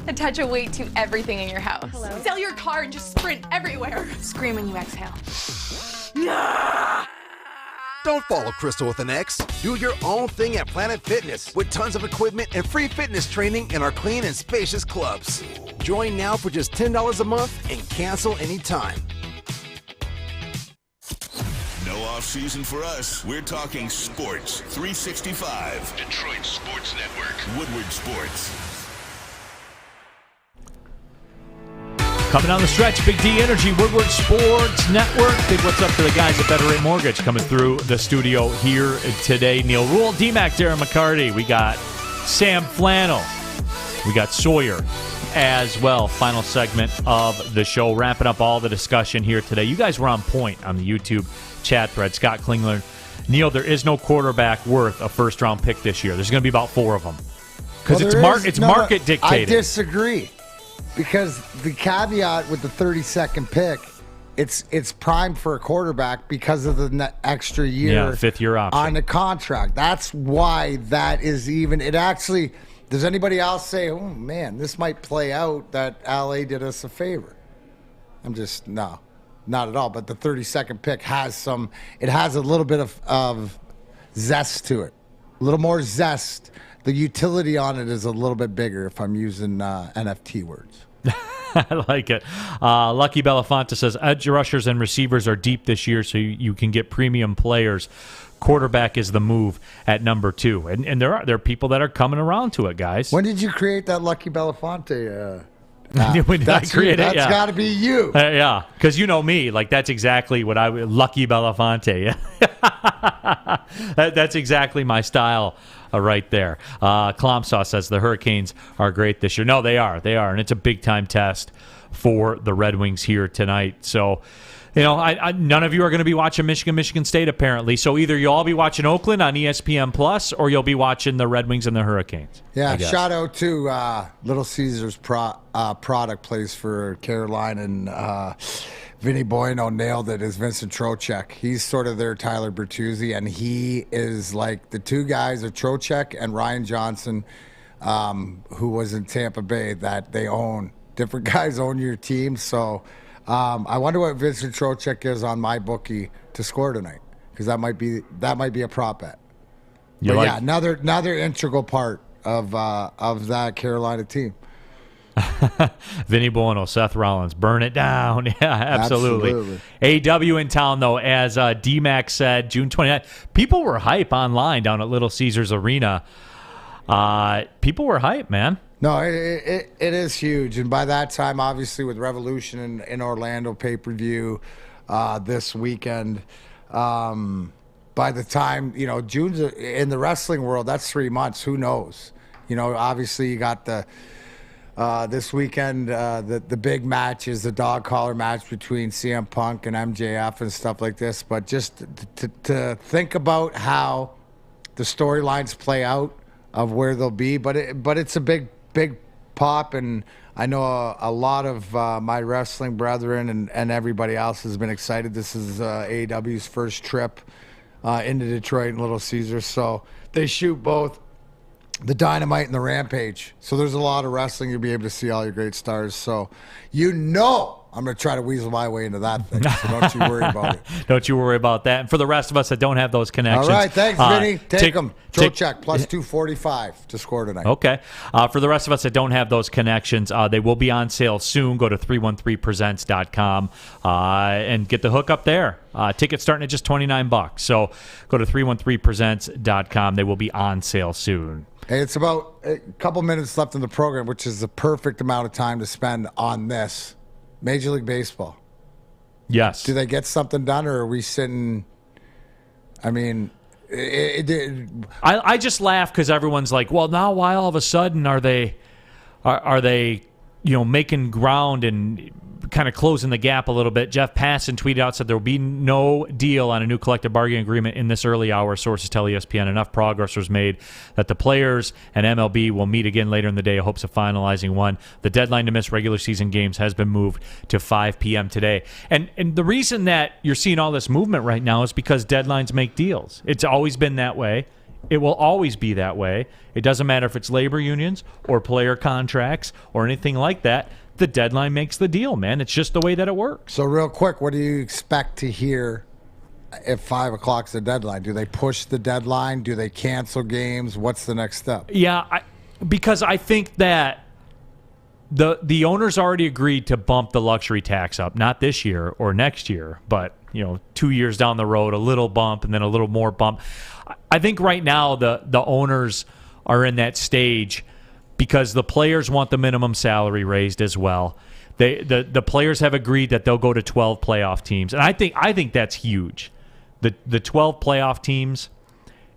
Attach a weight to everything in your house. Sell your car and just sprint everywhere. Scream when you exhale. Don't follow Crystal with an X. Do your own thing at Planet Fitness with tons of equipment and free fitness training in our clean and spacious clubs. Join now for just $10 a month and cancel anytime. No off season for us. We're talking sports 365. Detroit Sports Network. Woodward Sports. Coming down the stretch, Big D Energy, Woodward Sports Network. Big what's up to the guys at Better Rate Mortgage coming through the studio here today. Neil Rule, D-Mac, Darren McCarty. We got Sam Flannel. We got Sawyer. as well. Final segment of the show, wrapping up all the discussion here today. You guys were on point on the YouTube chat thread. Scott Klingler, Neil, there is no quarterback worth a first-round pick this year. There's going to be about 4 of them because it's market dictated. I disagree, because the caveat with the 32nd pick, it's primed for a quarterback because of the extra year, 5th-year option on the contract. That's why that is even. It actually. Does anybody else say, "Oh man, this might play out that LA did us a favor"? No, not at all. But the 32nd pick has it has a little bit of zest to it, a little more zest. The utility on it is a little bit bigger if I'm using NFT words. I like it. Lucky Belafonte says edge rushers and receivers are deep this year, so you can get premium players. Quarterback is the move at number 2, and there are people that are coming around to it, guys. When did you create that Lucky Belafonte? When did I create it? That's got to be you. Yeah, because you know me. Like, that's exactly what Lucky Belafonte. That's exactly my style right there. Klomsaw says the Hurricanes are great this year. No, they are, and it's a big-time test for the Red Wings here tonight. So, you know, none of you are going to be watching Michigan State, apparently. So either you'll all be watching Oakland on ESPN Plus, or you'll be watching the Red Wings and the Hurricanes. Yeah, shout out to Little Caesars product place for Carolina, and Vinny Bueno nailed it as Vincent Trocheck. He's sort of their Tyler Bertuzzi, and he is like the 2 guys are Trocheck and Ryan Johnson, who was in Tampa Bay, that they own. Different guys own your team, so... I wonder what Vincent Trocheck is on my bookie to score tonight, because that might be a prop bet. Yeah, another integral part of that Carolina team. Vinny Bueno, Seth Rollins, burn it down. Yeah, absolutely. AW in town, though, as D-Mac said, June 29th. People were hype online down at Little Caesars Arena. People were hype, man. No, it is huge. And by that time, obviously, with Revolution in Orlando pay-per-view this weekend, by the time, June's in the wrestling world, that's 3 months. Who knows? Obviously, you got this weekend, the big match is the dog collar match between CM Punk and MJF and stuff like this. But just to think about how the storylines play out of where they'll be, but it's a big pop, and I know a lot of my wrestling brethren and everybody else has been excited. This is AEW's first trip into Detroit and Little Caesars, so they shoot both the Dynamite and the Rampage. So there's a lot of wrestling. You'll be able to see all your great stars. So I'm going to try to weasel my way into that thing, so don't you worry about it. Don't you worry about that. And for the rest of us that don't have those connections. All right, thanks, Vinny. Take them. Trocheck, plus 245 to score tonight. Okay. For the rest of us that don't have those connections, they will be on sale soon. Go to 313presents.com and get the hook up there. Tickets starting at just $29. So go to 313presents.com. They will be on sale soon. Hey, it's about a couple minutes left in the program, which is the perfect amount of time to spend on this. Major League Baseball. Yes. Do they get something done, or are we sitting? I mean, I just laugh because everyone's like, well, now why all of a sudden are they making ground and kind of closing the gap a little bit? Jeff Passan tweeted out, said there will be no deal on a new collective bargaining agreement in this early hour. Sources tell ESPN enough progress was made that the players and MLB will meet again later in the day in hopes of finalizing one. The deadline to miss regular season games has been moved to 5 p.m. today. And the reason that you're seeing all this movement right now is because deadlines make deals. It's always been that way. It will always be that way. It doesn't matter if it's labor unions or player contracts or anything like that. The deadline makes the deal, man. It's just the way that it works. So real quick, what do you expect to hear if 5 o'clock's the deadline? Do they push the deadline? Do they cancel games? What's the next step? Yeah, because I think that the owners already agreed to bump the luxury tax up, not this year or next year, but 2 years down the road, a little bump and then a little more bump. I think right now the owners are in that stage because the players want the minimum salary raised as well. The players have agreed that they'll go to 12 playoff teams, and I think that's huge. The 12 playoff teams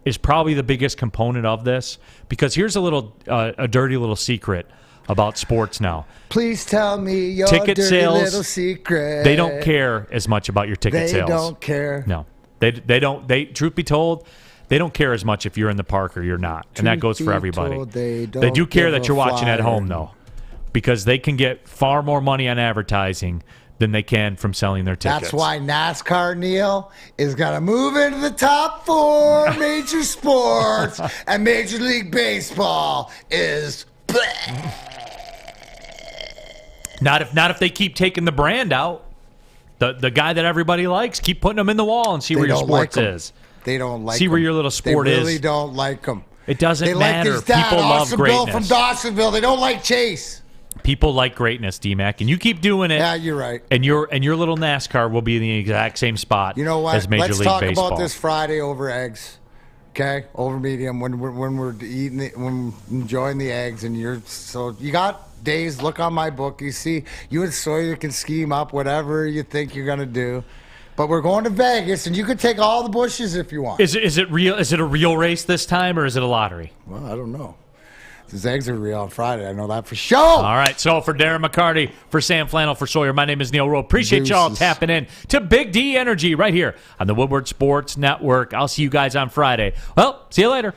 is probably the biggest component of this, because here's a dirty little secret. about sports now. Please tell me your ticket dirty sales, little secret. They don't care as much about your ticket sales. They don't care. No. They don't. Truth be told, they don't care as much if you're in the park or you're not. And that goes for everybody. They do care that you're watching at flyer. home, though, because they can get far more money on advertising than they can from selling their tickets. That's why NASCAR, Neil, is going to move into the top 4 major sports, and Major League Baseball is... Not if they keep taking the brand out. The guy that everybody likes, keep putting them in the wall and see where your sports is. They don't like See where your little sport is. They really don't like them. It doesn't they matter. Like his dad, People love Austin greatness. Bill from Dawsonville. They don't like Chase. People like greatness, D-Mac, and you keep doing it. Yeah, you're right. And your little NASCAR will be in the exact same spot. You know what? As Major Let's League talk Baseball. about this Friday over eggs. Okay, over medium when we're eating it, when we're enjoying the eggs, and you got days. Look on my book. You see, you and Sawyer can scheme up whatever you think you're gonna do. But we're going to Vegas, and you can take all the bushes if you want. Is it real? Is it a real race this time, or is it a lottery? Well, I don't know. These eggs are real on Friday. I know that for sure. All right. So for Darren McCarty, for Sam Flannel, for Sawyer, my name is Neil Rowe. Appreciate y'all tapping in to Big D Energy right here on the Woodward Sports Network. I'll see you guys on Friday. Well, see you later.